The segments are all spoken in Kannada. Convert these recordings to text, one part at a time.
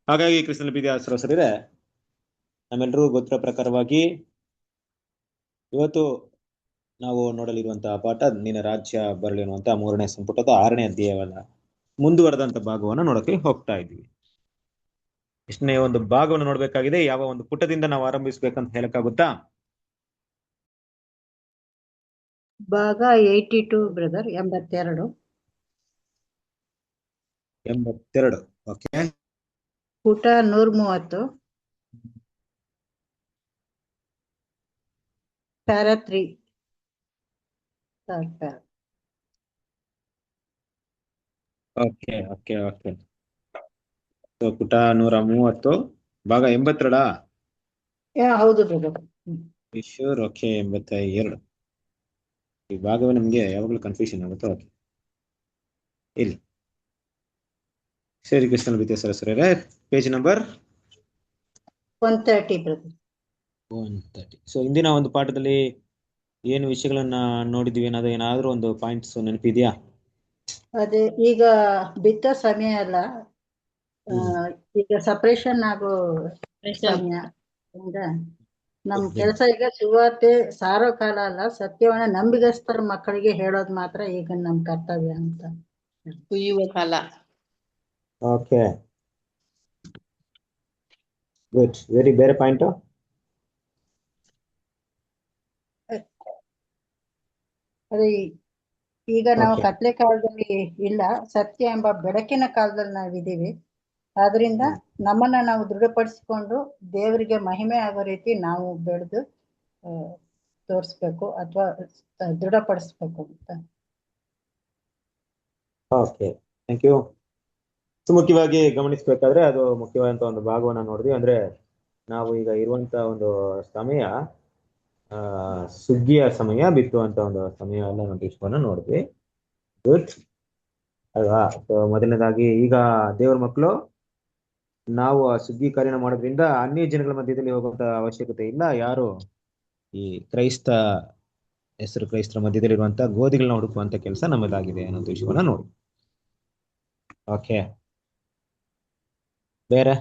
ಹಾಗಾಗಿ ಕ್ರಿಸ್ತನ ಪ್ರೀತಿಯ ಸಹೋದರರೇ, ನಮ್ಮೆಲ್ಲರೂ ಗೊತ್ತಿರೋ ಪ್ರಕಾರವಾಗಿ ಇವತ್ತು ನಾವು ನೋಡಲಿರುವಂತಹ ಪಾಠ ನಿನ್ನ ರಾಜ್ಯ ಬರಲಿ ಅನ್ನುವಂತಹ 3ನೇ ಸಂಪುಟದ 6ನೇ ಅಧ್ಯಾಯವನ್ನ ಮುಂದುವರೆದಂತ ಭಾಗವನ್ನು ನೋಡಕ್ಕೆ ಹೋಗ್ತಾ ಇದ್ವಿ. ಎಷ್ಟನೇ ಒಂದು ಭಾಗವನ್ನು ನೋಡ್ಬೇಕಾಗಿದೆ, ಯಾವ ಒಂದು ಪುಟದಿಂದ ನಾವು ಆರಂಭಿಸ್ಬೇಕಂತ ಹೇಳಕ್ಕಾಗುತ್ತಾ? ಭಾಗ 82 ಬ್ರದರ್, 82. ಓಕೆ. ಪುಟ 130, para 3. Okay okay okay so ಪುಟ 130 ಭಾಗ 82. ಹೌದು ಬ್ರದರ್. ಶೂರ್. ಓಕೆ 82 ಈ ಭಾಗವೇ ನಮ್ಗೆ ಯಾವಾಗಲೂ ಕನ್ಫ್ಯೂಷನ್ ಆಗುತ್ತೆ. ಓಕೆ, ಇಲ್ಲಿ ಸರಿ. ಕೃಷ್ಣನ ಪ್ರೀತಿಯ ಸಹೋದರರೇ, ಪೇಜ್ ನಂಬರ್ 130 ಬ್ರದರ್. 130. ಸೊ ಇಂದಿನ ಒಂದು ಪಾಠದಲ್ಲಿ ಏನು ವಿಷಯಗಳನ್ನ ನೋಡಿದ್ವಿ ಅನ್ನೋದು ಏನಾದ್ರೂ ಒಂದು ಪಾಯಿಂಟ್ಸ್ ನೆನಪಿದ್ಯಾ? ಅದೇ, ಈಗ ಬಿತ್ತೋ ಸಮಯ ಅಲ್ಲ, ಈಗ ಸಪರೇಷನ್ ಆಗೋ ಸಮಯ. ನಮ್ ಕೆಲಸ ಈಗ ಸುವಾರ್ತೆ ಸಾರೋ ಕಾಲ ಅಲ್ಲ, ಸತ್ಯವನ್ನ ನಂಬಿಗಸ್ತರ ಮಕ್ಕಳಿಗೆ ಹೇಳೋದ್ ಮಾತ್ರ ಈಗ ನಮ್ ಕರ್ತವ್ಯ ಅಂತ. ಕುಯ್ಯುವ ಕಾಲ. Okay, good. ಬೇರೆ ಪಾಯಿಂಟ್? ಅದೇ, ಈಗ ನಾವು ಕತ್ಲೆ ಕಾಲದಲ್ಲಿ ಇಲ್ಲ, ಸತ್ಯ ಎಂಬ ಬೆಳಕಿನ ಕಾಲದಲ್ಲಿ ನಾವಿದ್ದೀವಿ. ಆದ್ರಿಂದ ನಮ್ಮನ್ನ ನಾವು ದೃಢಪಡಿಸಿಕೊಂಡು ದೇವರಿಗೆ ಮಹಿಮೆ ಆಗೋ ರೀತಿ ನಾವು ಬೆಳೆದು ತೋರಿಸ್ಬೇಕು ಅಥವಾ ದೃಢಪಡಿಸ್ಬೇಕು ಅಂತ. Okay, thank you. ಮುಖ್ಯವಾಗಿ ಗಮನಿಸಬೇಕಾದ್ರೆ ಅದು ಮುಖ್ಯವಾದಂತ ಒಂದು ಭಾಗವನ್ನ ನೋಡಿದ್ವಿ. ಅಂದ್ರೆ ನಾವು ಈಗ ಇರುವಂತ ಒಂದು ಸಮಯ ಸುಗ್ಗಿಯ ಸಮಯ, ಬಿತ್ತುವಂತ ಒಂದು ಸಮಯ ಎಲ್ಲ ವಿಷಯವನ್ನ ನೋಡಿದ್ವಿ. ಗುಡ್ ಅಲ್ವಾ? ಸೊ ಮೊದಲನೇದಾಗಿ, ಈಗ ದೇವರ ಮಕ್ಕಳು ನಾವು ಆ ಸುಗ್ಗಿ ಕಾರ್ಯನ ಮಾಡೋದ್ರಿಂದ ಅನ್ಯ ಜನಗಳ ಮಧ್ಯದಲ್ಲಿ ಹೋಗುವಂತ ಅವಶ್ಯಕತೆ ಇಲ್ಲ. ಯಾರು ಈ ಕ್ರೈಸ್ತರ ಮಧ್ಯದಲ್ಲಿ ಇರುವಂತ ಗೋಧಿಗಳನ್ನ ಹುಡುಕುವಂತ ಕೆಲಸ ನಮ್ಮದಾಗಿದೆ ಅನ್ನೋ ವಿಷಯವನ್ನ ನೋಡಿ. ಓಕೆ, ಬೇರೆ?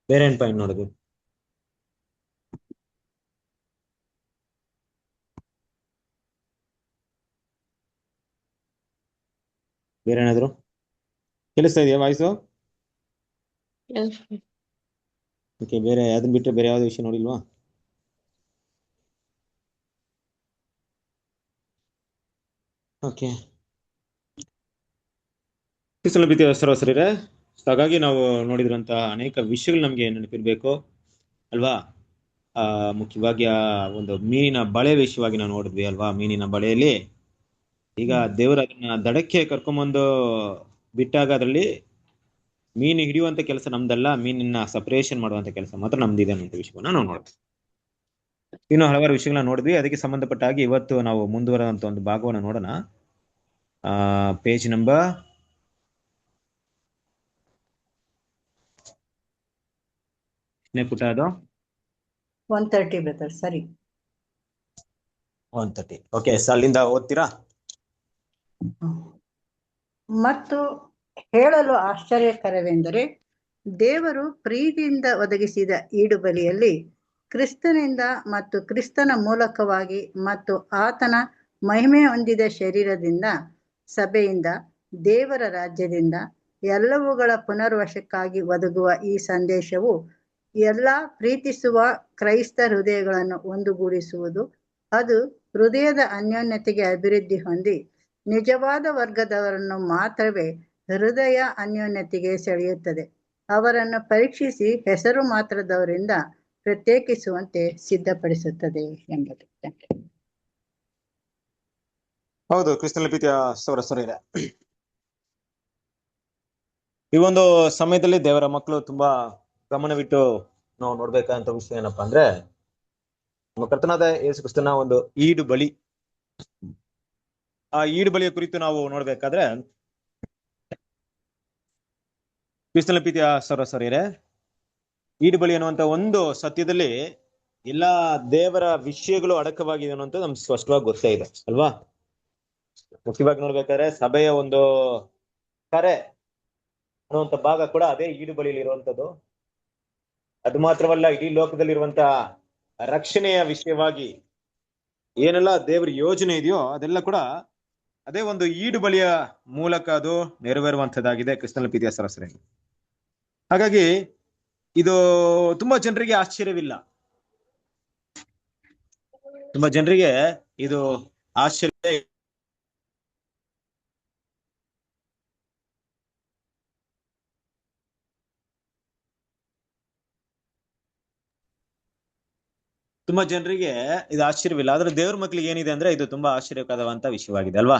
ಬೇರೆ ಏನ್ ಪಾಯಿಂಟ್ ನೋಡಿದ್ವಿ? ಬೇರೆ ಏನಾದ್ರು ಕೇಳಿಸ್ತಾ ಇದೆಯಾ ವಾಯ್ಸು? ಓಕೆ, ಬೇರೆ ಅದನ್ನ ಬಿಟ್ಟರೆ ಬೇರೆ ಯಾವ್ದು ವಿಷಯ ನೋಡಿಲ್ವಾ? ಓಕೆ, ಸಹೋದರರೇ, ಹಾಗಾಗಿ ನಾವು ನೋಡಿದ್ರಂತ ಅನೇಕ ವಿಷಯಗಳು ನಮ್ಗೆ ನೆನಪಿರ್ಬೇಕು ಅಲ್ವಾ? ಮುಖ್ಯವಾಗಿ ಒಂದು ಮೀನಿನ ಬಳೆ ವಿಷಯವಾಗಿ ನಾವು ನೋಡಿದ್ವಿ ಅಲ್ವಾ? ಮೀನಿನ ಬಳೆಯಲ್ಲಿ ಈಗ ದೇವರು ಅದನ್ನ ದಡಕ್ಕೆ ಕರ್ಕೊಂಬಂದು ಬಿಟ್ಟಾಗ ಅದರಲ್ಲಿ ಮೀನು ಹಿಡಿಯುವಂತ ಕೆಲಸ ನಮ್ದಲ್ಲ, ಮೀನಿನ ಸಪರೇಷನ್ ಮಾಡುವಂತ ಕೆಲಸ ಮಾತ್ರ ನಮ್ದಿದೆ ಅನ್ನೋ ವಿಷಯವನ್ನ ನಾವು ನೋಡ್ತೀವಿ. ಇನ್ನು ಹಲವಾರು ವಿಷಯಗಳನ್ನ ನೋಡಿದ್ವಿ. ಅದಕ್ಕೆ ಸಂಬಂಧಪಟ್ಟ ಹಾಗೆ ಇವತ್ತು ನಾವು ಮುಂದುವರೆದಂತ ಒಂದು ಭಾಗವನ್ನು ನೋಡೋಣ. ಪೇಜ್ ನಂಬರ್ ಪುಟ ಅದು 130 ಬ್ರದರ್. ಸರಿ, 130. ಓಕೆ, ಅಲ್ಲಿಂದ ಓದ್ತೀರಾ? ಮತ್ತು ಹೇಳಲು ಆಶ್ಚರ್ಯಕರವೆಂದರೆ, ದೇವರು ಪ್ರೀತಿಯಿಂದ ಒದಗಿಸಿದ ಈಡುಬಲಿಯಲ್ಲಿ ಕ್ರಿಸ್ತನಿಂದ ಮತ್ತು ಕ್ರಿಸ್ತನ ಮೂಲಕವಾಗಿ ಮತ್ತು ಆತನ ಮಹಿಮೆ ಹೊಂದಿದ ಶರೀರದಿಂದ, ಸಭೆಯಿಂದ, ದೇವರ ರಾಜ್ಯದಿಂದ ಎಲ್ಲವುಗಳ ಪುನರ್ವಶಕ್ಕಾಗಿ ಒದಗುವ ಈ ಸಂದೇಶವು ಎಲ್ಲ ಪ್ರೀತಿಸುವ ಕ್ರೈಸ್ತ ಹೃದಯಗಳನ್ನು ಒಂದುಗೂಡಿಸುವುದು. ಅದು ಹೃದಯದ ಅನ್ಯೋನ್ಯತೆಗೆ ಅಭಿವೃದ್ಧಿ ಹೊಂದಿ ನಿಜವಾದ ವರ್ಗದವರನ್ನು ಮಾತ್ರವೇ ಹೃದಯ ಅನ್ಯೋನ್ಯತೆಗೆ ಸೆಳೆಯುತ್ತದೆ. ಅವರನ್ನು ಪರೀಕ್ಷಿಸಿ ಹೆಸರು ಮಾತ್ರದವರಿಂದ ಪ್ರತ್ಯೇಕಿಸುವಂತೆ ಸಿದ್ಧಪಡಿಸುತ್ತದೆ ಎಂಬುದು. ಹೌದು, ಕ್ರಿಸ್ತನ ಪ್ರೀತಿಯ ಸಹೋದರರೇ, ಈ ಒಂದು ಸಮಯದಲ್ಲಿ ದೇವರ ಮಕ್ಕಳು ತುಂಬಾ ಗಮನವಿಟ್ಟು ನಾವು ನೋಡ್ಬೇಕಂತ ವಿಷಯ ಏನಪ್ಪಾ ಅಂದ್ರೆ, ನಮ್ಮ ಕರ್ತನಾದ ಯೇಸು ಕ್ರಿಸ್ತನ ಒಂದು ಈಡು ಬಲಿ. ಆ ಈಡು ಬಲಿಯ ಕುರಿತು ನಾವು ನೋಡ್ಬೇಕಾದ್ರೆ, ಕ್ರಿಸ್ತನ ಪ್ರೀತಿಯ ಸಹೋದರರೇ, ಈಡುಬಲಿ ಅನ್ನುವಂತ ಒಂದು ಸತ್ಯದಲ್ಲಿ ಎಲ್ಲಾ ದೇವರ ವಿಷಯಗಳು ಅಡಕವಾಗಿದೆ ಅನ್ನುವಂಥದ್ದು ನಮ್ಗೆ ಸ್ಪಷ್ಟವಾಗಿ ಗೊತ್ತೇ ಇದೆ ಅಲ್ವಾ. ಮುಖ್ಯವಾಗಿ ನೋಡ್ಬೇಕಾದ್ರೆ ಸಭೆಯ ಒಂದು ಕರೆ ಅನ್ನುವಂಥ ಭಾಗ ಕೂಡ ಅದೇ ಈಡುಬಲಿಯಲ್ಲಿ ಇರುವಂತದ್ದು. ಅದು ಮಾತ್ರವಲ್ಲ, ಇಡೀ ಲೋಕದಲ್ಲಿರುವಂತ ರಕ್ಷಣೆಯ ವಿಷಯವಾಗಿ ಏನೆಲ್ಲ ದೇವರ ಯೋಜನೆ ಇದೆಯೋ ಅದೆಲ್ಲ ಕೂಡ ಅದೇ ಒಂದು ಈಡುಬಲಿಯ ಮೂಲಕ ಅದು ನೆರವೇರುವಂತದ್ದಾಗಿದೆ ಕ್ರಿಸ್ತನ ಪ್ರೀತಿಯ ಸರಸರೇ. ಹಾಗಾಗಿ ಇದು ತುಂಬಾ ಜನರಿಗೆ ಆಶ್ಚರ್ಯವಿಲ್ಲ. ತುಂಬಾ ಜನರಿಗೆ ಇದು ಆಶ್ಚರ್ಯ ತುಂಬಾ ಜನರಿಗೆ ಇದು ಆಶ್ಚರ್ಯವಿಲ್ಲ. ಆದ್ರೆ ದೇವ್ರ ಮಕ್ಳಿಗೆ ಏನಿದೆ ಅಂದ್ರೆ ಇದು ತುಂಬಾ ಆಶ್ಚರ್ಯಕರವಾದಂತ ವಿಷಯವಾಗಿದೆ ಅಲ್ವಾ.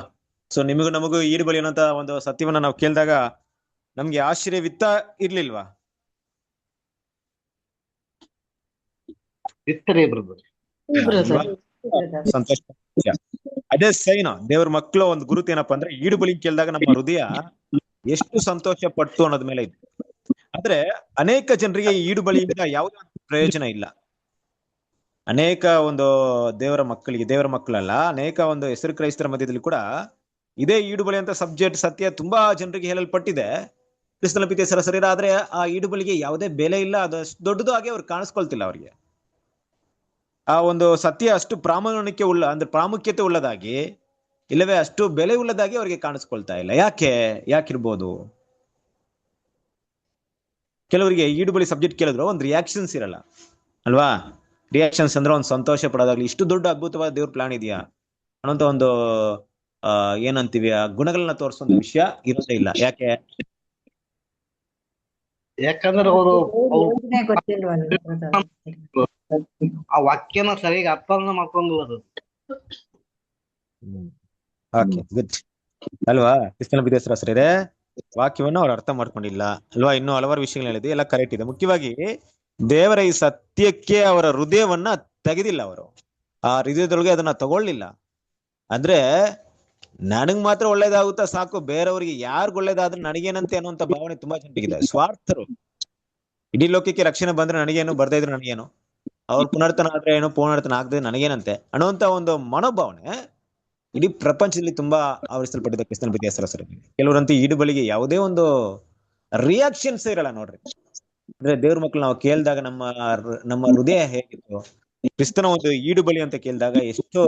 ಸೊ ನಿಮಗೂ ನಮಗೂ ಈಡುಬಲಿ ಅನ್ನೋಂತ ಒಂದು ಸತ್ಯವನ್ನ ನಾವು ಕೇಳಿದಾಗ ನಮ್ಗೆ ಆಶ್ಚರ್ಯವಿತ್ತ ಇರ್ಲಿಲ್ವಾ? ಅಲ್ವಾ? ಸಂತೋಷ. ಅದೇ ಸೈನ್ ದೇವ್ರ ಮಕ್ಕಳು ಒಂದು ಗುರುತು ಏನಪ್ಪಾ ಅಂದ್ರೆ ಈಡುಬಲಿ ಕೇಳಿದಾಗ ನಮ್ಮ ಹೃದಯ ಎಷ್ಟು ಸಂತೋಷ ಪಡ್ತು ಅನ್ನೋದ್ ಮೇಲೆ ಇದೆ. ಆದ್ರೆ ಅನೇಕ ಜನರಿಗೆ ಈ ಈಡುಬಲಿಯಿಂದ ಯಾವುದೇ ಪ್ರಯೋಜನ ಇಲ್ಲ. ಅನೇಕ ಒಂದು ದೇವರ ಮಕ್ಕಳಲ್ಲ, ಅನೇಕ ಒಂದು ಹೆಸರು ಕ್ರೈಸ್ತರ ಮಧ್ಯದಲ್ಲಿ ಕೂಡ ಇದೇ ಈಡುಬಲಿ ಅಂತ ಸಬ್ಜೆಕ್ಟ್ ಸತ್ಯ ತುಂಬಾ ಜನರಿಗೆ ಹೇಳಲ್ಪಟ್ಟಿದೆ ಕ್ರಿಸ್ತನ ಪ್ರೀತಿಯ ಸರಸರಿ. ಆದ್ರೆ ಆ ಈಡುಬಲಿಗೆ ಯಾವುದೇ ಬೆಲೆ ಇಲ್ಲ, ಅದು ಅಷ್ಟು ದೊಡ್ಡದು ಹಾಗೆ ಅವ್ರು ಕಾಣಿಸ್ಕೊಳ್ತಿಲ್ಲ. ಅವ್ರಿಗೆ ಆ ಒಂದು ಸತ್ಯ ಅಷ್ಟು ಪ್ರಾಮುಖ್ಯತೆ ಉಳ್ಳದಾಗಿ, ಇಲ್ಲವೇ ಅಷ್ಟು ಬೆಲೆ ಉಳ್ಳದಾಗಿ ಅವ್ರಿಗೆ ಕಾಣಿಸ್ಕೊಳ್ತಾ ಇಲ್ಲ. ಯಾಕಿರ್ಬೋದು? ಕೆಲವರಿಗೆ ಈಡುಬಲಿ ಸಬ್ಜೆಕ್ಟ್ ಕೇಳಿದ್ರು ಒಂದು ರಿಯಾಕ್ಷನ್ಸ್ ಇರಲ್ಲ ಅಲ್ವಾ. ರಿಯಾಕ್ಷನ್ಸ್ ಅಂದ್ರೆ ಒಂದು ಸಂತೋಷ ಪಡೋದಾಗ್ಲಿ, ಇಷ್ಟು ದೊಡ್ಡ ಅದ್ಭುತವಾದ ದೇವ್ರ ಪ್ಲಾನ್ ಇದೆಯಾ ಅನ್ನೋಂತ ಒಂದು ಏನಂತೀವಿ ಆ ಗುಣಗಳನ್ನ ತೋರಿಸುವಂತ ವಿಷಯ ಇರೋದೇ ಇಲ್ಲ. ಯಾಕಂದ್ರೆ ಅವರು ಗೊತ್ತಿಲ್ವಲ್ಲ ಆ ವಾಕ್ಯನ ಸರಿಯಾಗಿ ಅರ್ಥನ ಮಾಡ್ಕೊಂಡಿರೋದು. ಅಲ್ವಾ ಕ್ರಿಸ್ತನ ಪ್ರೀತಿಯ ಸಹೋದರರೇ, ವಾಕ್ಯವನ್ನು ಅವ್ರು ಅರ್ಥ ಮಾಡ್ಕೊಂಡಿಲ್ಲ ಅಲ್ವಾ. ಇನ್ನೂ ಹಲವಾರು ವಿಷಯಗಳು ಹೇಳಿದೆ, ಎಲ್ಲ ಕರೆಕ್ಟ್ ಇದೆ. ಮುಖ್ಯವಾಗಿ ದೇವರ ಈ ಸತ್ಯಕ್ಕೆ ಅವರ ಹೃದಯವನ್ನ ತೆಗೆದಿಲ್ಲ. ಅವರು ಆ ಹೃದಯದೊಳಗೆ ಅದನ್ನ ತಗೊಳ್ಳಿಲ್ಲ. ಅಂದ್ರೆ ನನಗ್ ಮಾತ್ರ ಒಳ್ಳೇದಾಗುತ್ತಾ ಸಾಕು, ಬೇರೆಯವ್ರಿಗೆ ಯಾರಿಗ ಒಳ್ಳೇದಾದ್ರೆ ನನಗೇನಂತೆ ಅನ್ನುವಂತ ಭಾವನೆ ತುಂಬಾ ಜನರಿಗಿದೆ. ಸ್ವಾರ್ಥರು. ಇಡೀ ಲೋಕಕ್ಕೆ ರಕ್ಷಣೆ ಬಂದ್ರೆ ನನಗೇನು, ಬರ್ದೇ ಇದ್ರೆ ನನಗೇನು, ಅವ್ರ ಪುನರ್ತನ ಆದ್ರೆ ಏನು, ಪುನರ್ತನ ಆಗದೆ ನನಗೇನಂತೆ ಅನ್ನುವಂತ ಒಂದು ಮನೋಭಾವನೆ ಇಡೀ ಪ್ರಪಂಚದಲ್ಲಿ ತುಂಬಾ ಆವರಿಸಲ್ಪಟ್ಟಿದೆ ಕ್ರಿಸ್ತನ ಪ್ರೀತಿಯ ಸಹೋದರರೇ. ಕೆಲವರಂತೂ ಈಡುಬಲಿಗೆ ಯಾವುದೇ ಒಂದು ರಿಯಾಕ್ಷನ್ಸ್ ಇರಲ್ಲ ನೋಡ್ರಿ. ಅಂದ್ರೆ ದೇವ್ರ ಮಕ್ಳು ನಾವು ಕೇಳಿದಾಗ ನಮ್ಮ ಹೃದಯ ಹೇಗಿತ್ತು, ಕ್ರಿಸ್ತನ ಒಂದು ಈಡುಬಲಿ ಅಂತ ಕೇಳಿದಾಗ ಎಷ್ಟು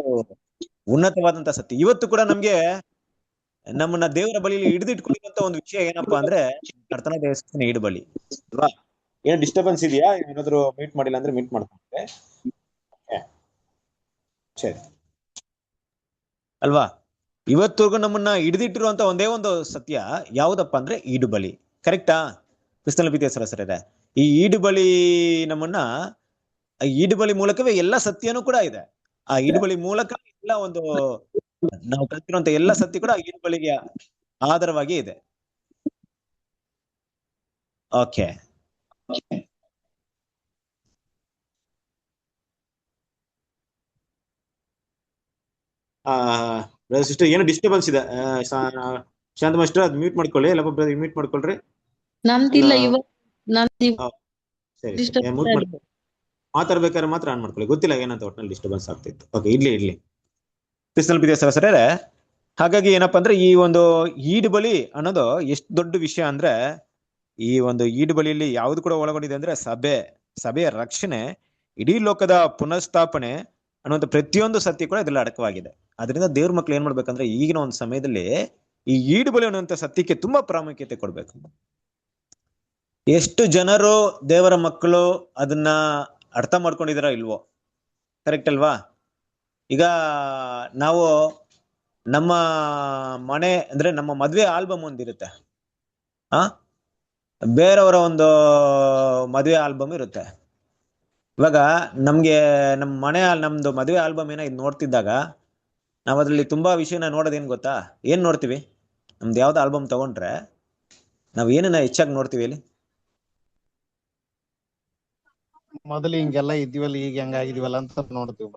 ಉನ್ನತವಾದಂತ ಸತ್ಯ. ಇವತ್ತು ಕೂಡ ನಮ್ಗೆ ನಮ್ಮನ್ನ ದೇವರ ಬಳಿಯಲ್ಲಿ ಹಿಡಿದಿಟ್ಕೊಂಡಿರುವಂತ ಒಂದು ವಿಷಯ ಏನಪ್ಪಾ ಅಂದ್ರೆ ಕರ್ತನ ದೇವಸ್ಥಾನ ಈಡುಬಲಿ ಅಲ್ವಾ. ಏನ್ ಡಿಸ್ಟರ್ಬೆನ್ಸ್ ಇದೆಯಾ? ಏನಾದ್ರು ಮೀಟ್ ಮಾಡಿಲ್ಲ ಅಂದ್ರೆ ಮೀಟ್ ಮಾಡ್ಕೊಂಡ್ರೆ ಸರಿ ಅಲ್ವಾ. ಇವತ್ತವರೆಗೂ ನಮ್ಮನ್ನ ಹಿಡಿದಿಟ್ಟಿರುವಂತ ಒಂದೇ ಒಂದು ಸತ್ಯ ಯಾವುದಪ್ಪ ಅಂದ್ರೆ ಈಡುಬಲಿ. ಕರೆಕ್ಟಾ ಕ್ರಿಸ್ತನ ಪ್ರೀತಿಯ ಸಹೋದರರೇ? ಈ ಈಡುಬಲಿ ನಮ್ಮನ್ನ, ಈಡುಬಲಿ ಮೂಲಕವೇ ಎಲ್ಲ ಸತ್ಯನೂ ಕೂಡ ಇದೆ. ಆ ಈಡುಬಲಿ ಮೂಲಕ ಎಲ್ಲ ಒಂದು ನಾವು ಕಲ್ತಿರುವಂತ ಎಲ್ಲ ಸತ್ಯ ಕೂಡ ಈಡುಬಲಿಗೆ ಆಧಾರವಾಗಿ ಇದೆ. ಓಕೆ, ಸಿಸ್ಟರ್ ಏನು ಡಿಸ್ಟರ್ಬೆನ್ಸ್ ಇದೆ? ಶಾಂತ ಮಾಸ್ಟರ್ ಅದು ಮ್ಯೂಟ್ ಮಾಡ್ಕೊಳ್ಳಿ, ಎಲ್ಲ ಮ್ಯೂಟ್ ಮಾಡ್ಕೊಳ್ರಿ. ನಮ್ದಿಲ್ಲ ಸರಿ, ಮ್ಯೂಟ್ ಮಾಡಿ ಮಾತಾಡ್ಬೇಕಾದ್ರೆ ಮಾತ್ರ ಆನ್ ಮಾಡ್ಕೊಳ್ಳಿ. ಗೊತ್ತಿಲ್ಲ ಏನಂತ ಒಟ್ಟಿನಲ್ಲಿ ಡಿಸ್ಟರ್ಬೆನ್ಸ್ ಆಗ್ತಿತ್ತು. ಓಕೆ, ಇರ್ಲಿ ಕ್ರಿಸ್ತನ ಪ್ರೀತಿಯ ಸಹೋದರರೇ. ಹಾಗಾಗಿ ಏನಪ್ಪಾ ಅಂದ್ರೆ ಈ ಒಂದು ಈಡುಬಲಿ ಅನ್ನೋದು ಎಷ್ಟು ದೊಡ್ಡ ವಿಷಯ ಅಂದ್ರೆ, ಈ ಒಂದು ಈಡುಬಲಿಯಲ್ಲಿ ಯಾವ್ದು ಕೂಡ ಒಳಗೊಂಡಿದೆ ಅಂದ್ರೆ ಸಭೆಯ ರಕ್ಷಣೆ, ಇಡೀ ಲೋಕದ ಪುನಃಸ್ಥಾಪನೆ ಅನ್ನುವಂಥ ಪ್ರತಿಯೊಂದು ಸತ್ಯ ಕೂಡ ಇದೆಲ್ಲ ಅಡಕವಾಗಿದೆ. ಅದರಿಂದ ದೇವ್ರ ಮಕ್ಳು ಏನ್ ಮಾಡ್ಬೇಕಂದ್ರೆ ಈಗಿನ ಒಂದು ಸಮಯದಲ್ಲಿ ಈ ಈಡುಬಲಿ ಅನ್ನುವಂಥ ಸತ್ಯಕ್ಕೆ ತುಂಬಾ ಪ್ರಾಮುಖ್ಯತೆ ಕೊಡ್ಬೇಕು. ಎಷ್ಟು ಜನರು ದೇವರ ಮಕ್ಕಳು ಅದನ್ನ ಅರ್ಥ ಮಾಡ್ಕೊಂಡಿದಾರ ಇಲ್ವೋ? ಕರೆಕ್ಟ್ ಅಲ್ವಾ? ಈಗ ನಾವು ನಮ್ಮ ಮನೆ ಅಂದ್ರೆ ನಮ್ಮ ಮದ್ವೆ ಆಲ್ಬಮ್ ಒಂದಿರುತ್ತೆ, ಬೇರೆಯವರ ಒಂದು ಮದುವೆ ಆಲ್ಬಮ್ ಇರುತ್ತೆ. ಇವಾಗ ನಮ್ಗೆ ನಮ್ದು ಮದುವೆ ಆಲ್ಬಮ್ ಇದು ನೋಡ್ತಿದ್ದಾಗ ನಾವ್ ಅದ್ರಲ್ಲಿ ತುಂಬಾ ವಿಷಯನ ನೋಡೋದೇನ್ ಗೊತ್ತಾ? ಏನ್ ನೋಡ್ತೀವಿ? ನಮ್ದು ಯಾವ್ದು ಆಲ್ಬಮ್ ತಗೊಂಡ್ರೆ ನಾವ್ ಏನನ್ನ ಹೆಚ್ಚಾಗಿ ನೋಡ್ತೀವಿ ಇಲ್ಲಿ? ಮೊದಲು ಹಿಂಗೆಲ್ಲ ಇದ್ವಲ್ಲ, ಈಗ ಹೆಂಗಾಗಿದ್ವಲ್ಲ ಅಂತ ನೋಡ್ತೀವಿ.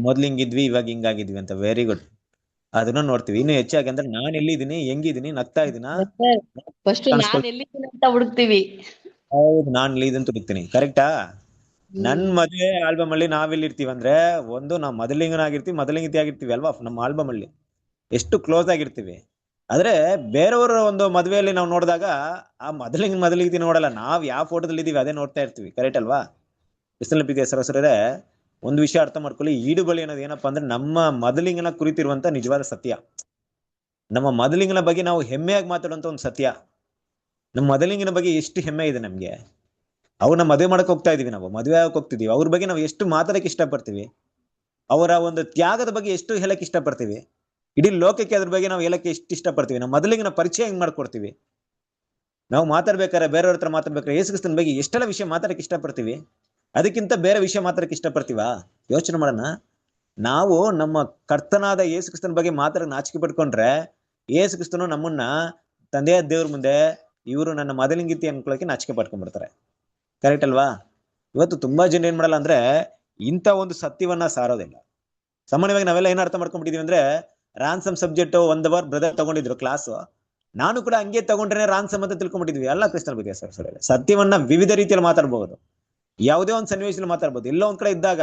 ಮೊದ್ಲು ಹಿಂಗಿದ್ವಿ, ಇವಾಗ ಹಿಂಗಾಗಿದ್ವಿ ಅಂತ. Very good. ಅದನ್ನ ನೋಡ್ತೀವಿ. ಇನ್ನು ಹೆಚ್ಚಾಗಿ ಅಂದ್ರೆ ನಾನ್ ಎಲ್ಲಿದ್ದೀನಿ, ಹೆಂಗಿದ್ದೀನಿ, ನಗ್ತಾ ಇದೀನ ಫಸ್ಟ್ ನಾನ್ ಎಲ್ಲಿದ್ದೀನಿ ಅಂತ ಹುಡುಕ್ತಿವಿ. ಹೌದು, ನಾನು ಲೀದನ್ ತುಡುಕ್ತೀನಿ, ಕರೆಕ್ಟಾ? ನನ್ ಹ್ಮ್ ಮದುವೆ ಆಲ್ಬಮ್ ಅಲ್ಲಿ ನಾವೆಲ್ಲಿ ಇರ್ತೀವಿ ಅಂದ್ರೆ, ಒಂದು ನಾವು ಮೊದಲಿಂಗನಾಗಿರ್ತೀವಿ, ಮೊದಲಿಂಗತಿ ಆಗಿರ್ತೀವಿ ಅಲ್ವಾ, ನಮ್ಮ ಆಲ್ಬಮ್ ಅಲ್ಲಿ ಎಷ್ಟು ಕ್ಲೋಸ್ ಆಗಿರ್ತೀವಿ. ಆದ್ರೆ ಬೇರೆಯವರ ಒಂದು ಮದುವೆಯಲ್ಲಿ ನಾವು ನೋಡಿದಾಗ ಆ ಮೊದಲಿಂಗತಿ ನೋಡಲ್ಲ, ನಾವ್ ಯಾವ ಫೋಟೋದಲ್ಲಿ ಇದೀವಿ ಅದೇ ನೋಡ್ತಾ ಇರ್ತೀವಿ, ಕರೆಕ್ಟ್ ಅಲ್ವಾ? ಬಿಸಿಲಿನ ಪ್ರೀತಿಯ ಸರಸರೇ, ಒಂದು ವಿಷಯ ಅರ್ಥ ಮಾಡ್ಕೊಳ್ಳಿ, ಈಡುಬಳಿ ಅನ್ನೋದು ಏನಪ್ಪಾ ಅಂದ್ರೆ ನಮ್ಮ ಮೊದಲಿಂಗನ ಕುರಿತಿರುವಂತ ನಿಜವಾದ ಸತ್ಯ. ನಮ್ಮ ಮೊದಲಿಂಗನ ಬಗ್ಗೆ ನಾವು ಹೆಮ್ಮೆಯಾಗಿ ಮಾತಾಡುವಂತ ಒಂದು ಸತ್ಯ. ನಮ್ಮ ಮೊದಲಿಂಗನ ಬಗ್ಗೆ ಎಷ್ಟು ಹೆಮ್ಮೆ ಇದೆ ನಮ್ಗೆ. ಅವ್ರನ್ನ ಮದುವೆ ಮಾಡಕ್ ಹೋಗ್ತಾ ಇದೀವಿ, ನಾವು ಮದುವೆ ಆಗಕ್ ಹೋಗ್ತಿದೀವಿ, ಅವ್ರ ಬಗ್ಗೆ ನಾವು ಎಷ್ಟು ಮಾತಾಡಕ್ಕೆ ಇಷ್ಟಪಡ್ತೀವಿ, ಅವರ ಒಂದು ತ್ಯಾಗದ ಬಗ್ಗೆ ಎಷ್ಟು ಹೇಳಕ್ ಇಷ್ಟಪಡ್ತೀವಿ, ಇಡೀ ಲೋಕಕ್ಕೆ ಅದ್ರ ಬಗ್ಗೆ ನಾವು ಹೇಳಕ್ಕೆ ಎಷ್ಟು ಇಷ್ಟಪಡ್ತೀವಿ. ನಮ್ಮ ಮೊದಲಿಂಗನ ಪರಿಚಯ ಹೆಂಗ್ ಮಾಡ್ಕೊಡ್ತೀವಿ. ನಾವು ಮಾತಾಡ್ಬೇಕಾದ್ರೆ, ಬೇರೆಯವ್ರ ಹತ್ರ ಮಾತಾಡ್ಬೇಕಾದ್ರೆ ಯೇಸು ಕ್ರಿಸ್ತನ ಬಗ್ಗೆ ಎಷ್ಟೆಲ್ಲ ವಿಷಯ ಮಾತಾಡಕ್ಕೆ ಇಷ್ಟಪಡ್ತೀವಿ, ಅದಕ್ಕಿಂತ ಬೇರೆ ವಿಷಯ ಮಾತಾಡಕ್ಕೆ ಇಷ್ಟಪಡ್ತೀವಾ? ಯೋಚನೆ ಮಾಡೋಣ. ನಾವು ನಮ್ಮ ಕರ್ತನಾದ ಯೇಸು ಕ್ರಿಸ್ತನ ಬಗ್ಗೆ ಮಾತಾಡಕ್ಕೆ ನಾಚಿಕೆ ಪಡ್ಕೊಂಡ್ರೆ, ಯೇಸು ಕ್ರಿಸ್ತನು ನಮ್ಮನ್ನ ತಂದೆಯ ದೇವ್ರ ಮುಂದೆ ಇವರು ನನ್ನ ಮೊದಲಿಂಗಿತಿ ಅನ್ಕೊಳಕ್ಕೆ ನಾಚಿಕೆ ಪಡ್ಕೊಂಡ್ಬಿಡ್ತಾರೆ, ಕರೆಕ್ಟ್ ಅಲ್ವಾ? ಇವತ್ತು ತುಂಬಾ ಜನ ಏನ್ ಮಾಡಲ್ಲ ಅಂದ್ರೆ, ಇಂಥ ಒಂದು ಸತ್ಯವನ್ನ ಸಾರೋದಿಲ್ಲ. ಸಾಮಾನ್ಯವಾಗಿ ನಾವೆಲ್ಲ ಏನ್ ಅರ್ಥ ಮಾಡ್ಕೊಂಡ್ಬಿಟ್ಟಿದೀವಿ ಅಂದ್ರೆ, ರಾನ್ಸಮ್ ಸಬ್ಜೆಕ್ಟ್ 1 ಅವರ್ ಬ್ರದರ್ ತಗೊಂಡಿದ್ರು ಕ್ಲಾಸ್, ನಾನು ಕೂಡ ಹಂಗೆ ತಗೊಂಡ್ರೆ ರಾನ್ಸಮ್ ಅಂತ ತಿಳ್ಕೊಂಡ್ಬಿಟ್ಟಿದ್ವಿ. ಎಲ್ಲ ಕ್ರಿಸ್ತನ ಬಗ್ಗೆ ಸತ್ಯವನ್ನ ವಿವಿಧ ರೀತಿಯಲ್ಲಿ ಮಾತಾಡಬಹುದು. ಯಾವುದೇ ಒಂದು ಸನ್ನಿವೇಶದಲ್ಲಿ ಮಾತಾಡ್ಬೋದು. ಎಲ್ಲೋ ಒಂದ್ ಕಡೆ ಇದ್ದಾಗ,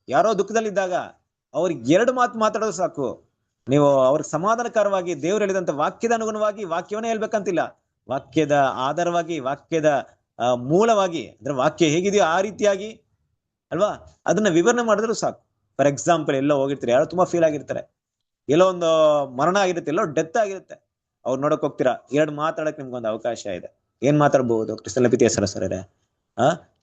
ಯಾರೋ ದುಃಖದಲ್ಲಿ ಇದ್ದಾಗ ಅವ್ರಿಗೆ 2 ಮಾತು ಮಾತಾಡೋದು ಸಾಕು. ನೀವು ಅವ್ರಿಗೆ ಸಮಾಧಾನಕರವಾಗಿ ದೇವ್ರು ಹೇಳಿದಂತ ವಾಕ್ಯದ ಅನುಗುಣವಾಗಿ ವಾಕ್ಯವನ್ನೇ ಹೇಳ್ಬೇಕಂತಿಲ್ಲ, ವಾಕ್ಯದ ಆಧಾರವಾಗಿ, ವಾಕ್ಯದ ಮೂಲವಾಗಿ, ಅಂದ್ರೆ ವಾಕ್ಯ ಹೇಗಿದೆಯೋ ಆ ರೀತಿಯಾಗಿ ಅಲ್ವಾ, ಅದನ್ನ ವಿವರಣೆ ಮಾಡಿದ್ರು ಸಾಕು. ಫಾರ್ ಎಕ್ಸಾಂಪಲ್, ಎಲ್ಲೋ ಹೋಗಿರ್ತಾರೆ, ಯಾರೋ ತುಂಬಾ ಫೀಲ್ ಆಗಿರ್ತಾರೆ, ಎಲ್ಲೋ ಒಂದು ಮರಣ ಆಗಿರುತ್ತೆ, ಎಲ್ಲೋ ಡೆತ್ ಆಗಿರುತ್ತೆ, ಅವ್ರು ನೋಡಕ್ ಹೋಗ್ತೀರಾ, 2 ಮಾತಾಡಕ್ ನಿಮ್ಗೊಂದು ಅವಕಾಶ ಇದೆ. ಏನ್ ಮಾತಾಡ್ಬಹುದು? ಕ್ರಿಸ್ತನ ಪ್ರೀತಿಯ ಸರಸರೇ,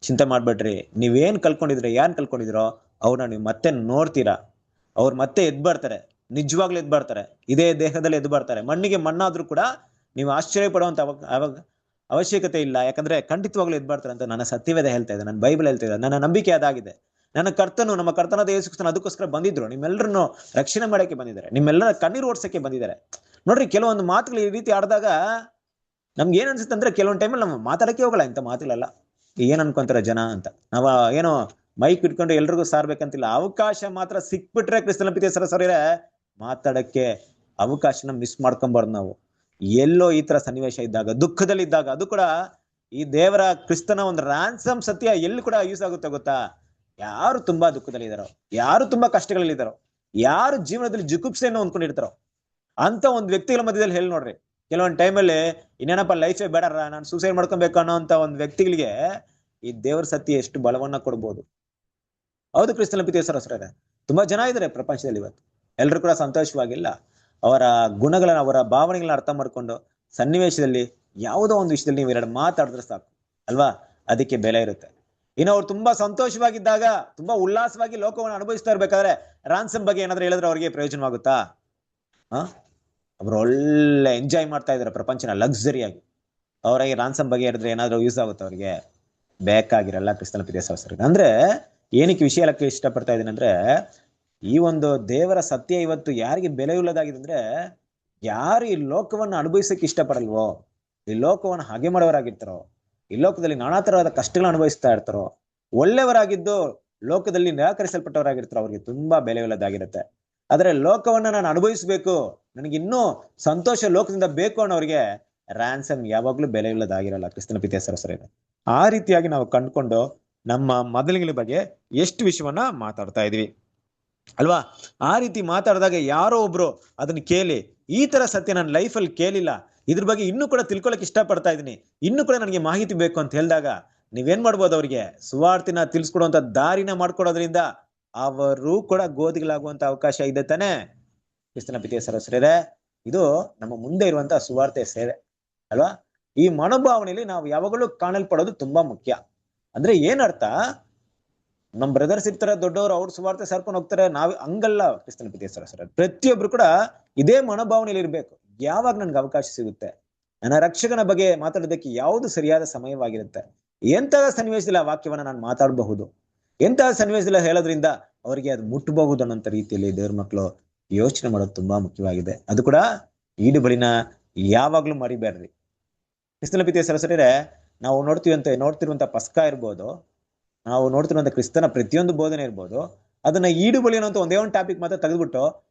ಚಿಂತೆ ಮಾಡ್ಬೇಡ್ರಿ, ನೀವೇನ್ ಕಲ್ಕೊಂಡಿದ್ರೆ, ಯಾನ್ ಕಲ್ಕೊಂಡಿದ್ರೋ ಅವ್ರನ್ನ ನೀವು ಮತ್ತೆ ನೋಡ್ತೀರಾ. ಅವ್ರು ಮತ್ತೆ ಎದ್ ಬರ್ತಾರೆ, ನಿಜವಾಗ್ಲೂ ಎದ್ ಬರ್ತಾರೆ, ಇದೇ ದೇಹದಲ್ಲಿ ಎದ್ ಬರ್ತಾರೆ. ಮಣ್ಣಿಗೆ ಮಣ್ಣಾದ್ರೂ ಕೂಡ ನೀವು ಆಶ್ಚರ್ಯ ಪಡುವಂತ ಅವಶ್ಯಕತೆ ಇಲ್ಲ, ಯಾಕಂದ್ರೆ ಖಂಡಿತವಾಗ್ಲೂ ಎದ್ ಬರ್ತಾರೆ ಅಂತ ನನ್ನ ಸತ್ಯವೇದ ಹೇಳ್ತಾ ಇದೆ, ನನ್ನ ಬೈಬಲ್ ಹೇಳ್ತಾ ಇದೆ, ನನ್ನ ನಂಬಿಕೆ ಅದಾಗಿದೆ. ನನ್ನ ಕರ್ತನು, ನಮ್ಮ ಕರ್ತನಾದ ಯೇಸು ಕ್ರಿಸ್ತನು ಅದಕ್ಕೋಸ್ಕರ ಬಂದಿದ್ರು, ನಿಮ್ಮೆಲ್ಲರನ್ನು ರಕ್ಷಣೆ ಮಾಡಕ್ಕೆ ಬಂದಿದ್ದಾರೆ, ನಿಮ್ಮೆಲ್ಲರ ಕಣ್ಣೀರು ಓಡ್ಸಕ್ಕೆ ಬಂದಿದ್ದಾರೆ. ನೋಡ್ರಿ, ಕೆಲವೊಂದು ಮಾತುಗಳು ಈ ರೀತಿ ಆಡಿದಾಗ ನಮ್ಗೆ ಏನ್ ಅನ್ಸುತ್ತೆ ಅಂದ್ರೆ, ಕೆಲವೊಂದು ಟೈಮಲ್ಲಿ ನಾವು ಮಾತಾಡಕ್ಕೆ ಹೋಗಲ್ಲ ಇಂಥ ಮಾತುಗಳೆಲ್ಲ. ಏನ್ ಅನ್ಕೊಂತಾರೆ ಜನ ಅಂತ. ನಾವ ಏನೋ ಮೈಕ್ ಇಟ್ಕೊಂಡು ಎಲ್ರಿಗೂ ಸಾರ್ಬೇಕಂತಿಲ್ಲ, ಅವಕಾಶ ಮಾತ್ರ ಸಿಕ್ಬಿಟ್ರೆ ಕ್ರಿಸ್ತನ ಪ್ರೀತಿಯ ಸರಸರೇ ಮಾತಾಡಕ್ಕೆ ಅವಕಾಶನ ಮಿಸ್ ಮಾಡ್ಕೊಂಬಾರ್ದು ನಾವು. ಎಲ್ಲೋ ಈ ತರ ಸನ್ನಿವೇಶ ಇದ್ದಾಗ, ದುಃಖದಲ್ಲಿ ಇದ್ದಾಗ, ಅದು ಕೂಡ ಈ ದೇವರ ಕ್ರಿಸ್ತನ ಒಂದು ರಾನ್ಸಮ್ ಸತ್ಯ ಎಲ್ಲಿ ಕೂಡ ಯೂಸ್ ಆಗುತ್ತೆ ಗೊತ್ತಾ? ಯಾರು ತುಂಬಾ ದುಃಖದಲ್ಲಿ ಇದಾರೋ, ಯಾರು ತುಂಬಾ ಕಷ್ಟಗಳಲ್ಲಿ ಇದಾರೋ, ಯಾರು ಜೀವನದಲ್ಲಿ ಜಿಗುಪ್ಸೆಯನ್ನು ಹೊಂದ್ಕೊಂಡಿರ್ತಾರೋ ಅಂತ ಒಂದು ವ್ಯಕ್ತಿಗಳ ಮಧ್ಯದಲ್ಲಿ ಹೇಳಿ ನೋಡ್ರಿ. ಕೆಲವೊಂದು ಟೈಮಲ್ಲಿ ಇನ್ನೇನಪ್ಪ ಲೈಫೇ ಬೇಡರ, ನಾನು ಸೂಸೈಡ್ ಮಾಡ್ಕೊಬೇಕು ಅನ್ನೋ ಅಂತ ಒಂದು ವ್ಯಕ್ತಿಗಳಿಗೆ ಈ ದೇವ್ರ ಸತ್ಯ ಎಷ್ಟು ಬಲವನ್ನ ಕೊಡ್ಬೋದು. ಹೌದು ಕ್ರಿಸ್ತನ ಪ್ರೀತಿಯ ಸಹೋದರರೇ, ತುಂಬಾ ಜನ ಇದ್ದಾರೆ ಪ್ರಪಂಚದಲ್ಲಿ ಇವತ್ತು, ಎಲ್ಲರೂ ಕೂಡ ಸಂತೋಷವಾಗಿಲ್ಲ. ಅವರ ಗುಣಗಳನ್ನ, ಅವರ ಭಾವನೆಗಳನ್ನ ಅರ್ಥ ಮಾಡ್ಕೊಂಡು ಸನ್ನಿವೇಶದಲ್ಲಿ ಯಾವುದೋ ಒಂದು ವಿಷಯದಲ್ಲಿ ನೀವು 2 ಮಾತಾಡಿದ್ರೆ ಸಾಕು ಅಲ್ವಾ, ಅದಕ್ಕೆ ಬೆಲೆ ಇರುತ್ತೆ. ಇನ್ನು ಅವ್ರು ತುಂಬಾ ಸಂತೋಷವಾಗಿದ್ದಾಗ, ತುಂಬಾ ಉಲ್ಲಾಸವಾಗಿ ಲೋಕವನ್ನು ಅನುಭವಿಸ್ತಾ ಇರ್ಬೇಕಾದ್ರೆ ರಾನ್ಸಮ್ ಬಗ್ಗೆ ಏನಾದ್ರು ಹೇಳಿದ್ರೆ ಅವ್ರಿಗೆ ಪ್ರಯೋಜನವಾಗುತ್ತಾ? ಅವ್ರು ಒಳ್ಳೆ ಎಂಜಾಯ್ ಮಾಡ್ತಾ ಇದಾರೆ ಪ್ರಪಂಚನ ಲಕ್ಸರಿಯಾಗಿ, ಅವರಿಗೆ ರಾನ್ಸಮ್ ಬಗ್ಗೆ ಹೇಳಿದ್ರೆ ಏನಾದ್ರು ಯೂಸ್ ಆಗುತ್ತೆ ಅವ್ರಿಗೆ? ಬೇಕಾಗಿರಲ್ಲ ಕ್ರಿಸ್ತನ ಪ್ರಿಯ ಸಹೋದರರೇ. ಅಂದ್ರೆ ಏನಕ್ಕೆ ವಿಷಯ ಹೇಳಕ್ಕೆ ಇಷ್ಟಪಡ್ತಾ ಇದೀನಿ ಅಂದ್ರೆ, ಈ ಒಂದು ದೇವರ ಸತ್ಯ ಇವತ್ತು ಯಾರಿಗೆ ಬೆಲೆ ಉಳ್ಳದಾಗಿದೆ ಅಂದ್ರೆ, ಯಾರು ಈ ಲೋಕವನ್ನು ಅನುಭವಿಸಕ್ಕೆ ಇಷ್ಟಪಡಲ್ವೋ, ಈ ಲೋಕವನ್ನು ಹಾಗೆ ಮಾಡೋರಾಗಿರ್ತಾರೋ, ಈ ಲೋಕದಲ್ಲಿ ನಾನಾ ತರವಾದ ಕಷ್ಟಗಳನ್ನ ಅನುಭವಿಸ್ತಾ ಇರ್ತಾರೋ, ಒಳ್ಳೆಯವರಾಗಿದ್ದು ಲೋಕದಲ್ಲಿ ನಿರಾಕರಿಸಲ್ಪಟ್ಟವರಾಗಿರ್ತಾರೋ, ಅವ್ರಿಗೆ ತುಂಬಾ ಬೆಲೆ ಉಳ್ಳದಾಗಿರುತ್ತೆ. ಆದ್ರೆ ಲೋಕವನ್ನ ನಾನು ಅನುಭವಿಸ್ಬೇಕು, ನನಗೆ ಇನ್ನೂ ಸಂತೋಷ ಲೋಕದಿಂದ ಬೇಕು ಅನ್ನೋರಿಗೆ ರ್ಯಾನ್ಸಮ್ ಯಾವಾಗ್ಲೂ ಬೆಲೆ ಇಲ್ಲದಾಗಿರಲ್ಲ ಕ್ರಿಸ್ತನ ಪ್ರೀತಿಯ ಸಹೋದರರೇ. ಆ ರೀತಿಯಾಗಿ ನಾವು ಕಂಡುಕೊಂಡು ನಮ್ಮ ಮೊದಲಿಗಳ ಬಗ್ಗೆ ಎಷ್ಟು ವಿಷಯವನ್ನ ಮಾತಾಡ್ತಾ ಇದೀವಿ ಅಲ್ವಾ? ಆ ರೀತಿ ಮಾತಾಡಿದಾಗ ಯಾರೋ ಒಬ್ರು ಅದನ್ನ ಕೇಳಿ, ಈ ತರ ಸತ್ಯ ನನ್ನ ಲೈಫಲ್ಲಿ ಕೇಳಿಲ್ಲ, ಇದ್ರ ಬಗ್ಗೆ ಇನ್ನೂ ಕೂಡ ತಿಳ್ಕೊಳಕ್ ಇಷ್ಟಪಡ್ತಾ ಇದೀನಿ, ಇನ್ನೂ ಕೂಡ ನನಗೆ ಮಾಹಿತಿ ಬೇಕು ಅಂತ ಹೇಳಿದಾಗ ನೀವೇನ್ ಮಾಡ್ಬೋದು? ಅವ್ರಿಗೆ ಸುವಾರ್ತಿನ ತಿಳಿಸ್ಕೊಡುವಂತ ದಾರಿನ ಮಾಡ್ಕೊಡೋದ್ರಿಂದ ಅವರು ಕೂಡ ಗೋಧಿಗಳಾಗುವಂತ ಅವಕಾಶ ಇದೆ ತಾನೆ ಕ್ರಿಸ್ತನ ಪ್ರೀತಿಯ ಸಹೋದರರೇ. ಇದು ನಮ್ಮ ಮುಂದೆ ಇರುವಂತಹ ಸುವಾರ್ತೆ ಸೇವೆ ಅಲ್ವಾ? ಈ ಮನೋಭಾವನೆಯಲ್ಲಿ ನಾವು ಯಾವಾಗಲೂ ಕಾಣಲ್ಪಡೋದು ತುಂಬಾ ಮುಖ್ಯ. ಅಂದ್ರೆ ಏನರ್ಥ? ನಮ್ ಬ್ರದರ್ಸ್ ಇರ್ತಾರೆ ದೊಡ್ಡವರು, ಅವ್ರು ಸುವಾರ್ತೆ ಸರ್ಕೊಂಡು ಹೋಗ್ತಾರೆ, ನಾವ್ ಹಂಗಲ್ಲ ಕ್ರಿಸ್ತನ ಪ್ರೀತಿಯ ಸಹೋದರರೇ. ಪ್ರತಿಯೊಬ್ರು ಕೂಡ ಇದೇ ಮನೋಭಾವನೆಯಲ್ಲಿ ಇರ್ಬೇಕು. ಯಾವಾಗ ನನ್ಗೆ ಅವಕಾಶ ಸಿಗುತ್ತೆ, ನನ್ನ ರಕ್ಷಕನ ಬಗ್ಗೆ ಮಾತಾಡೋದಕ್ಕೆ ಯಾವುದು ಸರಿಯಾದ ಸಮಯವಾಗಿರುತ್ತೆ, ಎಂತಹ ಸನ್ನಿವೇಶದಲ್ಲಿ ಆ ವಾಕ್ಯವನ್ನ ನಾನು ಮಾತಾಡಬಹುದು, ಎಂತಹ ಸನ್ನಿವೇಶದಲ್ಲಿ ಹೇಳೋದ್ರಿಂದ ಅವರಿಗೆ ಅದು ಮುಟ್ಟಬಹುದು ಅನ್ನೋಂಥ ರೀತಿಯಲ್ಲಿ ದೇವ್ರ ಮಕ್ಕಳು ಯೋಚನೆ ಮಾಡೋದು ತುಂಬಾ ಮುಖ್ಯವಾಗಿದೆ. ಅದು ಕೂಡ ಈಡು ಬಳಿನ ಯಾವಾಗ್ಲೂ ಮರಿಬೇಡ್ರಿ ಕ್ರಿಸ್ತನ ಪ್ರೀತಿಯ ಸಹೋದರರೇ. ನಾವು ನೋಡ್ತಿರುವಂತ ಪಸ್ಕಾ ಇರ್ಬೋದು, ನಾವು ನೋಡ್ತಿರುವಂತ ಕ್ರಿಸ್ತನ ಪ್ರತಿಯೊಂದು ಬೋಧನೆ ಇರ್ಬೋದು, ಅದನ್ನ ಈಡು ಬಳಿ ಅನ್ನೋಂಥ ಒಂದೇ ಒಂದು ಟಾಪಿಕ್ ಮಾತ್ರ ತೆಗೆದ್ಬಿಟ್ಟು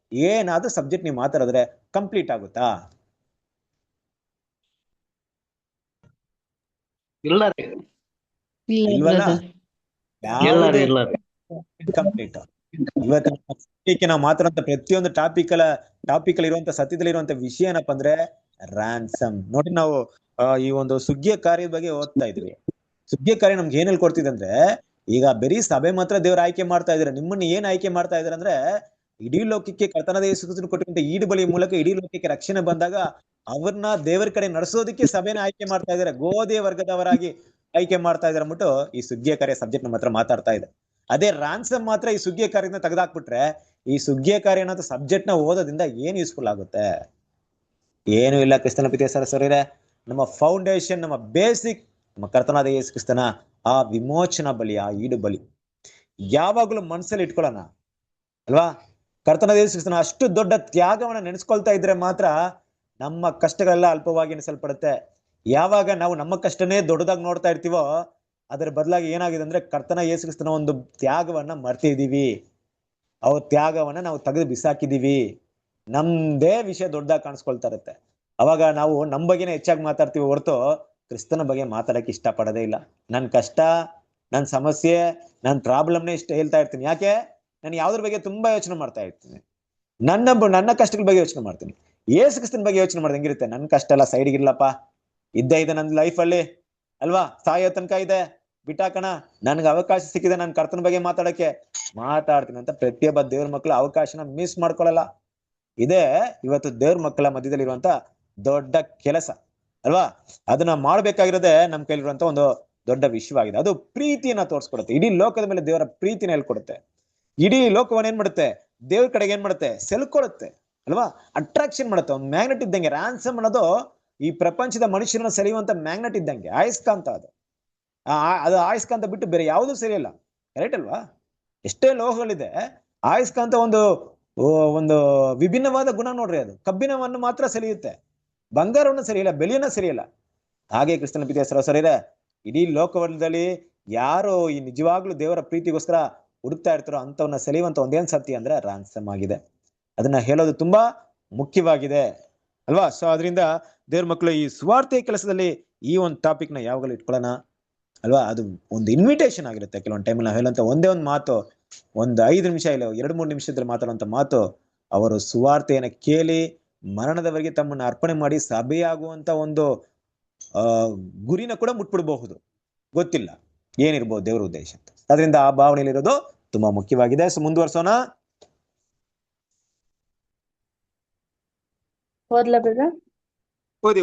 ಏನಾದ್ರೂ ಸಬ್ಜೆಕ್ಟ್ ನೀವು ಮಾತಾಡಿದ್ರೆ ಕಂಪ್ಲೀಟ್ ಆಗುತ್ತಾ? ಇಲ್ಲ ರೀ. ಇಲ್ಲ ಇಲ್ವಲ್ಲ? ಬ್ರದರ್. ಇಲ್ಲ ಯಾವುದೇ ಇಲ್ಲ ಕಂಪ್ಲೀಟ್. ಇವತ್ತು ನಾವು ಮಾತಾಡುವಂತ ಪ್ರತಿಯೊಂದು ಟಾಪಿಕ್ ಅಲ್ಲಿ ಇರುವಂತ ಸತ್ಯದಲ್ಲಿ ಇರುವಂತ ವಿಷಯ ಏನಪ್ಪಾ ಅಂದ್ರೆ ರ್ಯಾನ್ಸಮ್. ನೋಡಿ ನಾವು ಈ ಒಂದು ಸುಗ್ಗಿಯ ಕಾರ್ಯದ ಬಗ್ಗೆ ಓದ್ತಾ ಇದ್ವಿ. ಸುಗ್ಗಿಯ ಕಾರ್ಯ ನಮ್ಗೆ ಏನ್ ಹೇಳ್ಕೊಡ್ತಿದೆ ಅಂದ್ರೆ, ಈಗ ಬರೀ ಸಭೆ ಮಾತ್ರ ದೇವ್ರ ಆಯ್ಕೆ ಮಾಡ್ತಾ ಇದಾರೆ. ನಿಮ್ಮನ್ನ ಏನ್ ಆಯ್ಕೆ ಮಾಡ್ತಾ ಇದಾರೆ ಅಂದ್ರೆ, ಇಡೀ ಲೋಕಕ್ಕೆ ಕರ್ತನಾದ ಯೇಸು ಕ್ರಿಸ್ತನು ಕೊಟ್ಟಿರುವಂತ ಈಡು ಬಲಿ ಮೂಲಕ ಇಡೀ ಲೋಕಕ್ಕೆ ರಕ್ಷಣೆ ಬಂದಾಗ ಅವ್ರನ್ನ ದೇವರ ಕಡೆ ನಡೆಸೋದಕ್ಕೆ ಸಭೆನ ಆಯ್ಕೆ ಮಾಡ್ತಾ ಇದಾರೆ. ಗೋಧಿಯ ವರ್ಗದವರಾಗಿ ಆಯ್ಕೆ ಮಾಡ್ತಾ ಇದಾರೆ ಅಂದ್ಬಿಟ್ಟು ಈ ಸುಗ್ಗಿಯ ಕಾರ್ಯ ಸಬ್ಜೆಕ್ಟ್ ನಮ್ಮ ಹತ್ರ ಮಾತಾಡ್ತಾ ಇದೆ. ಅದೇ ರಾನ್ಸಮ್ ಮಾತ್ರ ಈ ಸುಗ್ಗಿಯ ಕಾರ್ಯನ ತೆಗೆದಾಕ್ಬಿಟ್ರೆ, ಈ ಸುಗ್ಗಿಯ ಕಾರ್ಯ ಅನ್ನೋ ಸಬ್ಜೆಕ್ಟ್ ನ ಓದೋದ್ರಿಂದ ಏನ್ ಯೂಸ್ಫುಲ್ ಆಗುತ್ತೆ? ಏನು ಇಲ್ಲ. ಕ್ರಿಸ್ತನ ಪ್ರೀತಿಯ ಸರಸರಿರೆ, ನಮ್ಮ ಫೌಂಡೇಶನ್, ನಮ್ಮ ಬೇಸಿಕ್, ನಮ್ಮ ಕರ್ತನಾದ ಯೇಸು ಕ್ರಿಸ್ತನ ಆ ವಿಮೋಚನಾ ಬಲಿ, ಆ ಈಡು ಬಲಿ ಯಾವಾಗಲೂ ಮನಸ್ಸಲ್ಲಿ ಇಟ್ಕೊಳ್ಳೋಣ ಅಲ್ವಾ? ಕರ್ತನಾದ ಯೇಸು ಕ್ರಿಸ್ತನ ಅಷ್ಟು ದೊಡ್ಡ ತ್ಯಾಗವನ್ನ ನೆನೆಸ್ಕೊಳ್ತಾ ಇದ್ರೆ ಮಾತ್ರ ನಮ್ಮ ಕಷ್ಟಗಳೆಲ್ಲ ಅಲ್ಪವಾಗಿ ಎನಿಸಲ್ಪಡುತ್ತೆ. ಯಾವಾಗ ನಾವು ನಮ್ಮ ಕಷ್ಟನೇ ದೊಡ್ಡದಾಗಿ ನೋಡ್ತಾ ಇರ್ತೀವೋ, ಅದರ ಬದಲಾಗಿ ಏನಾಗಿದೆ ಅಂದ್ರೆ ಕರ್ತನ ಯೇಸು ಕ್ರಿಸ್ತನ ಒಂದು ತ್ಯಾಗವನ್ನ ಮರ್ತಿದೀವಿ. ಅವ್ರ ತ್ಯಾಗವನ್ನ ನಾವು ತೆಗೆದು ಬಿಸಾಕಿದೀವಿ. ನಮ್ದೇ ವಿಷಯ ದೊಡ್ಡದಾಗಿ ಕಾಣಿಸ್ಕೊಳ್ತಾ ಇರುತ್ತೆ. ಅವಾಗ ನಾವು ನಮ್ಮ ಬಗ್ಗೆನೇ ಹೆಚ್ಚಾಗಿ ಮಾತಾಡ್ತೀವಿ ಹೊರತು ಕ್ರಿಸ್ತನ ಬಗ್ಗೆ ಮಾತಾಡಕ್ಕೆ ಇಷ್ಟ ಪಡೋದೇ ಇಲ್ಲ. ನನ್ ಕಷ್ಟ, ನನ್ ಸಮಸ್ಯೆ, ನನ್ ಪ್ರಾಬ್ಲಮ್ನೇ ಇಷ್ಟ ಹೇಳ್ತಾ ಇರ್ತೀನಿ. ಯಾಕೆ? ನಾನು ಯಾವ್ದ್ರ ಬಗ್ಗೆ ತುಂಬಾ ಯೋಚನೆ ಮಾಡ್ತಾ ಇರ್ತೀನಿ. ನನ್ನ ಕಷ್ಟಗಳ ಬಗ್ಗೆ ಯೋಚನೆ ಮಾಡ್ತೀನಿ. ಯೇಸು ಕ್ರಿಸ್ತನ ಬಗ್ಗೆ ಯೋಚನೆ ಮಾಡಿದ್ರೆ ಹೆಂಗಿರುತ್ತೆ? ನನ್ನ ಕಷ್ಟ ಎಲ್ಲ ಸೈಡ್ಗೆ ಇರ್ಲಪ್ಪ, ಇದ್ದೇ ಇದೆ ನನ್ನ ಲೈಫಲ್ಲಿ ಅಲ್ವಾ, ಸಾಯೋ ತನಕ ಇದೆ, ಬಿಟ್ಟಾಕಣ. ನನ್ಗೆ ಅವಕಾಶ ಸಿಕ್ಕಿದೆ ನನ್ನ ಕರ್ತನ ಬಗ್ಗೆ ಮಾತಾಡ್ತೀನಿ ಅಂತ ಪ್ರತಿಯೊಬ್ಬ ದೇವ್ರ ಮಕ್ಕಳು ಅವಕಾಶನ ಮಿಸ್ ಮಾಡ್ಕೊಳ್ಳಲ್ಲ. ಇದೇ ಇವತ್ತು ದೇವ್ರ ಮಕ್ಕಳ ಮಧ್ಯದಲ್ಲಿರುವಂತ ದೊಡ್ಡ ಕೆಲಸ ಅಲ್ವಾ? ಅದನ್ನ ಮಾಡ್ಬೇಕಾಗಿರೋದೇ ನಮ್ ಕೈಲಿರುವಂತ ಒಂದು ದೊಡ್ಡ ವಿಷಯವಾಗಿದೆ. ಅದು ಪ್ರೀತಿಯನ್ನ ತೋರಿಸ್ಕೊಡುತ್ತೆ. ಇಡೀ ಲೋಕದ ಮೇಲೆ ದೇವರ ಪ್ರೀತಿನ ಹೇಳ್ಕೊಡುತ್ತೆ. ಇಡೀ ಲೋಕವನ್ನ ಏನ್ ಮಾಡುತ್ತೆ? ದೇವ್ರ ಕಡೆಗೆ ಏನ್ ಮಾಡುತ್ತೆ? ಸೆಲ್ಕೊಡುತ್ತೆ ಅಲ್ವಾ? ಅಟ್ರಾಕ್ಷನ್ ಮಾಡುತ್ತೆ. ಒಂದು ಮ್ಯಾಗ್ನೆಟ್ ಇದ್ದಂಗೆ ರ್ಯಾನ್ಸಮ್ ಅನ್ನೋದು ಈ ಪ್ರಪಂಚದ ಮನುಷ್ಯರನ್ನ ಸೆಳೆಯುವಂತ ಮ್ಯಾಗ್ನೆಟ್ ಇದ್ದಂಗೆ, ಆಯಸ್ಕಾಂತ ಅದು. ಅದು ಆಯಸ್ಕಾಂತ ಬಿಟ್ಟು ಬೇರೆ ಯಾವುದೂ ಸರಿಯಲ್ಲ. ಕರೆಕ್ಟ್ ಅಲ್ವಾ? ಎಷ್ಟೇ ಲೋಹಗಳಿದೆ, ಆಯಸ್ಕಾಂತ ಒಂದು ಒಂದು ವಿಭಿನ್ನವಾದ ಗುಣ ನೋಡ್ರಿ. ಅದು ಕಬ್ಬಿಣವನ್ನು ಮಾತ್ರ ಸೆಳೆಯುತ್ತೆ, ಬಂಗಾರವನ್ನು ಸರಿಯಿಲ್ಲ, ಬೆಲೆಯನ್ನ ಸರಿಯಲ್ಲ. ಹಾಗೆ ಕ್ರಿಸ್ತನ ಪ್ರೀತಿಯ ಸಹೋದರರೇ, ಇಡೀ ಲೋಕದಲ್ಲಿ ಯಾರು ಈ ನಿಜವಾಗ್ಲೂ ದೇವರ ಪ್ರೀತಿಗೋಸ್ಕರ ಹುಡುಕ್ತಾ ಇರ್ತಾರೋ ಅಂತವನ್ನ ಸೆಳೆಯುವಂತ ಒಂದೇನ್ ಸತ್ಯ ಅಂದ್ರೆ ರ್ಯಾನ್ಸಮ್ ಆಗಿದೆ. ಅದನ್ನ ಹೇಳೋದು ತುಂಬಾ ಮುಖ್ಯವಾಗಿದೆ ಅಲ್ವಾ? ಸೊ ಅದರಿಂದ ದೇವ್ರ ಮಕ್ಕಳು ಈ ಸುವಾರ್ತೆ ಕೆಲಸದಲ್ಲಿ ಈ ಒಂದು ಟಾಪಿಕ್ ನ ಯಾವಾಗಲೂ ಇಟ್ಕೊಳ್ಳೋಣ ಅಲ್ವಾ? ಅದು ಒಂದು ಇನ್ವಿಟೇಷನ್ ಆಗಿರುತ್ತೆ. ಕೆಲವೊಂದು ಟೈಮಲ್ಲಿ ನಾವು ಹೇಳುವಂತ ಒಂದೇ ಒಂದು ಮಾತು, ಒಂದು 5 ನಿಮಿಷ ಇಲ್ಲ 2-3 ನಿಮಿಷದಲ್ಲಿ ಮಾತಾಡುವಂತ ಮಾತು, ಅವರು ಸುವಾರ್ತೆಯನ್ನ ಕೇಳಿ ಮರಣದವರೆಗೆ ತಮ್ಮನ್ನ ಅರ್ಪಣೆ ಮಾಡಿ ಸಭೆಯಾಗುವಂತ ಒಂದು ಗುರಿನ ಕೂಡ ಮುಟ್ಬಿಡಬಹುದು. ಗೊತ್ತಿಲ್ಲ ಏನಿರ್ಬೋದು ದೇವರ ಉದ್ದೇಶ ಅಂತ. ಅದರಿಂದ ಆ ಭಾವನೆಯಲ್ಲಿ ಇರೋದು ತುಂಬಾ ಮುಖ್ಯವಾಗಿದೆ. ಸೊ ಮುಂದುವರ್ಸೋಣ. ಓದ್ಲಾ ಬ್ರದರ್? ಓದಿ.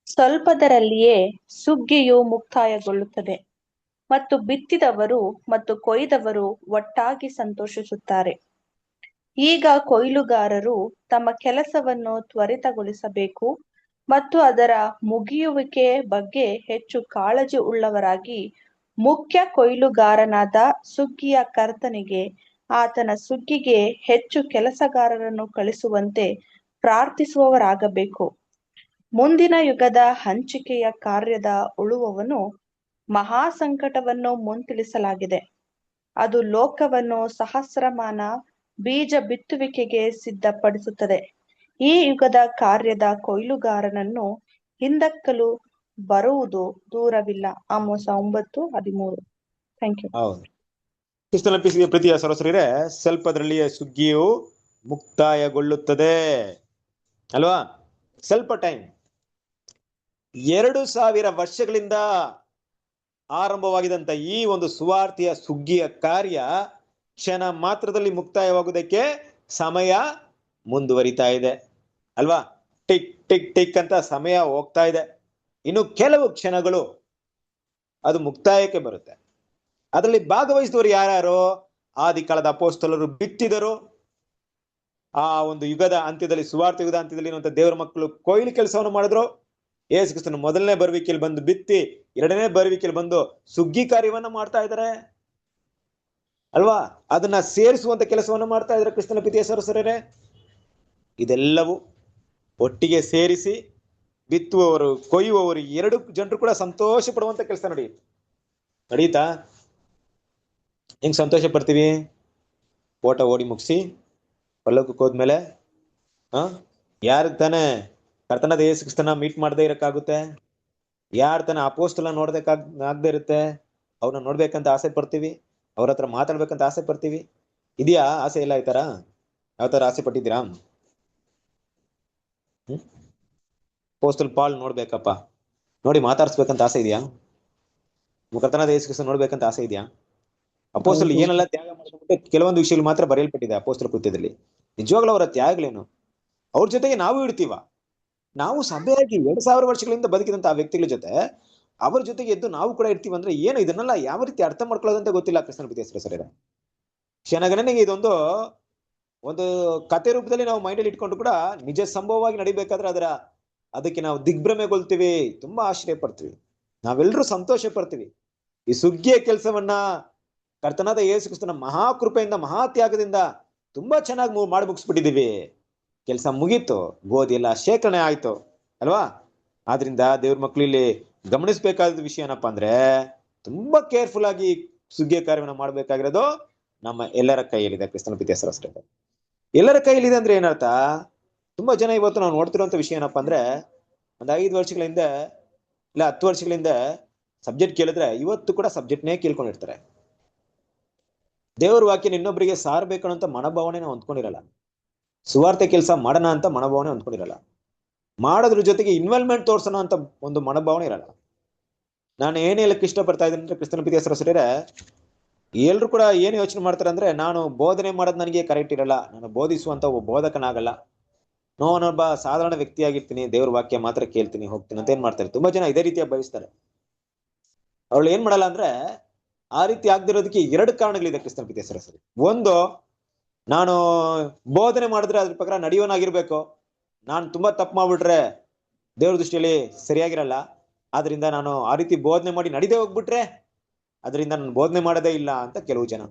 ಸ್ವಲ್ಪದರಲ್ಲಿಯೇ ಸುಗ್ಗಿಯು ಮುಕ್ತಾಯಗೊಳ್ಳುತ್ತದೆ ಮತ್ತು ಬಿತ್ತಿದವರು ಮತ್ತು ಕೊಯ್ದವರು ಒಟ್ಟಾಗಿ ಸಂತೋಷಿಸುತ್ತಾರೆ. ಈಗ ಕೊಯ್ಲುಗಾರರು ತಮ್ಮ ಕೆಲಸವನ್ನು ತ್ವರಿತಗೊಳಿಸಬೇಕು ಮತ್ತು ಅದರ ಮುಗಿಯುವಿಕೆ ಬಗ್ಗೆ ಹೆಚ್ಚು ಕಾಳಜಿ ಉಳ್ಳವರಾಗಿ ಮುಖ್ಯ ಕೊಯ್ಲುಗಾರನಾದ ಸುಗ್ಗಿಯ ಕರ್ತನಿಗೆ ಆತನ ಸುಗ್ಗಿಗೆ ಹೆಚ್ಚು ಕೆಲಸಗಾರರನ್ನು ಕಳಿಸುವಂತೆ ಪ್ರಾರ್ಥಿಸುವವರಾಗಬೇಕು. ಮುಂದಿನ ಯುಗದ ಹಂಚಿಕೆಯ ಕಾರ್ಯದ ಉಳುವವನು ಮಹಾ ಸಂಕಟವನ್ನು ಮುಂತಿಳಿಸಲಾಗಿದೆ. ಅದು ಲೋಕವನ್ನು ಸಹಸ್ರಮಾನ ಬೀಜ ಬಿತ್ತುವಿಕೆಗೆ ಸಿದ್ಧಪಡಿಸುತ್ತದೆ. ಈ ಯುಗದ ಕಾರ್ಯದ ಕೊಯ್ಲುಗಾರನನ್ನು ಹಿಂದಕ್ಕಲು ಬರುವುದು ದೂರವಿಲ್ಲ. ಆಮೋಸ 9:13. Thank you. ಹೌದು. ಕ್ರಿಸ್ತನ ಪ್ರೀತಿಯ ಸಹೋದರರೇ, ಸ್ವಲ್ಪದರಲ್ಲಿಯೇ ಸುಗ್ಗಿಯು ಮುಕ್ತಾಯಗೊಳ್ಳುತ್ತದೆ ಅಲ್ವಾ? ಸ್ವಲ್ಪ ಟೈಮ್, 2000 ವರ್ಷಗಳಿಂದ ಆರಂಭವಾಗಿದಂತ ಈ ಒಂದು ಸುವಾರ್ತೆಯ ಸುಗ್ಗಿಯ ಕಾರ್ಯ ಕ್ಷಣ ಮಾತ್ರದಲ್ಲಿ ಮುಕ್ತಾಯವಾಗುವುದಕ್ಕೆ ಸಮಯ ಮುಂದುವರಿತಾ ಇದೆ ಅಲ್ವಾ? ಟಿಕ್ ಟಿಕ್ ಟಿಕ್ ಅಂತ ಸಮಯ ಹೋಗ್ತಾ ಇದೆ. ಇನ್ನು ಕೆಲವು ಕ್ಷಣಗಳು ಅದು ಮುಕ್ತಾಯಕ್ಕೆ ಬರುತ್ತೆ. ಅದರಲ್ಲಿ ಭಾಗವಹಿಸಿದವರು ಯಾರ್ಯಾರು? ಆದಿಕಾಲದ ಅಪೊಸ್ತಲರು ಬಿತ್ತಿದರು. ಆ ಒಂದು ಯುಗದ ಅಂತ್ಯದಲ್ಲಿ, ಸುವಾರ್ತೆ ಯುಗದ ಅಂತ್ಯದಲ್ಲಿ ಇರುವಂತ ದೇವರ ಮಕ್ಕಳು ಕೊಯ್ಲು ಕೆಲಸವನ್ನು ಮಾಡಿದ್ರು. ಯೇಸು ಕ್ರಿಸ್ತನು ಮೊದಲನೇ ಬರುವಿಕೆಯಲ್ಲಿ ಬಂದು ಬಿತ್ತಿ, 2ನೇ ಬರುವಿಕೆಯಲ್ಲಿ ಬಂದು ಸುಗ್ಗಿ ಕಾರ್ಯವನ್ನ ಮಾಡ್ತಾ ಇದ್ದಾರೆ ಅಲ್ವಾ? ಅದನ್ನ ಸೇರಿಸುವಂತ ಕೆಲಸವನ್ನು ಮಾಡ್ತಾ ಇದ್ದಾರೆ ಕ್ರಿಸ್ತನ ಪ್ರೀತಿಯ ಸಹೋದರರೇ. ಇದೆಲ್ಲವೂ ಒಟ್ಟಿಗೆ ಸೇರಿಸಿ ಬಿತ್ತುವವರು, ಕೊಯ್ಯುವವರು 2 ಜನರು ಕೂಡ ಸಂತೋಷ ಪಡುವಂತ ಕೆಲಸ ನಡೀತಾ? ಹೆಂಗ್ ಸಂತೋಷ ಪಡ್ತೀವಿ? ಓಟ ಓಡಿ ಮುಗಿಸಿ ಪಲ್ಲಕ್ಕಕ್ಕೆ ಹೋದ್ಮೇಲೆ ಯಾರಿಗೆ ತಾನೇ ಕರ್ತನಾದ ಯೇಸು ಕ್ರಿಸ್ತನ ಮೀಟ್ ಮಾಡದೇ ಇರಕ್ಕಾಗುತ್ತೆ? ಯಾರ್ ತನ್ನ ಅಪೋಸ್ತಲ ಆಗದೆ ಇರುತ್ತೆ, ಅವ್ರನ್ನ ನೋಡ್ಬೇಕಂತ ಆಸೆ ಪಡ್ತೀವಿ, ಅವ್ರ ಹತ್ರ ಮಾತಾಡ್ಬೇಕಂತ ಆಸೆ ಪಡ್ತೀವಿ. ಇದೆಯಾ ಆಸೆ ಇಲ್ಲ ಈ ತರ? ಯಾವ ತರ ಆಸೆ ಪಟ್ಟಿದ್ದೀರಾ? ಅಪೋಸ್ತಲ ಪಾಲ್ ನೋಡ್ಬೇಕಪ್ಪ, ನೋಡಿ ಮಾತಾಡ್ಸ್ಬೇಕಂತ ಆಸೆ ಇದೆಯಾ? ಕರ್ತನಾದ ಯೇಸು ಕ್ರಿಸ್ತನ ನೋಡ್ಬೇಕಂತ ಆಸೆ ಇದೆಯಾ? ಅಪೋಸ್ತಲರು ಏನೆಲ್ಲ ತ್ಯಾಗ ಮಾಡಿದ್ರೆ ಕೆಲವೊಂದು ವಿಷಯಗಳು ಮಾತ್ರ ಬರೆಯಲ್ಪಟ್ಟಿದೆ ಅಪೋಸ್ತಲ ಕೃತ್ಯದಲ್ಲಿ. ನಿಜವಾಗ್ಲೂ ಅವರ ತ್ಯಾಗಗಳೇನು? ಅವ್ರ ಜೊತೆಗೆ ನಾವು ಇಡ್ತೀವ. ನಾವು ಸಭೆಯಾಗಿ 2000 ವರ್ಷಗಳಿಂದ ಬದುಕಿದಂತ ಆ ವ್ಯಕ್ತಿಗಳ ಜೊತೆ ಅವ್ರ ಜೊತೆಗೆ ಎದ್ದು ನಾವು ಕೂಡ ಇರ್ತೀವಿ ಅಂದ್ರೆ ಏನು? ಇದನ್ನೆಲ್ಲ ಯಾವ ರೀತಿ ಅರ್ಥ ಮಾಡ್ಕೊಳ್ಳೋದಂತ ಗೊತ್ತಿಲ್ಲ ಕ್ರಿಸ್ತನ ಪ್ರೀತಿಯ ಸರಿರ. ಕ್ಷಣಗಣನೆಗೆ ಇದೊಂದು ಒಂದು ಕತೆ ರೂಪದಲ್ಲಿ ನಾವು ಮೈಂಡಲ್ಲಿ ಇಟ್ಕೊಂಡು ಕೂಡ ನಿಜ ಸಂಭವವಾಗಿ ನಡಿಬೇಕಾದ್ರೆ ಅದಕ್ಕೆ ನಾವು ದಿಗ್ಭ್ರಮೆಗೊಳ್ತೀವಿ, ತುಂಬಾ ಆಶ್ಚರ್ಯ ಪಡ್ತೀವಿ, ನಾವೆಲ್ಲರೂ ಸಂತೋಷ ಪಡ್ತೀವಿ. ಈ ಸುಗ್ಗಿಯ ಕೆಲಸವನ್ನ ಕರ್ತನಾದ ಯೇಸು ಕ್ರಿಸ್ತನ ಮಹಾಕೃಪೆಯಿಂದ ಮಹಾತ್ಯಾಗದಿಂದ ತುಂಬಾ ಚೆನ್ನಾಗಿ ಮಾಡಿ ಮುಗಿಸ್ಬಿಟ್ಟಿದೀವಿ. ಕೆಲಸ ಮುಗೀತು, ಗೋಧಿ ಎಲ್ಲ ಶೇಖರಣೆ ಆಯ್ತು ಅಲ್ವಾ? ಆದ್ರಿಂದ ದೇವ್ರ ಮಕ್ಳು ಇಲ್ಲಿ ಗಮನಿಸ್ಬೇಕಾದ ವಿಷಯ ಏನಪ್ಪಾ ಅಂದ್ರೆ, ತುಂಬಾ ಕೇರ್ಫುಲ್ ಆಗಿ ಸುಗ್ಗಿಯ ಕಾರ್ಯವನ್ನ ಮಾಡ್ಬೇಕಾಗಿರೋದು ನಮ್ಮ ಎಲ್ಲರ ಕೈಯಲ್ಲಿದೆ. ಕ್ರಿಸ್ತನ ಪ್ರೀತಿಯ ಅಷ್ಟೇ ಎಲ್ಲರ ಕೈಯಲ್ಲಿದೆ ಅಂದ್ರೆ ಏನರ್ಥ? ತುಂಬಾ ಜನ ಇವತ್ತು ನಾವು ನೋಡ್ತಿರುವಂತ ವಿಷಯ ಏನಪ್ಪಾ ಅಂದ್ರೆ, ಒಂದ್ 5 ವರ್ಷಗಳ ಹಿಂದೆ ಇಲ್ಲ 10 ವರ್ಷಗಳ ಹಿಂದೆ ಸಬ್ಜೆಕ್ಟ್ ಕೇಳಿದ್ರೆ ಇವತ್ತು ಕೂಡ ಸಬ್ಜೆಕ್ಟ್ನೇ ಕೇಳ್ಕೊಂಡಿರ್ತಾರೆ. ದೇವ್ರ ವಾಕ್ಯನ ಇನ್ನೊಬ್ಬರಿಗೆ ಸಾರ್ಬೇಕನ್ನೋಂತ ಮನೋಭಾವನೆ ನಾವು ಹೊಂದ್ಕೊಂಡಿರಲ್ಲ. ಸುವಾರ್ತೆ ಕೆಲಸ ಮಾಡೋಣ ಅಂತ ಮನೋಭಾವನೆ ಹೊಂದ್ಕೊಂಡಿರಲ್ಲ. ಮಾಡೋದ್ರ ಜೊತೆಗೆ ಇನ್ವಾಲ್ವ್ಮೆಂಟ್ ತೋರ್ಸೋಣ ಅಂತ ಒಂದು ಮನೋಭಾವನೆ ಇರಲ್ಲ. ನಾನು ಏನ್ ಹೇಳಕ್ ಇಷ್ಟಪಡ್ತಾ ಇದ್ದೀನಿ ಅಂದ್ರೆ, ಕ್ರಿಸ್ತನ ಪ್ರೀತಿಯ ಸರಿಯರೆ, ಎಲ್ರು ಕೂಡ ಏನ್ ಯೋಚನೆ ಮಾಡ್ತಾರೆ ಅಂದ್ರೆ, ನಾನು ಬೋಧನೆ ಮಾಡೋದು ನನಗೆ ಕರೆಕ್ಟ್ ಇರಲ್ಲ, ನಾನು ಬೋಧಿಸುವಂತ ಒಬ್ಬ ಬೋಧಕನಾಗಲ್ಲ, ನಾನೊಬ್ಬ ಸಾಧಾರಣ ವ್ಯಕ್ತಿಯಾಗಿರ್ತೀನಿ, ದೇವ್ರ ವಾಕ್ಯ ಮಾತ್ರ ಕೇಳ್ತೀನಿ ಹೋಗ್ತೀನಿ ಅಂತ ಏನ್ ಮಾಡ್ತಾರೆ. ತುಂಬಾ ಜನ ಇದೇ ರೀತಿಯಾಗಿ ಬಯಸ್ತಾರೆ. ಅವಳು ಏನ್ ಮಾಡಲ್ಲ ಅಂದ್ರೆ, ಆ ರೀತಿ ಆಗದಿರೋದಕ್ಕೆ 2 ಕಾರಣಗಳಿದೆ ಕ್ರಿಸ್ತನ ಪ್ರೀತಿಯ ಸರಿ. ಒಂದು, ನಾನು ಬೋಧನೆ ಮಾಡಿದ್ರೆ ಅದ್ರ ಪ್ರಕಾರ ನಡೆಯೋನಾಗಿರ್ಬೇಕು. ನಾನು ತುಂಬಾ ತಪ್ಪು ಮಾಡ್ಬಿಟ್ರೆ ದೇವ್ರ ದೃಷ್ಟಿಯಲ್ಲಿ ಸರಿಯಾಗಿರಲ್ಲ, ಆದ್ರಿಂದ ನಾನು ಆ ರೀತಿ ಬೋಧನೆ ಮಾಡಿ ನಡಿದೇ ಹೋಗ್ಬಿಟ್ರೆ ಅದರಿಂದ ನಾನು ಬೋಧನೆ ಮಾಡೋದೇ ಇಲ್ಲ ಅಂತ ಕೆಲವು ಜನ.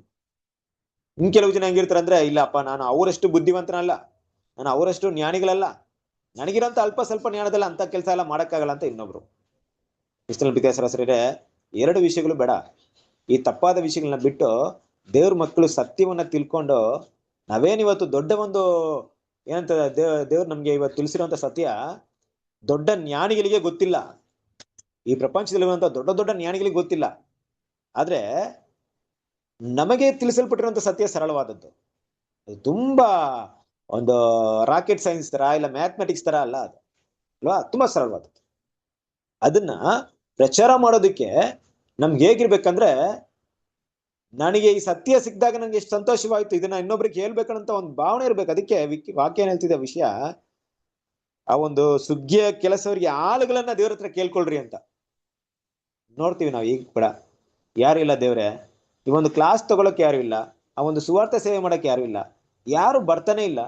ಕೆಲವು ಜನ ಹೆಂಗಿರ್ತಾರೆ ಅಂದ್ರೆ, ಇಲ್ಲಪ್ಪ ನಾನು ಅವರಷ್ಟು ಬುದ್ಧಿವಂತನಲ್ಲ, ನಾನು ಅವರಷ್ಟು ಜ್ಞಾನಿಗಳಲ್ಲ, ನನಗಿರೋಂತ ಅಲ್ಪ ಸ್ವಲ್ಪ ಜ್ಞಾನದಲ್ಲ ಅಂತ ಕೆಲಸ ಎಲ್ಲ ಮಾಡಕ್ಕಾಗಲ್ಲ ಅಂತ ಇನ್ನೊಬ್ರು. ಕ್ರಿಸ್ತನ ಪ್ರೀತಿಯ ಸರಿಯರೆ, 2 ವಿಷಯಗಳು ಬೇಡ. ಈ ತಪ್ಪಾದ ವಿಷಯಗಳನ್ನ ಬಿಟ್ಟು ದೇವ್ರ ಮಕ್ಕಳು ಸತ್ಯವನ್ನ ತಿಳ್ಕೊಂಡು, ನಾವೇನಿವತ್ತು ದೊಡ್ಡ ಒಂದು ಏನಂತ ದೇವ್ರು ನಮ್ಗೆ ಇವತ್ತು ತಿಳಿಸಿರುವಂತ ಸತ್ಯ ದೊಡ್ಡ ಜ್ಞಾನಿಗಳಿಗೆ ಗೊತ್ತಿಲ್ಲ, ಈ ಪ್ರಪಂಚದಲ್ಲಿರುವಂತ ದೊಡ್ಡ ದೊಡ್ಡ ಜ್ಞಾನಿಗಳಿಗೆ ಗೊತ್ತಿಲ್ಲ. ಆದ್ರೆ ನಮಗೆ ತಿಳಿಸಲ್ಪಟ್ಟಿರುವಂತ ಸತ್ಯ ಸರಳವಾದದ್ದು. ಅದು ತುಂಬಾ ಒಂದು ರಾಕೆಟ್ ಸೈನ್ಸ್ ತರ ಇಲ್ಲ ಮ್ಯಾಥಮೆಟಿಕ್ಸ್ ತರ ಅಲ್ಲ ಅದು ಅಲ್ವಾ, ತುಂಬಾ ಸರಳವಾದದ್ದು. ಅದನ್ನ ಪ್ರಚಾರ ಮಾಡೋದಕ್ಕೆ ನಮ್ಗೆ ಹೇಗಿರ್ಬೇಕಂದ್ರೆ, ನನಗೆ ಈ ಸತ್ಯ ಸಿಕ್ಕಿದಾಗ ನನಗೆ ಎಷ್ಟು ಸಂತೋಷವಾಯ್ತು, ಇದನ್ನ ಇನ್ನೊಬ್ರಿಗೆ ಹೇಳ್ಬೇಕಂತ ಒಂದು ಭಾವನೆ ಇರ್ಬೇಕು. ಅದಕ್ಕೆ ವಾಕ್ಯ ಏನ್ ಹೇಳ್ತಿದ್ದ ವಿಷಯ, ಆ ಒಂದು ಸುಗ್ಗಿಯ ಕೆಲಸವರಿಗೆ ಆಳುಗಳನ್ನ ದೇವ್ರ ಹತ್ರ ಕೇಳ್ಕೊಳ್ರಿ ಅಂತ ನೋಡ್ತೀವಿ ನಾವು. ಈಗ ಕೂಡ ಯಾರು ಇಲ್ಲ ದೇವ್ರೆ, ಈ ಒಂದು ಕ್ಲಾಸ್ ತಗೊಳಕ್ ಯಾರು ಇಲ್ಲ, ಆ ಒಂದು ಸುವಾರ್ಥ ಸೇವೆ ಮಾಡಕ್ ಯಾರು ಇಲ್ಲ, ಯಾರು ಬರ್ತಾನೆ ಇಲ್ಲ.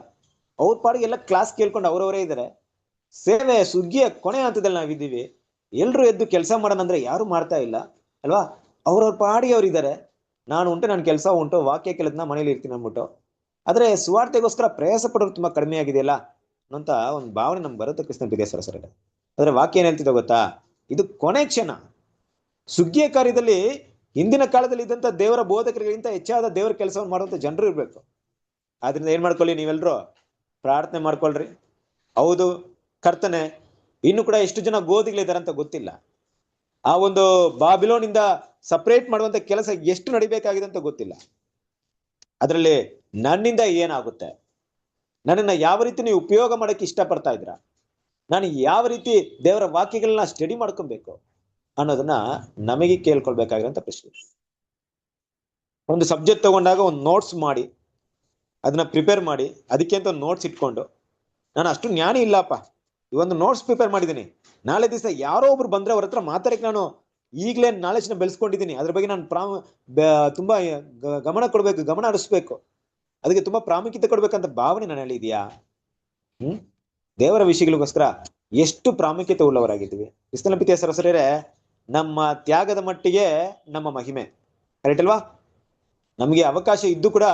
ಅವ್ರ ಪಾಡಿಗೆ ಎಲ್ಲ ಕ್ಲಾಸ್ ಕೇಳ್ಕೊಂಡು ಅವರವರೇ ಇದ್ದಾರೆ. ಸೇವೆ ಸುಗ್ಗಿಯ ಕೊನೆ ಹಂತದಲ್ಲಿ ನಾವಿದ್ದೀವಿ. ಎಲ್ರು ಎದ್ದು ಕೆಲಸ ಮಾಡೋಣ ಅಂದ್ರೆ ಯಾರು ಮಾಡ್ತಾ ಇಲ್ಲ ಅಲ್ವಾ? ಅವ್ರವ್ರ ಪಾಡಿಗೆ ಅವ್ರು ಇದ್ದಾರೆ. ನಾನು ಉಂಟು, ನನ್ನ ಕೆಲಸ ಉಂಟು, ವಾಕ್ಯ ಕೇಳಿದ್ನ ಮನೇಲಿ ಇರ್ತೀನಿ ಅಂದ್ಬಿಟ್ಟು. ಆದ್ರೆ ಸುವಾರ್ತೆಗೋಸ್ಕರ ಪ್ರಯಾಸ ಪಡೋರು ತುಂಬಾ ಕಡಿಮೆ ಆಗಿದೆಯಲ್ಲ ಅಂತ ಒಂದು ಭಾವನೆ ನಮ್ಗೆ ಬರುತ್ತೆ ಕ್ರಿಸ್ತನ ಪ್ರೀತಿಯ ಸರಸರ. ಆದ್ರೆ ವಾಕ್ಯ ಏನ್ ಹೇಳ್ತಿದ್ದ ಗೊತ್ತಾ, ಇದು ಕೊನೆ ಕ್ಷಣ. ಸುಗ್ಗಿಯ ಕಾರ್ಯದಲ್ಲಿ ಹಿಂದಿನ ಕಾಲದಲ್ಲಿ ಇದ್ದಂತ ದೇವರ ಬೋಧಕರಿಗಿಂತ ಹೆಚ್ಚಾದ ದೇವರ ಕೆಲಸವನ್ನು ಮಾಡುವಂತ ಜನರು ಇರ್ಬೇಕು. ಆದ್ರಿಂದ ಏನ್ ಮಾಡ್ಕೊಳ್ಳಿ, ನೀವೆಲ್ರು ಪ್ರಾರ್ಥನೆ ಮಾಡ್ಕೊಳ್ರಿ. ಹೌದು ಕರ್ತನೆ, ಇನ್ನು ಕೂಡ ಎಷ್ಟು ಜನ ಗೋಧಿಗಳಿದ್ದಾರೆ ಅಂತ ಗೊತ್ತಿಲ್ಲ. ಆ ಒಂದು ಬಾಬಿಲೋನಿಂದ ಸಪರೇಟ್ ಮಾಡುವಂತ ಕೆಲಸ ಎಷ್ಟು ನಡಿಬೇಕಾಗಿದೆ ಅಂತ ಗೊತ್ತಿಲ್ಲ. ಅದರಲ್ಲಿ ನನ್ನಿಂದ ಏನಾಗುತ್ತೆ, ನನ್ನನ್ನ ಯಾವ ರೀತಿ ನೀವು ಉಪಯೋಗ ಮಾಡಕ್ಕೆ ಇಷ್ಟಪಡ್ತಾ ಇದ್ದೀರಾ, ನಾನು ಯಾವ ರೀತಿ ದೇವರ ವಾಕ್ಯಗಳನ್ನ ಸ್ಟಡಿ ಮಾಡ್ಕೊಬೇಕು ಅನ್ನೋದನ್ನ ನಮಗೆ ಕೇಳ್ಕೊಳ್ಬೇಕಾಗಿರೋಂಥ ಪ್ರಶ್ನೆ. ಒಂದು ಸಬ್ಜೆಕ್ಟ್ ತಗೊಂಡಾಗ ಒಂದು ನೋಟ್ಸ್ ಮಾಡಿ ಅದನ್ನ ಪ್ರಿಪೇರ್ ಮಾಡಿ, ಅದಕ್ಕೆ ಅಂತ ಒಂದು ನೋಟ್ಸ್ ಇಟ್ಕೊಂಡು, ನಾನು ಅಷ್ಟು ಜ್ಞಾನಿ ಇಲ್ಲಪ್ಪ, ಈ ಒಂದು ನೋಟ್ಸ್ ಪ್ರಿಪೇರ್ ಮಾಡಿದ್ದೀನಿ, ನಾಳೆ ದಿವಸ ಯಾರೋ ಒಬ್ರು ಬಂದ್ರೆ ಅವ್ರ ಹತ್ರ ಮಾತಾಡಕ್ಕೆ ನಾನು ಈಗಲೇ ನಾಲೆಜ್ನ ಬೆಳೆಸ್ಕೊಂಡಿದ್ದೀನಿ, ಅದ್ರ ಬಗ್ಗೆ ನಾನು ತುಂಬಾ ಗಮನ ಕೊಡ್ಬೇಕು, ಗಮನ ಹರಿಸ್ಬೇಕು, ಅದಕ್ಕೆ ತುಂಬಾ ಪ್ರಾಮುಖ್ಯತೆ ಕೊಡ್ಬೇಕಂತ ಭಾವನೆ ನನ್ನಲ್ಲಿ ಇದೆಯಾ? ದೇವರ ವಿಷಯಗಳಿಗೋಸ್ಕರ ಎಷ್ಟು ಪ್ರಾಮುಖ್ಯತೆ ಉಳ್ಳವರಾಗಿದ್ದೀವಿ? ಕ್ರಿಸ್ತನ ಪ್ರೀತಿಯ ಸರಸರೇ, ನಮ್ಮ ತ್ಯಾಗದ ಮಟ್ಟಿಗೆ ನಮ್ಮ ಮಹಿಮೆ, ಕರೆಕ್ಟ್ ಅಲ್ವಾ? ನಮಗೆ ಅವಕಾಶ ಇದ್ದು ಕೂಡ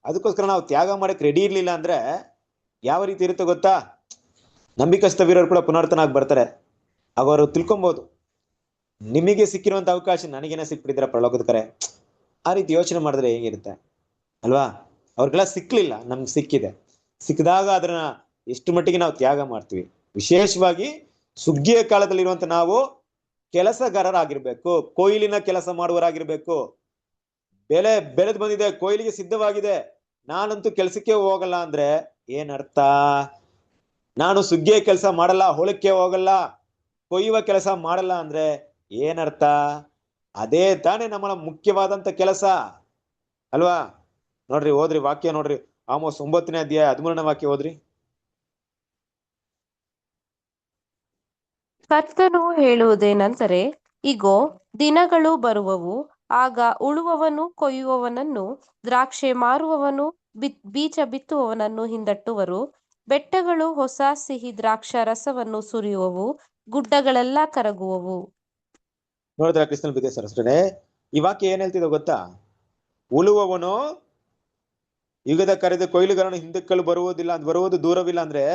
ಅದಕ್ಕೋಸ್ಕರ ನಾವು ತ್ಯಾಗ ಮಾಡಕ್ಕೆ ರೆಡಿ ಇರ್ಲಿಲ್ಲ ಅಂದ್ರೆ ಯಾವ ರೀತಿ ಇರುತ್ತೆ ಗೊತ್ತಾ? ನಂಬಿಕಸ್ಥ ವೀರರು ಕೂಡ ಪುನರ್ತನಾಗಿ ಬರ್ತಾರೆ. ಅವರು ತಿಳ್ಕೊಬಹುದು, ನಿಮಗೆ ಸಿಕ್ಕಿರುವಂತ ಅವಕಾಶ ನನಗೇನೆ ಸಿಕ್ಬಿಟ್ಟಿದ್ರೆ ಪ್ರಲೋಕದ ಕರೆ. ಆ ರೀತಿ ಯೋಚನೆ ಮಾಡಿದ್ರೆ ಹೇಗಿರುತ್ತೆ ಅಲ್ವಾ? ಅವ್ರಿಗೆಲ್ಲ ಸಿಕ್ಲಿಲ್ಲ, ನಮ್ಗೆ ಸಿಕ್ಕಿದೆ. ಸಿಕ್ಕಿದಾಗ ಅದನ್ನ ಎಷ್ಟು ಮಟ್ಟಿಗೆ ನಾವು ತ್ಯಾಗ ಮಾಡ್ತೀವಿ. ವಿಶೇಷವಾಗಿ ಸುಗ್ಗಿಯ ಕಾಲದಲ್ಲಿರುವಂತ ನಾವು ಕೆಲಸಗಾರರಾಗಿರ್ಬೇಕು, ಕೊಯ್ಲಿನ ಕೆಲಸ ಮಾಡುವರಾಗಿರ್ಬೇಕು. ಬೆಳೆದು ಬಂದಿದೆ, ಕೊಯ್ಲಿಗೆ ಸಿದ್ಧವಾಗಿದೆ, ನಾನಂತೂ ಕೆಲಸಕ್ಕೆ ಹೋಗಲ್ಲ ಅಂದ್ರೆ ಏನರ್ಥ? ನಾನು ಸುಗ್ಗಿಯ ಕೆಲಸ ಮಾಡಲ್ಲ, ಹೊಲಕ್ಕೆ ಹೋಗಲ್ಲ, ಕೊಯ್ಯುವ ಕೆಲಸ ಮಾಡಲ್ಲ ಅಂದ್ರೆ ಏನರ್ಥ? ಅದೇ ತಾನೇ ನಮ್ಮ ಮುಖ್ಯವಾದಂತ ಕೆಲಸ ಅಲ್ವಾ? ನೋಡ್ರಿ, ಓದ್ರಿ ವಾಕ್ಯ ನೋಡ್ರಿ, ಆಮೋಸ್ 9ನೇ ಅಧ್ಯಾಯ 13ನೇ ವಾಕ್ಯ ಓದ್ರಿ. ಕರ್ತನು ಹೇಳುವುದೇನೆಂದರೆ, ಇಗೋ, ದಿನಗಳು ಬರುವವು, ಆಗ ಉಳುವವನು ಕೊಯ್ಯುವವನನ್ನು, ದ್ರಾಕ್ಷೆ ಮಾರುವವನು ಬೀಜ ಬಿತ್ತುವವನನ್ನು ಹಿಂದಟ್ಟುವರು. ಬೆಟ್ಟಗಳು ಹೊಸ ಸಿಹಿ ದ್ರಾಕ್ಷಾರಸವನ್ನು ಸುರಿಯುವವು, ಗುಡ್ಡಗಳೆಲ್ಲ ಕರಗುವವು. ನೋಡಿದ್ರ ಕೃಷ್ಣನ್ ಬಿದ್ದೆ ಸರಸ್ವರೇ, ಈ ವಾಕ್ಯ ಏನ್ ಹೇಳ್ತಿದೆ ಗೊತ್ತಾ? ಉಳುವವನು ಯುಗದ ಕರೆದು ಕೊಯ್ಲುಗಾರನು ಹಿಂದಕ್ಕಲು ಬರುವುದು ದೂರವಿಲ್ಲ ಅಂದ್ರೆ,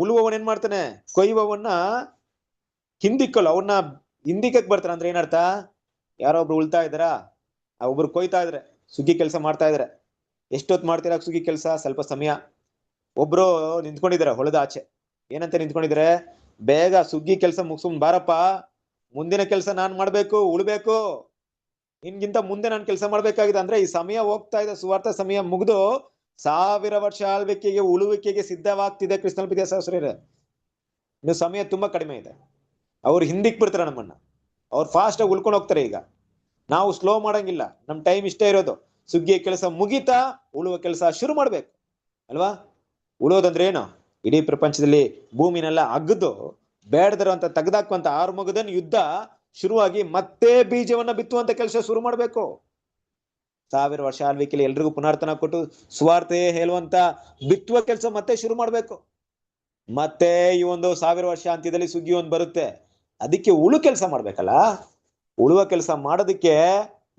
ಉಳುವವನ್ ಏನ್ ಮಾಡ್ತಾನೆ? ಕೊಯ್ಯುವವನ್ನ ಹಿಂದಿಕ್ಕಲು, ಅವನ್ನ ಹಿಂದಿಕ್ಕಕ್ ಬರ್ತಾನೆ ಅಂದ್ರೆ ಏನರ್ಥ? ಯಾರೋ ಒಬ್ರು ಉಳ್ತಾ ಇದಾರ, ಒಬ್ರು ಕೊಯ್ತಾ ಇದ್ರೆ, ಸುಗ್ಗಿ ಕೆಲಸ ಮಾಡ್ತಾ ಇದ್ರೆ. ಎಷ್ಟೊತ್ತು ಮಾಡ್ತೀರಾ ಸುಗ್ಗಿ ಕೆಲಸ? ಸ್ವಲ್ಪ ಸಮಯ. ಒಬ್ರು ನಿಂತ್ಕೊಂಡಿದಾರೆ ಹೊಲದ ಆಚೆ, ಏನಂತ ನಿಂತ್ಕೊಂಡಿದ್ರೆ, ಬೇಗ ಸುಗ್ಗಿ ಕೆಲಸ ಮುಗಿಸ್ಕೊಂಡ್ ಬಾರಪ್ಪ, ಮುಂದಿನ ಕೆಲಸ ನಾನ್ ಮಾಡ್ಬೇಕು, ಉಳ್ಬೇಕು, ನಿನ್ಗಿಂತ ಮುಂದೆ ನಾನು ಕೆಲಸ ಮಾಡ್ಬೇಕಾಗಿದೆ ಅಂದ್ರೆ ಈ ಸಮಯ ಹೋಗ್ತಾ ಇದೆ, ಸುವಾರ್ಥ ಸಮಯ ಮುಗಿದು 1000 ವರ್ಷ ಆಳ್ವಿಕೆಗೆ, ಉಳುವಿಕೆಗೆ ಸಿದ್ಧವಾಗ್ತಿದೆ. ಕೃಷ್ಣನ್ ಬಿದ್ದೆ ಸಹಸ್ರರೇ, ಇನ್ನು ಸಮಯ ತುಂಬಾ ಕಡಿಮೆ ಇದೆ. ಅವ್ರು ಹಿಂದಿಕ್ ಬಿಡ್ತಾರೆ ನಮ್ಮನ್ನ, ಅವ್ರು ಫಾಸ್ಟ್ ಆಗಿ ಉಳ್ಕೊಂಡು ಹೋಗ್ತಾರೆ. ಈಗ ನಾವು ಸ್ಲೋ ಮಾಡಂಗಿಲ್ಲ, ನಮ್ ಟೈಮ್ ಇಷ್ಟೇ ಇರೋದು. ಸುಗ್ಗಿಯ ಕೆಲಸ ಮುಗಿತಾ ಉಳುವ ಕೆಲಸ ಶುರು ಮಾಡ್ಬೇಕು ಅಲ್ವಾ? ಉಳೋದಂದ್ರೆ ಏನು? ಇಡೀ ಪ್ರಪಂಚದಲ್ಲಿ ಭೂಮಿನೆಲ್ಲ ಅಗ್ದು ಬೇಡದಿರುವಂತ ತೆಗೆದಾಕುವಂತ ಆರ್ಮಗದನ್ ಯುದ್ಧ ಶುರುವಾಗಿ ಮತ್ತೆ ಬೀಜವನ್ನ ಬಿತ್ತುವಂತ ಕೆಲಸ ಶುರು ಮಾಡ್ಬೇಕು. 1000 ವರ್ಷ ಆಳ್ವಿಕೆಯಲ್ಲಿ ಎಲ್ರಿಗೂ ಪುನರ್ತನ ಕೊಟ್ಟು ಸುವಾರ್ತೆ ಹೇಳುವಂತ ಬಿತ್ತುವ ಕೆಲಸ ಮತ್ತೆ ಶುರು ಮಾಡ್ಬೇಕು. ಮತ್ತೆ ಈ ಒಂದು 1000 ವರ್ಷ ಅಂತ್ಯದಲ್ಲಿ ಸುಗ್ಗಿ ಒಂದು ಬರುತ್ತೆ. ಅದಕ್ಕೆ ಉಳು ಕೆಲಸ ಮಾಡ್ಬೇಕಲ್ಲ. ಉಳುವ ಕೆಲಸ ಮಾಡೋದಕ್ಕೆ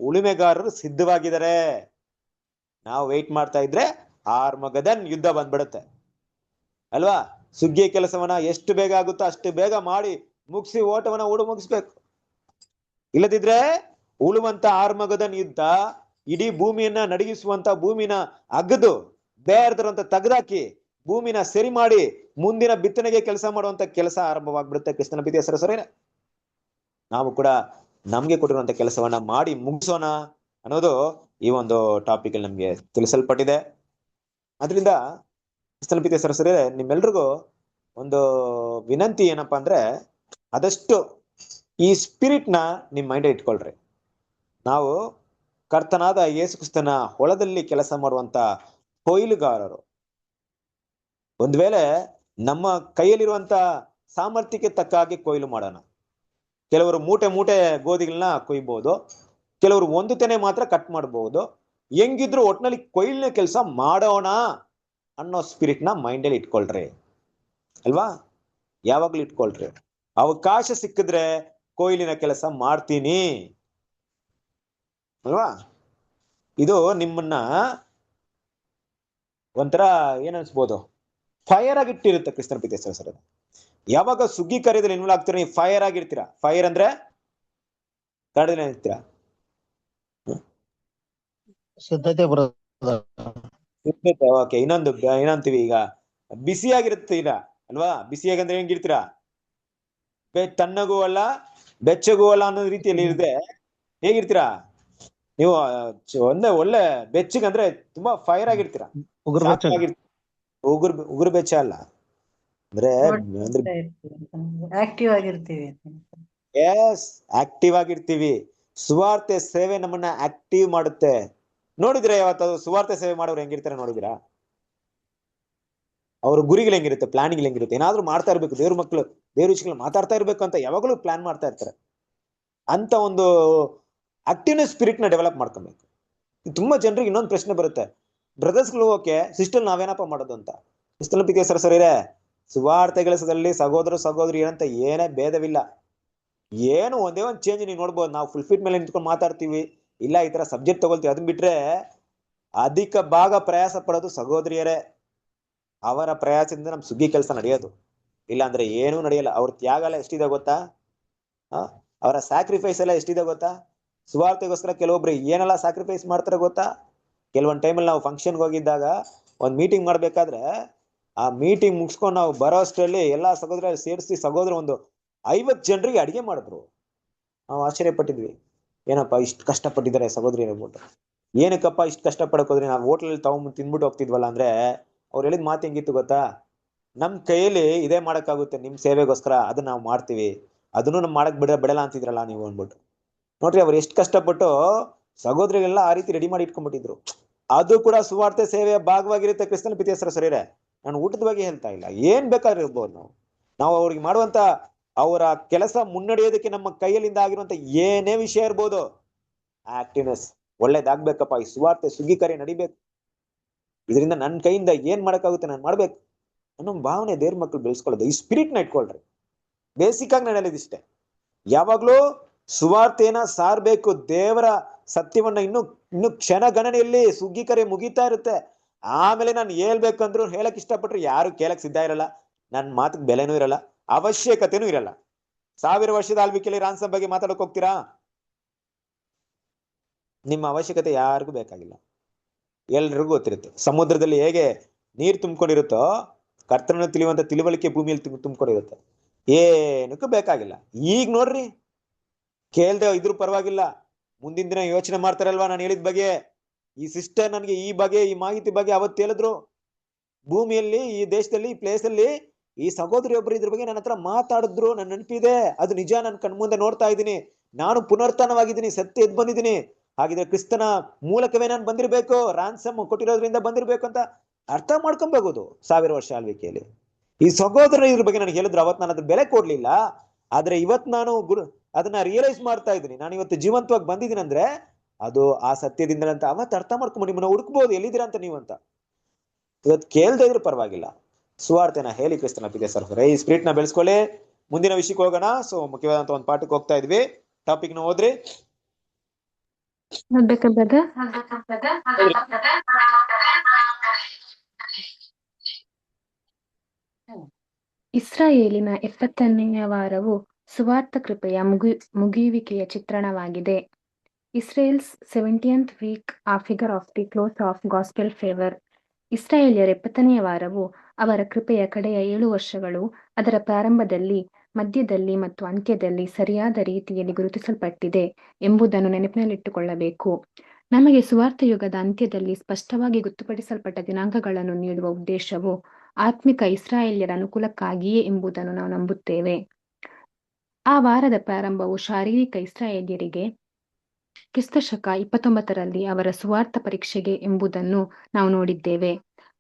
ಉಳುಮೆಗಾರರು ಸಿದ್ಧವಾಗಿದ್ದಾರೆ. ನಾವು ವೆಯ್ಟ್ ಮಾಡ್ತಾ ಇದ್ರೆ ಆರ್ಮಗದನ್ ಯುದ್ಧ ಬಂದ್ಬಿಡುತ್ತೆ ಅಲ್ವಾ? ಸುಗ್ಗಿಯ ಕೆಲಸವನ್ನ ಎಷ್ಟು ಬೇಗ ಆಗುತ್ತೋ ಅಷ್ಟು ಬೇಗ ಮಾಡಿ ಮುಗಿಸಿ ಓಟವನ್ನ ಮುಗಿಸ್ಬೇಕು. ಇಲ್ಲದಿದ್ರೆ ಉಳುವಂತ ಆರ್ಮಗದನ್ ಯುದ್ಧ ಇಡೀ ಭೂಮಿಯನ್ನ ನಡಗಿಸುವಂತ, ಭೂಮಿನ ಅಗದು ಬೇರ್ದರಂತ ತೆಗೆದಾಕಿ ಭೂಮಿನ ಸರಿ ಮಾಡಿ ಮುಂದಿನ ಬಿತ್ತನೆಗೆ ಕೆಲಸ ಮಾಡುವಂತ ಕೆಲಸ ಆರಂಭವಾಗ್ಬಿಡುತ್ತೆ. ಕೃಷ್ಣನ ಬಿದ್ದೆ ಸರಸರೇ, ನಾವು ಕೂಡ ನಮ್ಗೆ ಕೊಟ್ಟಿರುವಂತ ಕೆಲಸವನ್ನ ಮಾಡಿ ಮುಗಿಸೋಣ ಅನ್ನೋದು ಈ ಒಂದು ಟಾಪಿಕ್ ಅಲ್ಲಿ ನಮ್ಗೆ ತಿಳಿಸಲ್ಪಟ್ಟಿದೆ. ಅದರಿಂದ ಕೃಷ್ಣನ ಬಿದ್ದೆ ಸರಸರೇ, ನಿಮ್ಮೆಲ್ರಿಗೂ ಒಂದು ವಿನಂತಿ ಏನಪ್ಪಾ ಅಂದ್ರೆ, ಆದಷ್ಟು ಈ ಸ್ಪಿರಿಟ್ ನ ನಿಮ್ ಮೈಂಡ್ ಇಟ್ಕೊಳ್ರಿ. ನಾವು ಕರ್ತನಾದ ಯೇಸು ಕ್ರಿಸ್ತನ ಹೊಲದಲ್ಲಿ ಕೆಲಸ ಮಾಡುವಂತ ಕೊಯ್ಲುಗಾರರು. ಒಂದ್ ವೇಳೆ ನಮ್ಮ ಕೈಯಲ್ಲಿರುವಂತ ಸಾಮರ್ಥ್ಯಕ್ಕೆ ತಕ್ಕ ಹಾಗೆ ಕೊಯ್ಲು ಮಾಡೋಣ. ಕೆಲವರು ಮೂಟೆ ಮೂಟೆ ಗೋಧಿಗಳನ್ನ ಕೊಯ್ಬಹುದು, ಕೆಲವರು ಒಂದು ತೆನೆ ಮಾತ್ರ ಕಟ್ ಮಾಡಬಹುದು. ಹೆಂಗಿದ್ರು ಒಟ್ನಲ್ಲಿ ಕೊಯ್ಲಿನ ಕೆಲಸ ಮಾಡೋಣ ಅನ್ನೋ ಸ್ಪಿರಿಟ್ ನ ಮೈಂಡ್ ಅಲ್ಲಿ ಇಟ್ಕೊಳ್ರಿ ಅಲ್ವಾ? ಯಾವಾಗ್ಲೂ ಇಟ್ಕೊಳ್ರಿ. ಅವಕಾಶ ಸಿಕ್ಕಿದ್ರೆ ಕೊಯ್ಲಿನ ಕೆಲಸ ಮಾಡ್ತೀನಿ ಅಲ್ವಾ? ಇದು ನಿಮ್ಮನ್ನ ಒಂಥರ ಏನ್ ಅನ್ಸ್ಬೋದು, ಫೈರ್ ಆಗಿಟ್ಟಿರುತ್ತೆ. ಕೃಷ್ಣನ ಬಿದ್ದೆ ಸರ್, ಯಾವಾಗ ಸುಗ್ಗಿ ಕಾರ್ಯದಲ್ಲಿ ಇನ್ವಾಲ್ವ್ ಆಗ್ತೀರಾ ನೀವು ಫೈರ್ ಆಗಿರ್ತೀರಾ. ಫೈರ್ ಅಂದ್ರೆ ಕಡದಲ್ಲಿ ಇರ್ತೀರಾ, ಸಿದ್ಧತೆ ಓಕೆ. ಇನ್ನೊಂತೀವಿ ಈಗ ಬಿಸಿಯಾಗಿರುತ್ತೆ ಈಗ ಅಲ್ವಾ? ಬಿಸಿಯಾಗಂದ್ರೆ ಹೆಂಗಿರ್ತೀರಾ? ತಣ್ಣಗೂ ಅಲ್ಲ ಬೆಚ್ಚಗೂ ಅಲ್ಲ ಅನ್ನೋ ರೀತಿಯಲ್ಲಿ ಇರುತ್ತೆ. ಹೇಗಿರ್ತೀರಾ ನೀವು? ಒಳ್ಳೆ ಬೆಚ್ಚಗಂದ್ರೆ ತುಂಬಾ ಫೈರ್ ಆಗಿರ್ತೀರಾ, ಉಗುರು ಬೆಚ್ಚ ಅಲ್ಲ ಅಂದ್ರೆ ಆಕ್ಟಿವ್ ಆಗಿರ್ತೀವಿ. ಎಸ್, ಆಕ್ಟಿವ್ ಆಗಿರ್ತೀವಿ. ಸುವಾರ್ತೆ ಸೇವೆ ನಮ್ಮನ್ನ ಆಕ್ಟಿವ್ ಮಾಡುತ್ತೆ. ನೋಡಿದ್ರೆ ಯಾವತ್ತು ಸುವಾರ್ತೆ ಸೇವೆ ಮಾಡೋರು ಹೆಂಗಿರ್ತಾರೆ ನೋಡಿದಿರಾ? ಅವ್ರ ಗುರಿಗಳು ಹೆಂಗಿರುತ್ತೆ, ಪ್ಲಾನಿಂಗ್ ಹೆಂಗಿರುತ್ತೆ? ಏನಾದ್ರೂ ಮಾಡ್ತಾ ಇರ್ಬೇಕು, ದೇವ್ರ ಮಕ್ಕಳು ದೇವ್ರ ವಿಷಯಗಳು ಮಾತಾಡ್ತಾ ಇರ್ಬೇಕು ಅಂತ ಯಾವಾಗಲೂ ಪ್ಲಾನ್ ಮಾಡ್ತಾ ಇರ್ತಾರೆ. ಅಂತ ಒಂದು ಆಕ್ಟಿವ್ನೆಸ್ ಸ್ಪಿರಿಟ್ ನ ಡೆವಲಪ್ ಮಾಡ್ಕೊಬೇಕು. ತುಂಬಾ ಜನರಿಗೆ ಇನ್ನೊಂದು ಪ್ರಶ್ನೆ ಬರುತ್ತೆ, ಬ್ರದರ್ಸ್ಗಳು ಓಕೆ, ಸಿಸ್ಟರ್ ನಾವೇನಪ್ಪ ಮಾಡೋದು ಅಂತ. ಸಿಸ್ಟರ್ ಪಿಕೆ ಸರಸರಿರೇ, ಸುವಾರ್ತೆ ಕೆಲಸದಲ್ಲಿ ಸಹೋದರ ಸಹೋದರಿ ಏನಂತ ಏನೇ ಭೇದವಿಲ್ಲ. ಏನು ಒಂದೇ ಒಂದು ಚೇಂಜ್ ನೀವು ನೋಡ್ಬೋದು. ನಾವು ಫುಲ್ ಫಿಟ್ ಮೇಲೆ ನಿಂತ್ಕೊಂಡು ಮಾತಾಡ್ತೀವಿ, ಇಲ್ಲ ಈ ತರ ಸಬ್ಜೆಕ್ಟ್ ತಗೊಳ್ತೀವಿ. ಅದನ್ನ ಬಿಟ್ರೆ ಅಧಿಕ ಭಾಗ ಪ್ರಯಾಸ ಪಡೋದು ಸಹೋದರಿಯರೇ. ಅವರ ಪ್ರಯಾಸದಿಂದ ನಮ್ ಸುಗ್ಗಿ ಕೆಲಸ ನಡೆಯೋದು, ಇಲ್ಲ ಅಂದ್ರೆ ಏನೂ ನಡೆಯಲ್ಲ. ಅವ್ರ ತ್ಯಾಗ ಎಲ್ಲ ಎಷ್ಟಿದೆ ಗೊತ್ತಾ? ಅವರ ಸ್ಯಾಕ್ರಿಫೈಸ್ ಎಲ್ಲ ಎಷ್ಟಿದೆ ಗೊತ್ತಾ? ಸುವಾರ್ತೆಗೋಸ್ಕರ ಕೆಲವೊಬ್ರು ಏನೆಲ್ಲ ಸ್ಯಾಕ್ರಿಫೈಸ್ ಮಾಡ್ತಾರೆ ಗೊತ್ತಾ? ಕೆಲವೊಂದು ಟೈಮಲ್ಲಿ ನಾವು ಫಂಕ್ಷನ್ಗೆ ಹೋಗಿದ್ದಾಗ ಒಂದು ಮೀಟಿಂಗ್ ಮಾಡ್ಬೇಕಾದ್ರೆ ಆ ಮೀಟಿಂಗ್ ಮುಗಿಸ್ಕೊಂಡು ನಾವು ಬರೋ ಅಷ್ಟರಲ್ಲಿ ಎಲ್ಲಾ ಸಹೋದರ ಸೇರಿಸಿ ಸಹೋದರ ಒಂದು 50 ಜನರಿಗೆ ಅಡಿಗೆ ಮಾಡಿದ್ರು. ನಾವು ಆಶ್ಚರ್ಯಪಟ್ಟಿದ್ವಿ, ಏನಪ್ಪ ಇಷ್ಟು ಕಷ್ಟಪಟ್ಟಿದ್ದಾರೆ ಸಹೋದರಿ ಅಂದ್ಬಿಟ್ಟು. ಏನಕ್ಕಪ್ಪ ಇಷ್ಟು ಕಷ್ಟಪಡಕ್ ಹೋದ್ರಿ, ನಾವು ಹೋಟ್ಲಲ್ಲಿ ತಗೊಂಡ್ ತಿನ್ಬಿಟ್ಟು ಹೋಗ್ತಿದ್ವಲ್ಲ ಅಂದ್ರೆ ಅವ್ರು ಹೇಳಿದ ಮಾತು ಹೆಂಗಿತ್ತು ಗೊತ್ತಾ, ನಮ್ ಕೈಯಲ್ಲಿ ಇದೇ ಮಾಡಕ್ಕಾಗುತ್ತೆ ನಿಮ್ ಸೇವೆಗೋಸ್ಕರ, ಅದನ್ನ ನಾವು ಮಾಡ್ತೀವಿ, ಅದನ್ನು ನಮ್ ಮಾಡಕ್ ಬಿಡಲ್ಲ ಅಂತಿದ್ರಲ್ಲ ನೀವು ಅಂದ್ಬಿಟ್ಟು. ನೋಡ್ರಿ ಅವ್ರು ಎಷ್ಟು ಕಷ್ಟಪಟ್ಟು ಸಹೋದರಿಗೆಲ್ಲ ಆ ರೀತಿ ರೆಡಿ ಮಾಡಿ ಇಟ್ಕೊಂಡ್ಬಿಟ್ಟಿದ್ರು. ಅದು ಕೂಡ ಸುವಾರ್ತೆ ಸೇವೆಯ ಭಾಗವಾಗಿರುತ್ತೆ ಕ್ರಿಸ್ತನ ಪ್ರೀತಿಯ ಸರಿಯರೆ. ನಾನು ಊಟದ ಬಗ್ಗೆ ಹೇಳ್ತಾ ಇಲ್ಲ, ಏನ್ ಬೇಕಾದ್ರೂ ಇರ್ಬೋದು. ನಾವು ಅವ್ರಿಗೆ ಮಾಡುವಂತ ಅವರ ಕೆಲಸ ಮುನ್ನಡೆಯೋದಕ್ಕೆ ನಮ್ಮ ಕೈಯಲ್ಲಿಂದ ಆಗಿರುವಂತ ಏನೇ ವಿಷಯ ಇರ್ಬೋದು, ಆಕ್ಟಿವ್ನೆಸ್ ಒಳ್ಳೇದಾಗ್ಬೇಕಪ್ಪ, ಈ ಸುವಾರ್ತೆ ಸುಗ್ಗಿ ಕಾರ್ಯ ನಡಿಬೇಕು, ಇದರಿಂದ ನನ್ನ ಕೈಯಿಂದ ಏನ್ ಮಾಡಕ್ಕಾಗುತ್ತೆ ನಾನು ಮಾಡ್ಬೇಕು ಅನ್ನೋ ಭಾವನೆ ದೇವ್ರ ಮಕ್ಕಳು ಬೆಳೆಸ್ಕೊಳ್ಳೋದು. ಈ ಸ್ಪಿರಿಟ್ ನ ಇಟ್ಕೊಳ್ರಿ. ಬೇಸಿಕ್ ಆಗಿ ನಾನು ಹೇಳಿದಿಷ್ಟೇ, ಯಾವಾಗ್ಲೂ ಸುವಾರ್ತೆನ ಸಾರ್ಬೇಕು, ದೇವರ ಸತ್ಯವನ್ನ ಇನ್ನು ಕ್ಷಣ ಗಣನೆಯಲ್ಲಿ ಸುಗ್ಗಿ ಕಾರ್ಯ ಮುಗಿತಾ ಇರುತ್ತೆ. ಆಮೇಲೆ ನಾನು ಹೇಳ್ಬೇಕಂದ್ರು ಹೇಳಕ್ ಇಷ್ಟಪಟ್ರು ಯಾರು ಕೇಳಕ್ ಸಿದ್ಧ ಇರಲ್ಲ, ನನ್ನ ಮಾತಿಗೆ ಬೆಲೆನೂ ಇರಲ್ಲ, ಅವಶ್ಯಕತೆನೂ ಇರಲ್ಲ. 1000 ವರ್ಷದ ಆಳ್ವಿಕೆಯಲ್ಲಿ ರಾನ್ಸಮ್ ಬಗ್ಗೆ ಮಾತಾಡಕ್ ಹೋಗ್ತೀರಾ? ನಿಮ್ಮ ಅವಶ್ಯಕತೆ ಯಾರಿಗೂ ಬೇಕಾಗಿಲ್ಲ. ಎಲ್ರಿಗೂ ಗೊತ್ತಿರುತ್ತೆ ಸಮುದ್ರದಲ್ಲಿ ಹೇಗೆ ನೀರು ತುಂಬಿಕೊಂಡಿರುತ್ತೋ, ಕರ್ತನನ್ನು ತಿಳಿಯುವಂತ ತಿಳುವಳಿಕೆ ಭೂಮಿಯಲ್ಲಿ ತುಂಬಿಕೊಂಡಿರುತ್ತೆ, ಏನಕ್ಕೂ ಬೇಕಾಗಿಲ್ಲ. ಈಗ ನೋಡ್ರಿ, ಕೇಳ್ದೆ ಇದ್ರ ಪರವಾಗಿಲ್ಲ, ಮುಂದಿನ ದಿನ ಯೋಚನೆ ಮಾಡ್ತಾರಲ್ವಾ ನಾನು ಹೇಳಿದ ಬಗ್ಗೆ. ಈ ಸಿಸ್ಟರ್ ನನಗೆ ಈ ಬಗ್ಗೆ ಈ ಮಾಹಿತಿ ಬಗ್ಗೆ ಅವತ್ತು ಹೇಳಿದ್ರು. ಭೂಮಿಯಲ್ಲಿ ಈ ದೇಶದಲ್ಲಿ ಈ ಪ್ಲೇಸ್ ಅಲ್ಲಿ ಈ ಸಹೋದರಿ ಒಬ್ರು ಇದ್ರ ಬಗ್ಗೆ ನನ್ನ ಹತ್ರ ಮಾತಾಡಿದ್ರು, ನನ್ನ ನೆನಪಿದೆ, ಅದು ನಿಜ, ನನ್ನ ಕಣ್ಮುಂದೆ ನೋಡ್ತಾ ಇದ್ದೀನಿ. ನಾನು ಪುನರ್ತನವಾಗಿದ್ದೀನಿ, ಸತ್ಯ ಎದ್ದು ಬಂದಿದ್ದೀನಿ. ಹಾಗಿದ್ರೆ ಕ್ರಿಸ್ತನ ಮೂಲಕವೇ ನಾನು ಬಂದಿರ್ಬೇಕು, ರಾನ್ಸಮ್ ಕೊಟ್ಟಿರೋದ್ರಿಂದ ಬಂದಿರ್ಬೇಕು ಅಂತ ಅರ್ಥ ಮಾಡ್ಕೊಬಹುದು 1000 ವರ್ಷ ಆಳ್ವಿಕೆಯಲ್ಲಿ. ಈ ಸಹೋದರ ಇದ್ರ ಬಗ್ಗೆ ನನಗೆ ಹೇಳಿದ್ರು, ಅವತ್ತು ನಾನು ಅದ್ರ ಬೆಲೆ ಕೊಡ್ಲಿಲ್ಲ. ಆದ್ರೆ ಇವತ್ತು ನಾನು ಅದನ್ನ ರಿಯಲೈಸ್ ಮಾಡ್ತಾ ಇದ್ದೀನಿ. ನಾನು ಇವತ್ತು ಜೀವಂತವಾಗಿ ಬಂದಿದ್ದೀನಿ ಅಂದ್ರೆ ಅದು ಆ ಸತ್ಯದಿಂದ ಅಂತ ಅವತ್ತು ಅರ್ಥ ಮಾಡ್ಕೊಂಡು ನಿಮ್ಮನ್ನ ಹುಡುಕ್ಬಹುದು, ಎಲ್ಲಿದ್ದೀರಾ ಅಂತ ನೀವು ಅಂತ. ಇವತ್ತು ಕೇಳ್ದೆ ಇದ್ರು ಪರವಾಗಿಲ್ಲ, ಸುವಾರ್ತೆನ ಹೇಳಿ ಕ್ರಿಸ್ತನ ಪ್ರೀತಿಯ ಸಹೋದರರೇ. ಈ ಸ್ಪಿರಿಟ್ ನ ಬೆಳೆಸ್ಕೊಳ್ಳಿ. ಮುಂದಿನ ವಿಷಯಕ್ಕೆ ಹೋಗೋಣ. ಸೊ ಮುಖ್ಯವಾದಂತ ಒಂದು ಪಾಠಕ್ಕೆ ಹೋಗ್ತಾ ಇದ್ವಿ. ಟಾಪಿಕ್ ನ ಓದ್ರಿ. ಇಸ್ರಾಯೇಲಿನ 70ನೆಯ ವಾರವು ಸುವಾರ್ತ ಕೃಪೆಯ ಮುಗಿಯುವಿಕೆಯ ಚಿತ್ರಣವಾಗಿದೆ. Israel's 70th week a figure of the close of gospel favor. ಇಸ್ರಾಯೇಲ್ಯರ 70ನೆಯ ವಾರವು ಅವರ ಕೃಪೆಯ ಕಡೆಯ 7 ವರ್ಷಗಳು, ಅದರ ಪ್ರಾರಂಭದಲ್ಲಿ, ಮಧ್ಯದಲ್ಲಿ ಮತ್ತು ಅಂತ್ಯದಲ್ಲಿ ಸರಿಯಾದ ರೀತಿಯಲ್ಲಿ ಗುರುತಿಸಲ್ಪಟ್ಟಿದೆ ಎಂಬುದನ್ನು ನೆನಪಿನಲ್ಲಿಟ್ಟುಕೊಳ್ಳಬೇಕು. ನಮಗೆ ಸುವಾರ್ಥ ಯುಗದ ಅಂತ್ಯದಲ್ಲಿ ಸ್ಪಷ್ಟವಾಗಿ ಗೊತ್ತುಪಡಿಸಲ್ಪಟ್ಟ ದಿನಾಂಕಗಳನ್ನು ನೀಡುವ ಉದ್ದೇಶವು ಆತ್ಮಿಕ ಇಸ್ರಾಯೇಲ್ಯರ ಅನುಕೂಲಕ್ಕಾಗಿಯೇ ಎಂಬುದನ್ನು ನಾವು ನಂಬುತ್ತೇವೆ. ಆ ವಾರದ ಪ್ರಾರಂಭವು ಶಾರೀರಿಕ ಇಸ್ರಾಯೇಲ್ಯರಿಗೆ ಕ್ರಿಸ್ತಶಕ 29ರಲ್ಲಿ ಅವರ ಸುವಾರ್ಥ ಪರೀಕ್ಷೆಗೆ ಎಂಬುದನ್ನು ನಾವು ನೋಡಿದ್ದೇವೆ.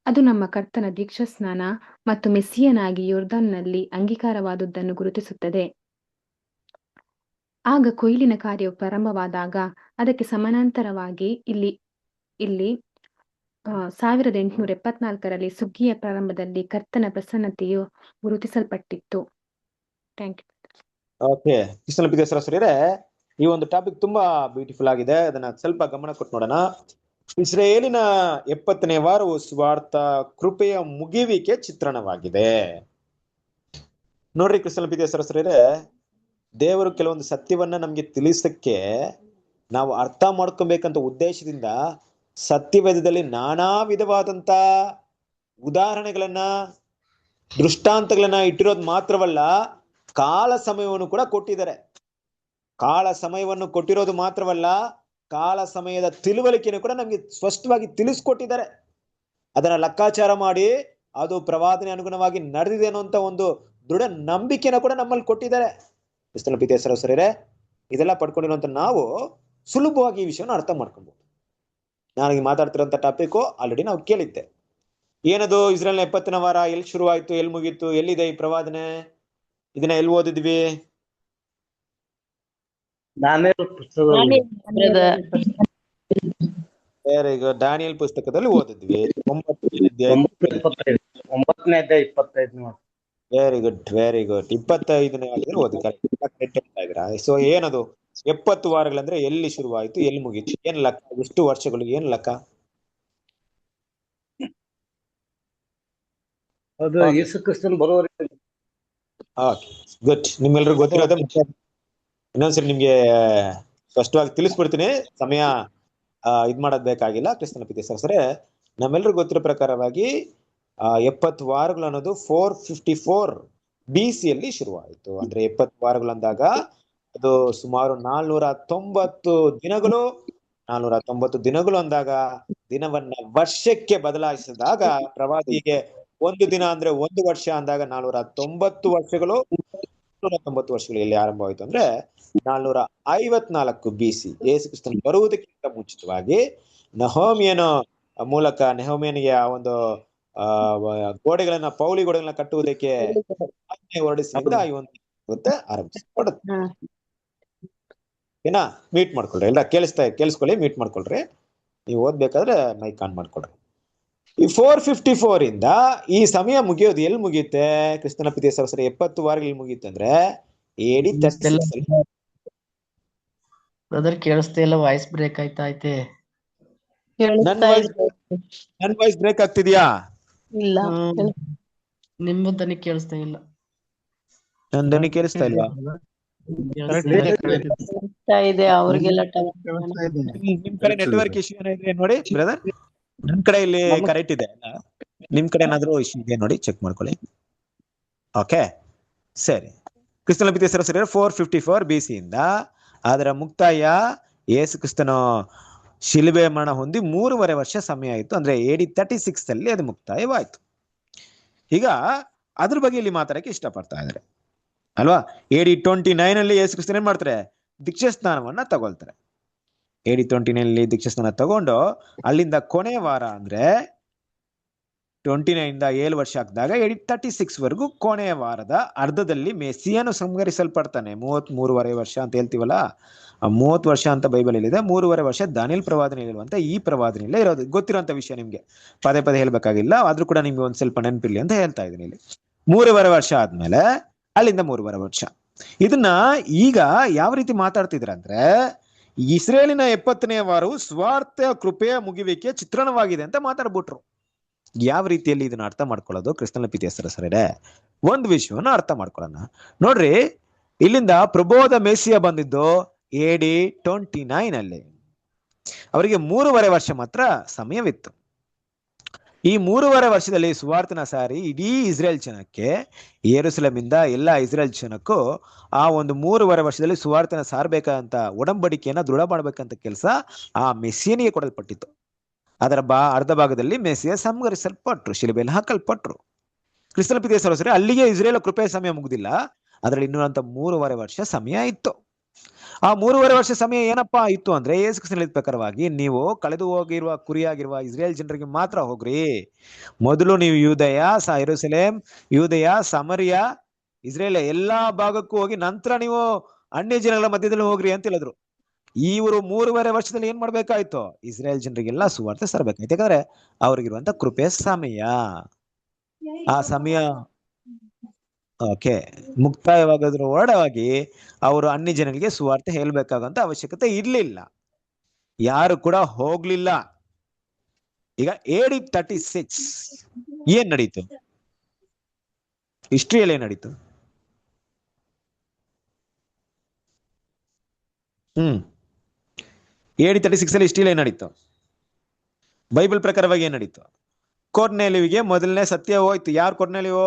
ಅದು ನಮ್ಮ ಕರ್ತನ ದೀಕ್ಷಾಸ್ನಾನ ಮತ್ತು ಮೆಸ್ಸಿಯನಾಗಿ ಯೋರ್ದಾನ್ನಲ್ಲಿ ಅಂಗೀಕಾರವಾದುದನ್ನು ಗುರುತಿಸುತ್ತದೆ. ಆಗ ಕೊಯ್ಲಿನ ಕಾರ್ಯವು ಪ್ರಾರಂಭವಾದಾಗ ಅದಕ್ಕೆ ಸಮಾನಾಂತರವಾಗಿ ಇಲ್ಲಿ 1874ರಲ್ಲಿ ಸುಗ್ಗಿಯ ಪ್ರಾರಂಭದಲ್ಲಿ ಕರ್ತನ ಪ್ರಸನ್ನತೆಯು ಗುರುತಿಸಲ್ಪಟ್ಟಿತ್ತು. Thank you. ಓಕೆ, ಕ್ರಿಸ್ತನ ಪ್ರೀತಿಯ ಸಹೋದರರೇ, ಈ ಒಂದು ಟಾಪಿಕ್ ತುಂಬಾ ಬ್ಯೂಟಿಫುಲ್ ಆಗಿದೆ. ಅದನ್ನ ಸ್ವಲ್ಪ ಗಮನ ಕೊಟ್ಟು ನೋಡೋಣ. ಇಸ್ರಾಯೇಲಿನ 70ನೇ ವಾರವು ಸುವಾರ್ಥ ಕೃಪೆಯ ಮುಗಿಯುವಿಕೆ ಚಿತ್ರಣವಾಗಿದೆ. ನೋಡ್ರಿ ಕ್ರಿಸ್ತನ ಪ್ರೀತಿಯ ಸಹೋದರರೇ, ದೇವರು ಕೆಲವೊಂದು ಸತ್ಯವನ್ನ ನಮ್ಗೆ ತಿಳಿಸಕ್ಕೆ ನಾವು ಅರ್ಥ ಮಾಡ್ಕೊಬೇಕಂತ ಉದ್ದೇಶದಿಂದ ಸತ್ಯವೇದದಲ್ಲಿ ನಾನಾ ವಿಧವಾದಂತ ಉದಾಹರಣೆಗಳನ್ನ, ದೃಷ್ಟಾಂತಗಳನ್ನ ಇಟ್ಟಿರೋದು ಮಾತ್ರವಲ್ಲ, ಕಾಲ ಸಮಯವನ್ನು ಕೂಡ ಕೊಟ್ಟಿದ್ದಾರೆ. ಕಾಲ ಸಮಯವನ್ನು ಕೊಟ್ಟಿರೋದು ಮಾತ್ರವಲ್ಲ, ಕಾಲ ಸಮಯದ ತಿಳುವಳಿಕೆಯನ್ನು ಕೂಡ ನಮ್ಗೆ ಸ್ಪಷ್ಟವಾಗಿ ತಿಳಿಸ್ಕೊಟ್ಟಿದ್ದಾರೆ. ಅದನ್ನ ಲೆಕ್ಕಾಚಾರ ಮಾಡಿ ಅದು ಪ್ರವಾದನೆ ಅನುಗುಣವಾಗಿ ನಡೆದಿದೆ ಅನ್ನುವಂತ ಒಂದು ದೃಢ ನಂಬಿಕೆನ ಕೂಡ ನಮ್ಮಲ್ಲಿ ಕೊಟ್ಟಿದ್ದಾರೆ. ಕ್ರಿಸ್ತನ ಪ್ರೀತಿಯ ಸಹೋದರರೇ, ಇದೆಲ್ಲ ಪಡ್ಕೊಂಡಿರುವಂತ ನಾವು ಸುಲಭವಾಗಿ ಈ ವಿಷಯವನ್ನು ಅರ್ಥ ಮಾಡ್ಕೊಬಹುದು. ನಾನು ಮಾತಾಡ್ತಿರೋಂಥ ಟಾಪಿಕ್ ಆಲ್ರೆಡಿ ನಾವು ಕೇಳಿದ್ದೆ. ಏನದು ಇಸ್ರೇಲ್ನ 70ನೇ ವಾರ ಎಲ್ಲಿ ಶುರುವಾಯ್ತು, ಎಲ್ಲಿ ಮುಗೀತು, ಎಲ್ಲಿದೆ ಈ ಪ್ರವಾದನೆ, ಇದನ್ನ ಎಲ್ಲಿ ಓದಿದ್ವಿ? ದಾನಿಯೇಲ್ ಪುಸ್ತಕದಲ್ಲಿ ಓದಿದ್ವಿ. 9ನೇ ಅಧ್ಯಾಯ 25. Very good, very good. 25ನೇ ಓದಿ. ಸೊ ಏನದು 70 ವಾರಗಳಂದ್ರೆ ಎಲ್ಲಿ ಶುರುವಾಯ್ತು, ಎಲ್ಲಿ ಮುಗೀತು, ಏನ್ ಲೆಕ್ಕ, ಎಷ್ಟು ವರ್ಷಗಳು, ಏನ್ ಲೆಕ್ಕ? ಅದು ಯೇಸು ಕ್ರಿಸ್ತನ ಬರುವವರೆಗೆ. Okay, good. ನಿಮ್ಗೆಲ್ರಿಗೂ ಗೊತ್ತಿರೋದೇ. ಇನ್ನೊಂದ್ಸರಿ ನಿಮ್ಗೆ ಸ್ಪಷ್ಟವಾಗಿ ತಿಳಿಸ್ಬಿಡ್ತೀನಿ, ಸಮಯ ಇದ್ ಮಾಡೋದ್ ಬೇಕಾಗಿಲ್ಲ. ಕ್ರಿಸ್ತನ ಪ್ರೀತಿಯ ಸಹೋದರರೇ, ನಮ್ಮೆಲ್ರಿಗೂ ಗೊತ್ತಿರೋ ಪ್ರಕಾರವಾಗಿ 70 ವಾರಗಳು ಅನ್ನೋದು 454 BC ಶುರುವಾಯಿತು. ಅಂದ್ರೆ 70 ವಾರಗಳು ಅಂದಾಗ ಅದು ಸುಮಾರು 490 ದಿನಗಳು. 490 ದಿನಗಳು ಅಂದಾಗ ದಿನವನ್ನ ವರ್ಷಕ್ಕೆ ಬದಲಾಯಿಸಿದಾಗ ಪ್ರವಾದಿಗೆ ಒಂದು ದಿನ ಅಂದ್ರೆ ಒಂದು ವರ್ಷ ಅಂದಾಗ 490 ವರ್ಷಗಳು. 490 ವರ್ಷಗಳು ಎಲ್ಲಿ ಆರಂಭವಾಯಿತು ಅಂದ್ರೆ 454 BC ಯೇಸು ಕ್ರಿಸ್ತನು ಬರುವುದಕ್ಕಿಂತ ಮುಂಚಿತವಾಗಿ ನೆಹೆಮೀಯನ ಮೂಲಕ ನೆಹೆಮೀಯನಿಗೆ ಆ ಒಂದು ಗೋಡೆಗಳನ್ನ ಪೌಳಿ ಗೋಡೆಗಳನ್ನ ಕಟ್ಟುವುದಕ್ಕೆ ಆಜ್ಞೆ ಹೊರಡಿಸಿದ ಈ ಒಂದು ಆರಂಭಿಸಿಕೊಡುತ್ತೆ. ಏನ ಮೀಟ್ ಮಾಡ್ಕೊಳ್ರಿ, ಎಲ್ಲ ಕೇಳಿಸ್ಕೊಳ್ಳಿ, ಮೀಟ್ ಮಾಡ್ಕೊಳ್ರಿ. ನೀವು ಓದ್ಬೇಕಾದ್ರೆ ಮೈಕ್ ಆನ್ ಮಾಡ್ಕೊಳ್ರಿ. ಈ 454 ಇಂದ ಈ ಸಮಯ ಮುಗಿಯೋದು ಎಲ್ಲಿ ಮುಗಿಯುತ್ತೆ? ಕ್ರಿಸ್ತನ ಪ್ರೀತಿಯ ಸಹೋದರರೇ 70 ವಾರಗಳು ಮುಗಿಯುತ್ತೆ ಅಂದ್ರೆ AD 36 ಬ್ರದರ್ ಕೇಳಿಸ್ತಾ ಇಲ್ಲ, ವಾಯ್ಸ್ ಬ್ರೇಕ್ ಐತೆ. ನನ್ ವಾಯ್ಸ್ ಬ್ರೇಕ್ ಆಗ್ತಿದ್ಯಾ? ಇಲ್ಲ, ನಿಮ್ಮ ಧ್ವನಿ ಕೇಳಿಸ್ತಾ ಇಲ್ಲ. ನನ್ ಧ್ವನಿ ಕೇಳಿಸ್ತಾ ಇಲ್ವಾ? ಇದೆ ಅವ್ರಿಗೆಲ್ಲ ನಿಮ್ ಕಡೆ ನೆಟ್ವರ್ಕ್ ಇಶ್ಯೂ ಏನಿದೆ ನೋಡಿ ಬ್ರದರ್. ನಮ್ ಕಡೆ ಇಲ್ಲಿ ಕರೆಕ್ಟ್ ಇದೆ, ನಿಮ್ ಕಡೆ ಏನಾದ್ರು ಇಶ್ಯೂ ಇದೆ ನೋಡಿ, ಚೆಕ್ ಮಾಡ್ಕೊಳ್ಳಿ. ಓಕೆ, ಸರಿ. ಕ್ರಿಸ್ತನ ಪ್ರೀತಿಯ ಸಹೋದರರೇ 454 BC ಇಂದ ಅದರ ಮುಕ್ತಾಯ ಯೇಸು ಕ್ರಿಸ್ತನ ಶಿಲುಬೆ ಮರಣ ಹೊಂದಿ 3.5 ವರ್ಷ ಸಮಯ ಆಯಿತು. ಅಂದ್ರೆ AD 36 ಅಲ್ಲಿ ಅದು ಮುಕ್ತಾಯವಾಯಿತು. ಈಗ ಅದ್ರ ಬಗ್ಗೆ ಇಲ್ಲಿ ಮಾತಾಡಕ್ಕೆ ಇಷ್ಟಪಡ್ತಾ ಇದ್ದಾರೆ ಅಲ್ವಾ? AD 29 ಅಲ್ಲಿ ಯೇಸು ಕ್ರಿಸ್ತನ ಏನ್ ಮಾಡ್ತಾರೆ? ದೀಕ್ಷಾ ಸ್ನಾನವನ್ನ ತಗೊಳ್ತಾರೆ. AD 29 ಅಲ್ಲಿ ದೀಕ್ಷಾ ಸ್ನಾನ ತಗೊಂಡು ಅಲ್ಲಿಂದ ಕೊನೆ ವಾರ ಅಂದ್ರೆ 29 ಇಂದ 7 ವರ್ಷ ಆಗಿದಾಗ AD 36 ವರೆಗೂ ಕೊನೆಯ ವಾರದ ಅರ್ಧದಲ್ಲಿ ಮೆಸ್ಸಿಯನು ಸಂಹರಿಸಲ್ಪಡ್ತಾನೆ. 33.5 ವರ್ಷ ಅಂತ ಹೇಳ್ತೀವಲ್ಲ, 30 ವರ್ಷ ಅಂತ ಬೈಬಲ್ ಇದೆ. 3.5 ವರ್ಷ ದಾನಿಯೇಲ್ ಪ್ರವಾದನೆ ಇರುವಂತ ಈ ಪ್ರವಾದನೆಯಲ್ಲೇ ಇರೋದು. ಗೊತ್ತಿರುವಂತ ವಿಷಯ, ನಿಮ್ಗೆ ಪದೇ ಪದೇ ಹೇಳ್ಬೇಕಾಗಿಲ್ಲ, ಆದ್ರೂ ಕೂಡ ನಿಮ್ಗೆ ಒಂದ್ ಸ್ವಲ್ಪ ನೆನಪಿರ್ಲಿ ಅಂತ ಹೇಳ್ತಾ ಇದೀನಿ. ಇಲ್ಲಿ 3.5 ವರ್ಷ ಆದ್ಮೇಲೆ ಅಲ್ಲಿಂದ 3.5 ವರ್ಷ. ಇದನ್ನ ಈಗ ಯಾವ ರೀತಿ ಮಾತಾಡ್ತಿದ್ರ ಅಂದ್ರೆ ಇಸ್ರೇಲಿನ 70ನೇ ವಾರವು ಸ್ವಾರ್ಥ ಕೃಪೆಯ ಮುಗಿವಿಕೆ ಚಿತ್ರಣವಾಗಿದೆ ಅಂತ ಮಾತಾಡ್ಬಿಟ್ರು. ಯಾವ ರೀತಿಯಲ್ಲಿ ಇದನ್ನ ಅರ್ಥ ಮಾಡ್ಕೊಳ್ಳೋದು? ಕ್ರಿಸ್ತನ ಪ್ರೀತಿಯ ಸಹೋದರರೇ, ಒಂದು ವಿಷಯವನ್ನ ಅರ್ಥ ಮಾಡ್ಕೊಳ್ಳೋಣ. ನೋಡ್ರಿ, ಇಲ್ಲಿಂದ ಪ್ರಬೋಧ ಮೆಸ್ಸಿಯ ಬಂದಿದ್ದು AD 29 ಅಲ್ಲಿ. ಅವರಿಗೆ 3.5 ವರ್ಷ ಮಾತ್ರ ಸಮಯವಿತ್ತು. ಈ 3.5 ವರ್ಷದಲ್ಲಿ ಸುವಾರ್ತನ ಸಾರಿ ಇಡೀ ಇಸ್ರೇಲ್ ಜನಕ್ಕೆ, ಯೆರೂಸಲೇಮಿಂದ ಎಲ್ಲ ಇಸ್ರೇಲ್ ಜನಕ್ಕೂ ಆ ಒಂದು 3.5 ವರ್ಷದಲ್ಲಿ ಸುವಾರ್ತನ ಸಾರಬೇಕಂತ ಒಡಂಬಡಿಕೆಯನ್ನ ದೃಢ ಮಾಡ್ಬೇಕಂತ ಕೆಲಸ ಆ ಮೆಸ್ಸಿಯನಿಗೆ ಕೊಡಲ್ಪಟ್ಟಿತ್ತು. ಅದರ ಅರ್ಧ ಭಾಗದಲ್ಲಿ ಮೆಸ್ಸಿಯ ಸಂಹರಿಸಲ್ಪಟ್ರು, ಶಿಲುಬೆಯಲ್ಲಿ ಹಾಕಲ್ಪಟ್ರು. ಕ್ರಿಸ್ತನ ಪ್ರೀತಿಯ ಸಹೋದರರೇ, ಅಲ್ಲಿಗೆ ಇಸ್ರೇಲ್ ಕೃಪೆಯ ಸಮಯ ಮುಗುದಿಲ್ಲ, ಅದರಲ್ಲಿ ಇನ್ನೂ 3.5 ವರ್ಷ ಸಮಯ ಇತ್ತು. ಆ 3.5 ವರ್ಷ ಸಮಯ ಏನಪ್ಪಾ ಇತ್ತು ಅಂದ್ರೆ ಯೇಸು ಕ್ರಿಸ್ತನ ಹೇಳಿದ ಪ್ರಕಾರವಾಗಿ ನೀವು ಕಳೆದು ಹೋಗಿರುವ ಕುರಿಯಾಗಿರುವ ಇಸ್ರೇಲ್ ಜನರಿಗೆ ಮಾತ್ರ ಹೋಗ್ರಿ. ಮೊದಲು ನೀವು ಯೆರೂಸಲೇಮ್, ಯೂದಯ, ಸಮರಿಯ, ಇಸ್ರೇಲ್ ಎಲ್ಲಾ ಭಾಗಕ್ಕೂ ಹೋಗಿ ನಂತರ ನೀವು ಅನ್ಯ ಜನಗಳ ಮಧ್ಯದಲ್ಲಿ ಹೋಗ್ರಿ ಅಂತ ಹೇಳಿದ್ರು. ಇವರು 3.5 ವರ್ಷದಲ್ಲಿ ಏನ್ ಮಾಡ್ಬೇಕಾಯ್ತು? ಇಸ್ರೇಲ್ ಜನರಿಗೆಲ್ಲ ಸುವಾರ್ತೆ ಸರಬೇಕಾಯ್ತು. ಯಾಕಂದ್ರೆ ಅವ್ರಿಗಿರುವಂತ ಕೃಪೆಯ ಸಮಯ, ಆ ಸಮಯ ಮುಕ್ತಾಯವಾಗೋದ್ರ ಹೊರಡವಾಗಿ ಅವರು ಅನ್ಯ ಜನರಿಗೆ ಸುವಾರ್ತೆ ಹೇಳ್ಬೇಕಾಗಂತ ಅವಶ್ಯಕತೆ ಇರ್ಲಿಲ್ಲ. ಯಾರು ಕೂಡ ಹೋಗ್ಲಿಲ್ಲ. ಈಗ AD 36 ಏನ್ ನಡೀತು? ಹಿಸ್ಟ್ರಿಯಲ್ಲಿ ಏನ್ ನಡೀತು? AD 36 ಅಲ್ಲಿ ಹಿಸ್ಟ್ರಿಯಲ್ಲಿ ಏನ್ ನಡೀತು? ಬೈಬಲ್ ಪ್ರಕಾರವಾಗಿ ಏನ್ ನಡೀತು? ಕೊರ್ನೇಲಿಯುವಿಗೆ ಮೊದಲನೇ ಸತ್ಯ ಹೋಯ್ತು. ಯಾರು ಕೊರ್ನೇಲಿಯು?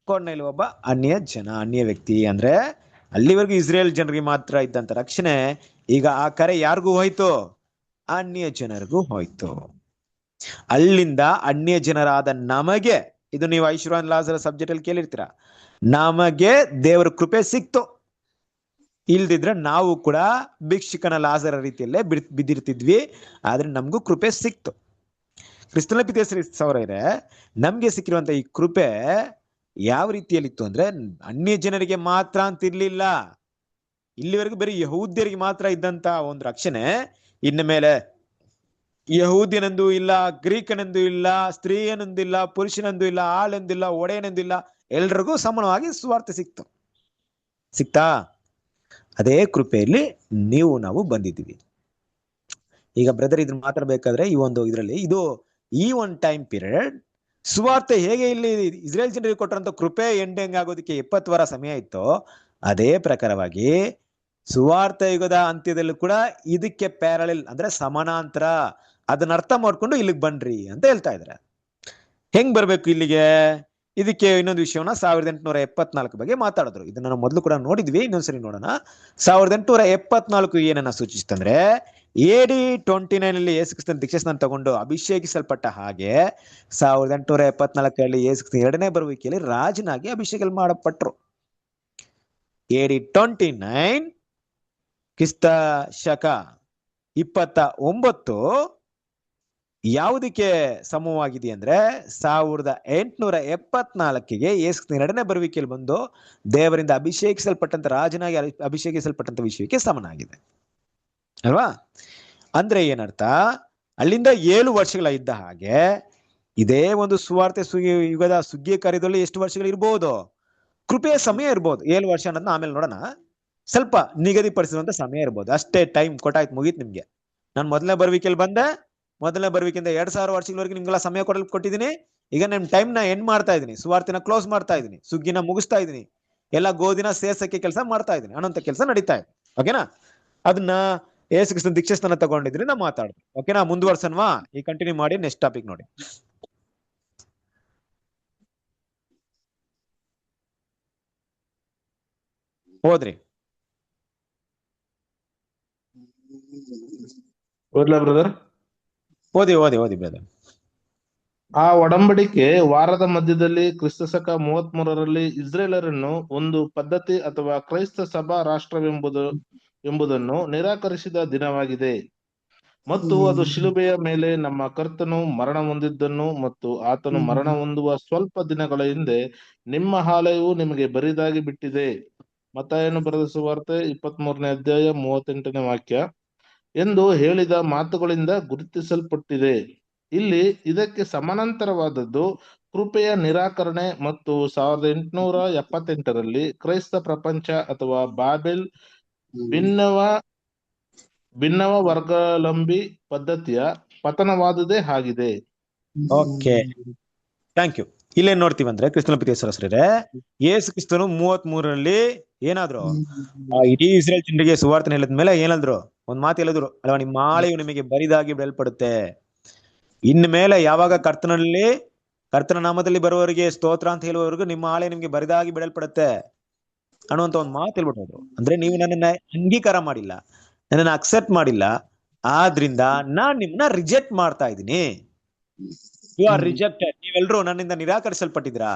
ಕೊರ್ನೇಲಿಯು ಒಬ್ಬ ಅನ್ಯ ವ್ಯಕ್ತಿ. ಅಂದ್ರೆ ಅಲ್ಲಿವರೆಗೂ ಇಸ್ರೇಲ್ ಜನರಿಗೆ ಮಾತ್ರ ಇದ್ದಂತ ರಕ್ಷಣೆ ಈಗ ಆ ಕರೆ ಯಾರಿಗೂ ಹೋಯ್ತು? ಅನ್ಯ ಜನರಿಗೂ ಹೋಯ್ತು. ಅಲ್ಲಿಂದ ಅನ್ಯ ಜನರಾದ ನಮಗೆ, ಇದು ನೀವು ಐಶ್ವರ್ಯ ಲಾಜರ್ ಸಬ್ಜೆಕ್ಟ್ ಅಲ್ಲಿ ಕೇಳಿರ್ತೀರ, ನಮಗೆ ದೇವರ ಕೃಪೆ ಸಿಕ್ತು. ಇಲ್ದಿದ್ರೆ ನಾವು ಕೂಡ ಭಿಕ್ಷುಕನ ಲಾಜರ ರೀತಿಯಲ್ಲೇ ಬಿದ್ದಿರ್ತಿದ್ವಿ. ಆದ್ರೆ ನಮಗೂ ಕೃಪೆ ಸಿಕ್ತು. ಕ್ರಿಸ್ತನ ಪ್ರೀತಿಯ ಸಹೋದರರೇ, ನಮ್ಗೆ ಸಿಕ್ಕಿರುವಂತ ಈ ಕೃಪೆ ಯಾವ ರೀತಿಯಲ್ಲಿತ್ತು ಅಂದ್ರೆ ಅನ್ಯ ಜನರಿಗೆ ಮಾತ್ರ ಅಂತ ಇರ್ಲಿಲ್ಲ. ಇಲ್ಲಿವರೆಗೂ ಬರೀ ಯಹೂದ್ಯರಿಗೆ ಮಾತ್ರ ಇದ್ದಂತ ಒಂದು ರಕ್ಷಣೆ ಇನ್ನ ಮೇಲೆ ಯಹೂದ್ಯನೆಂದು ಇಲ್ಲ, ಗ್ರೀಕನೆಂದು ಇಲ್ಲ, ಸ್ತ್ರೀಯನೆಂದು ಇಲ್ಲ, ಪುರುಷನೆಂದು ಇಲ್ಲ, ಆಳೆಂದಿಲ್ಲ, ಒಡೆಯನೆಂದು ಇಲ್ಲ, ಎಲ್ರಿಗೂ ಸಮಾನವಾಗಿ ಸುವಾರ್ತೆ ಸಿಕ್ತಾ? ಅದೇ ಕೃಪೆಯಲ್ಲಿ ನಾವು ಬಂದಿದ್ದೀವಿ. ಈಗ ಬ್ರದರ್ ಇದ್ರ ಮಾತಾಡ್ಬೇಕಾದ್ರೆ ಈ ಒಂದು ಇದರಲ್ಲಿ ಈ ಒಂದು ಟೈಮ್ ಪೀರಿಯಡ್ ಸುವಾರ್ತೆ ಹೇಗೆ ಇಲ್ಲಿ ಇಸ್ರೇಲ್ ಜನರಿಗೆ ಕೊಟ್ಟರಂತ ಕೃಪೆ ಎಂಡಿಂಗ್ ಆಗೋದಕ್ಕೆ 70 ವಾರ ಸಮಯ ಇತ್ತು, ಅದೇ ಪ್ರಕಾರವಾಗಿ ಸುವಾರ್ಥ ಯುಗದ ಅಂತ್ಯದಲ್ಲೂ ಕೂಡ ಇದಕ್ಕೆ ಪ್ಯಾರಲಲ್ ಅಂದ್ರೆ ಸಮಾನಾಂತರ, ಅದನ್ನ ಅರ್ಥ ಮಾಡ್ಕೊಂಡು ಇಲ್ಲಿಗೆ ಬನ್ರಿ ಅಂತ ಹೇಳ್ತಾ ಇದ್ದಾರೆ. ಹೆಂಗ್ ಬರ್ಬೇಕು ಇಲ್ಲಿಗೆ? ಇದಕ್ಕೆ ಇನ್ನೊಂದು ವಿಷಯವನ್ನ 1874 ಬಗ್ಗೆ ಮಾತಾಡಿದ್ರು. ಇದನ್ನ ನಾವು ಮೊದಲು ಕೂಡ ನೋಡಿದ್ವಿ, ಇನ್ನೊಂದ್ಸರಿ ನೋಡೋಣ. 1874 ಏನನ್ನ ಸೂಚಿಸ್ತಂದ್ರೆ AD 29 ಯೇಸು ಕ್ರಿಸ್ತನ ದೀಕ್ಷಾಸ್ನಾನ ತಗೊಂಡು ಅಭಿಷೇಕಿಸಲ್ಪಟ್ಟ ಹಾಗೆ 1874 ಯೇಸು ಕ್ರಿಸ್ತನ ಎರಡನೇ ಬರುವಿಕೆಯಲ್ಲಿ ರಾಜನಾಗಿ ಅಭಿಷೇಕ ಮಾಡಪಟ್ರು. AD 29 ಕ್ರಿಸ್ತ ಶಕ 29 ಯಾವುದಕ್ಕೆ ಸಮವಾಗಿದೆ ಅಂದ್ರೆ 1874 ಯೇಸು ಕ್ರಿಸ್ತನ ಎರಡನೇ ಬರುವಿಕೆಯಲ್ಲಿ ಬಂದು ದೇವರಿಂದ ಅಭಿಷೇಕಿಸಲ್ಪಟ್ಟಂತ ರಾಜನಾಗಿ ಅಭಿಷೇಕಿಸಲ್ಪಟ್ಟಂತ ವಿಷಯಕ್ಕೆ ಸಮನಾಗಿದೆ ಅಲ್ವಾ? ಅಂದ್ರೆ ಏನರ್ಥ, ಅಲ್ಲಿಂದ 7 ವರ್ಷಗಳ ಇದ್ದ ಹಾಗೆ ಇದೇ ಒಂದು ಸುವಾರ್ತೆ ಯುಗದ ಸುಗ್ಗಿಯ ಕಾರ್ಯದಲ್ಲಿ ಎಷ್ಟು ವರ್ಷಗಳು ಇರ್ಬೋದು? ಕೃಪೆಯ ಸಮಯ ಇರ್ಬೋದು. 7 ವರ್ಷ ಅನ್ನೋದನ್ನ ಆಮೇಲೆ ನೋಡೋಣ. ಸ್ವಲ್ಪ ನಿಗದಿಪಡಿಸಿರುವಂತ ಸಮಯ ಇರ್ಬೋದು. ಅಷ್ಟೇ ಟೈಮ್ ಕೊಟ್ಟಾಯ್ತು, ಮುಗೀತು ನಿಮ್ಗೆ. ನಾನು ಮೊದಲನೇ ಬರುವಿಕೆಯಲ್ಲಿ ಬಂದೆ, ಮೊದಲನೇ ಬರುವಿಕೆಯಿಂದ 2000 ವರ್ಷಗಳವರೆಗೆ ನಿಮ್ಗೆಲ್ಲ ಸಮಯ ಕೊಟ್ಟಿದ್ದೀನಿ. ಈಗ ನಿಮ್ ಟೈಮ್ ನ ಎಂಡ್ ಮಾಡ್ತಾ ಇದೀನಿ, ಸುವಾರ್ತೆನ ಕ್ಲೋಸ್ ಮಾಡ್ತಾ ಇದೀನಿ, ಸುಗ್ಗಿನ ಮುಗಿಸ್ತಾ ಇದೀನಿ, ಎಲ್ಲ ಗೋಧಿನ ಸೇರ್ಸಕ್ಕೆ ಕೆಲಸ ಮಾಡ್ತಾ ಇದೀನಿ ಅನ್ನೋಂಥ ಕೆಲಸ ನಡೀತಾ ಇದೆ. ಓಕೆನಾ? ಅದನ್ನ ಯೇಸು ಕ್ರಿಸ್ತನ ದೀಕ್ಷಾಸ್ನಾನ ತಗೊಂಡಿದ್ರಿಂದ ಮಾತಾಡಿದ್ರು. ಓಕೆನಾ? ಮುಂದುವರ್ಸನ್ವಾ? ಈ ಕಂಟಿನ್ಯೂ ಮಾಡಿ ನೆಕ್ಸ್ಟ್ ಟಾಪಿಕ್ ನೋಡಿ. ಹೋದ್ರಿ ಓದ್ಲಾ ಬ್ರದರ್? ಓದಿ ಬ್ರದರ್. ಆ ಒಡಂಬಡಿಕೆ ವಾರದ ಮಧ್ಯದಲ್ಲಿ ಕ್ರಿಸ್ತಶಕ 33ರಲ್ಲಿ ಇಸ್ರೇಲರನ್ನು ಒಂದು ಪದ್ಧತಿ ಅಥವಾ ಕ್ರೈಸ್ತ ಸಭಾ ರಾಷ್ಟ್ರವೆಂಬುದನ್ನು ನಿರಾಕರಿಸಿದ ದಿನವಾಗಿದೆ. ಮತ್ತು ಅದು ಶಿಲುಬೆಯ ಮೇಲೆ ನಮ್ಮ ಕರ್ತನು ಮರಣ ಹೊಂದಿದ್ದನ್ನು ಮತ್ತು ಆತನು ಮರಣ ಹೊಂದುವ ಸ್ವಲ್ಪ ದಿನಗಳ ಹಿಂದೆ ನಿಮ್ಮ ಆಲಯವು ನಿಮಗೆ ಬರಿದಾಗಿ ಬಿಟ್ಟಿದೆ. ಮತ್ತಾಯನು ಬರೆದ ಸುವಾರ್ತೆ 23ನೇ ಅಧ್ಯಾಯ 38ನೇ ವಾಕ್ಯ ಎಂದು ಹೇಳಿದ ಮಾತುಗಳಿಂದ ಗುರುತಿಸಲ್ಪಟ್ಟಿದೆ. ಇಲ್ಲಿ ಇದಕ್ಕೆ ಸಮಾನಾಂತರವಾದದ್ದು ಕೃಪೆಯ ನಿರಾಕರಣೆ ಮತ್ತು 1878ರಲ್ಲಿ ಕ್ರೈಸ್ತ ಪ್ರಪಂಚ ಅಥವಾ ಬಾಬೆಲ್ ಭಿನ್ನವ ವರ್ಗಾವಲಂಬಿ ಪದ್ಧತಿಯ ಪತನವಾದುದೇ ಆಗಿದೆ. Okay, thank you. ಇಲ್ಲೇನ್ ನೋಡ್ತೀವಂದ್ರೆ ಕ್ರಿಸ್ತನ ಪ್ರೀತಿಯರೇ, ಯೇಸು ಕ್ರಿಸ್ತನು 33ರಲ್ಲಿ ಏನಾದ್ರು ಇಡೀ ಇಸ್ರೇಲ್ ಜನರಿಗೆ ಸುವಾರ್ತೆ ಹೇಳಿದ್ಮೇಲೆ ಏನಾದ್ರು ಒಂದ್ ಮಾತು ಹೇಳಿದ್ರು ಅಲ್ವಾ? ನಿಮ್ಮ ಆಲಯವು ನಿಮಗೆ ಬರಿದಾಗಿ ಬಿಡಲ್ಪಡುತ್ತೆ. ಇನ್ ಮೇಲೆ ಯಾವಾಗ ಕರ್ತನ ನಾಮದಲ್ಲಿ ಬರುವವರಿಗೆ ಸ್ತೋತ್ರ ಅಂತ ಹೇಳುವವರೆಗೂ ನಿಮ್ಮ ಆಲಯ ನಿಮ್ಗೆ ಬರಿದಾಗಿ ಬಿಡಲ್ಪಡುತ್ತೆ ಅನ್ನುವಂತ ಒಂದು ಮಾತು ಹೇಳ್ಬಿಟ್ಟು, ಅಂದ್ರೆ ನೀವು ನನ್ನನ್ನ ಅಂಗೀಕಾರ ಮಾಡಿಲ್ಲ, ನನ್ನನ್ನ ಅಕ್ಸೆಪ್ಟ್ ಮಾಡಿಲ್ಲ, ಆದ್ರಿಂದ ನಾನ್ ನಿಮ್ಮನ್ನ ರಿಜೆಕ್ಟ್ ಮಾಡ್ತಾ ಇದ್ದೀನಿ. ಯು ಆರ್ ರಿಜೆಕ್ಟೆಡ್, ನೀವೆಲ್ಲರೂ ನನ್ನಿಂದ ನಿರಾಕರಿಸಲ್ಪಟ್ಟಿದ್ರಾ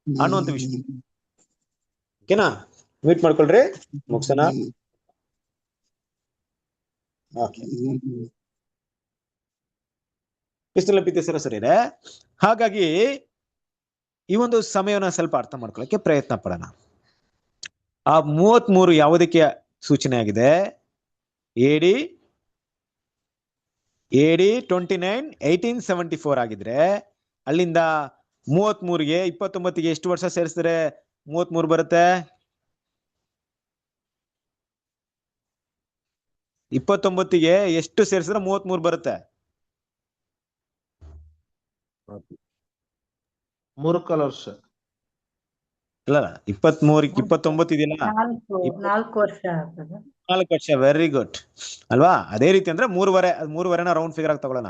ಅನ್ನುವಂತ ವಿಷಯ. ಓಕೆನಾ? ಮೀಟ್ ಮಾಡ್ಕೊಳ್ರಿ, ಮುಗ್ಸೋಣ. ಕ್ರಿಸ್ತನ ಪ್ರೀತಿಯ ಸರಿಯೇ. ಹಾಗಾಗಿ ಈ ಒಂದು ಸಮಯವನ್ನ ಸ್ವಲ್ಪ ಅರ್ಥ ಮಾಡ್ಕೊಳ್ಳಕ್ಕೆ ಪ್ರಯತ್ನ ಪಡೋಣ. ಆ 33 ಯಾವುದಕ್ಕೆ ಸೂಚನೆ ಆಗಿದೆ? AD 29 1874 ಆಗಿದ್ರೆ ಅಲ್ಲಿಂದ 33ಗೆ 29ಗೆ ಎಷ್ಟು ವರ್ಷ ಸೇರಿಸಿದ್ರೆ 33 ಬರುತ್ತೆ? 29ಗೆ ಎಷ್ಟು ಸೇರಿಸಿದ್ರೆ 33 ಬರುತ್ತೆ? 3 ವರ್ಷ ಅಲ್ಲ, 23 29 ಇದೆಯಲ್ಲ, 4 ವರ್ಷ ಆಗ್ತದೆ. 4 ವರ್ಷ. ವೆರಿ ಗುಡ್ ಅಲ್ವಾ? ಅದೇ ರೀತಿ ಅಂದ್ರೆ 3.5 ರೌಂಡ್ ಫಿಗರ್ ಆಗಿ ತಗೊಳ್ಳೋಣ.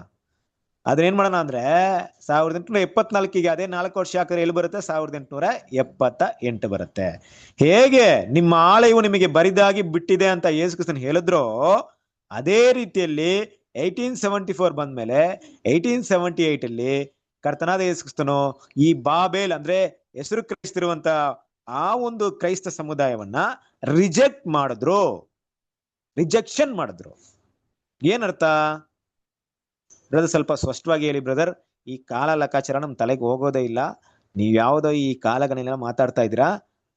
ಅದೇನ್ ಮಾಡೋಣ ಅಂದ್ರೆ 1874ಗೆ ಅದೇ 4 ವರ್ಷ ಹಾಕಿದ್ರೆ ಎಲ್ಲಿ ಬರುತ್ತೆ? 1878 ಬರುತ್ತೆ. ಹೇಗೆ ನಿಮ್ಮ ಆಲಯವು ನಿಮಗೆ ಬರಿದಾಗಿ ಬಿಟ್ಟಿದೆ ಅಂತ ಯೇಸು ಕ್ರಿಸ್ತನು ಹೇಳಿದ್ರು, ಅದೇ ರೀತಿಯಲ್ಲಿ 1874 ಬಂದ್ಮೇಲೆ 1878 ಕರ್ತನಾದ ಯೇಸು ಕ್ರಿಸ್ತನು ಈ ಬಾಬೇಲ್ ಅಂದ್ರೆ ಹೆಸರು ಕ್ರೈಸ್ತಿರುವಂತ ಆ ಒಂದು ಕ್ರೈಸ್ತ ಸಮುದಾಯವನ್ನ ರಿಜೆಕ್ಷನ್ ಮಾಡಿದ್ರು. ಏನರ್ಥ ಬ್ರದರ್? ಸ್ವಲ್ಪ ಸ್ಪಷ್ಟವಾಗಿ ಹೇಳಿ ಬ್ರದರ್. ಈ ಕಾಲ ಲೆಕ್ಕಾಚಾರ ನಮ್ ತಲೆಗೆ ಹೋಗೋದೇ ಇಲ್ಲ. ನೀವ್ ಯಾವ್ದೋ ಈ ಕಾಲಗಳನ್ನೆಲ್ಲ ಮಾತಾಡ್ತಾ ಇದ್ದೀರಾ,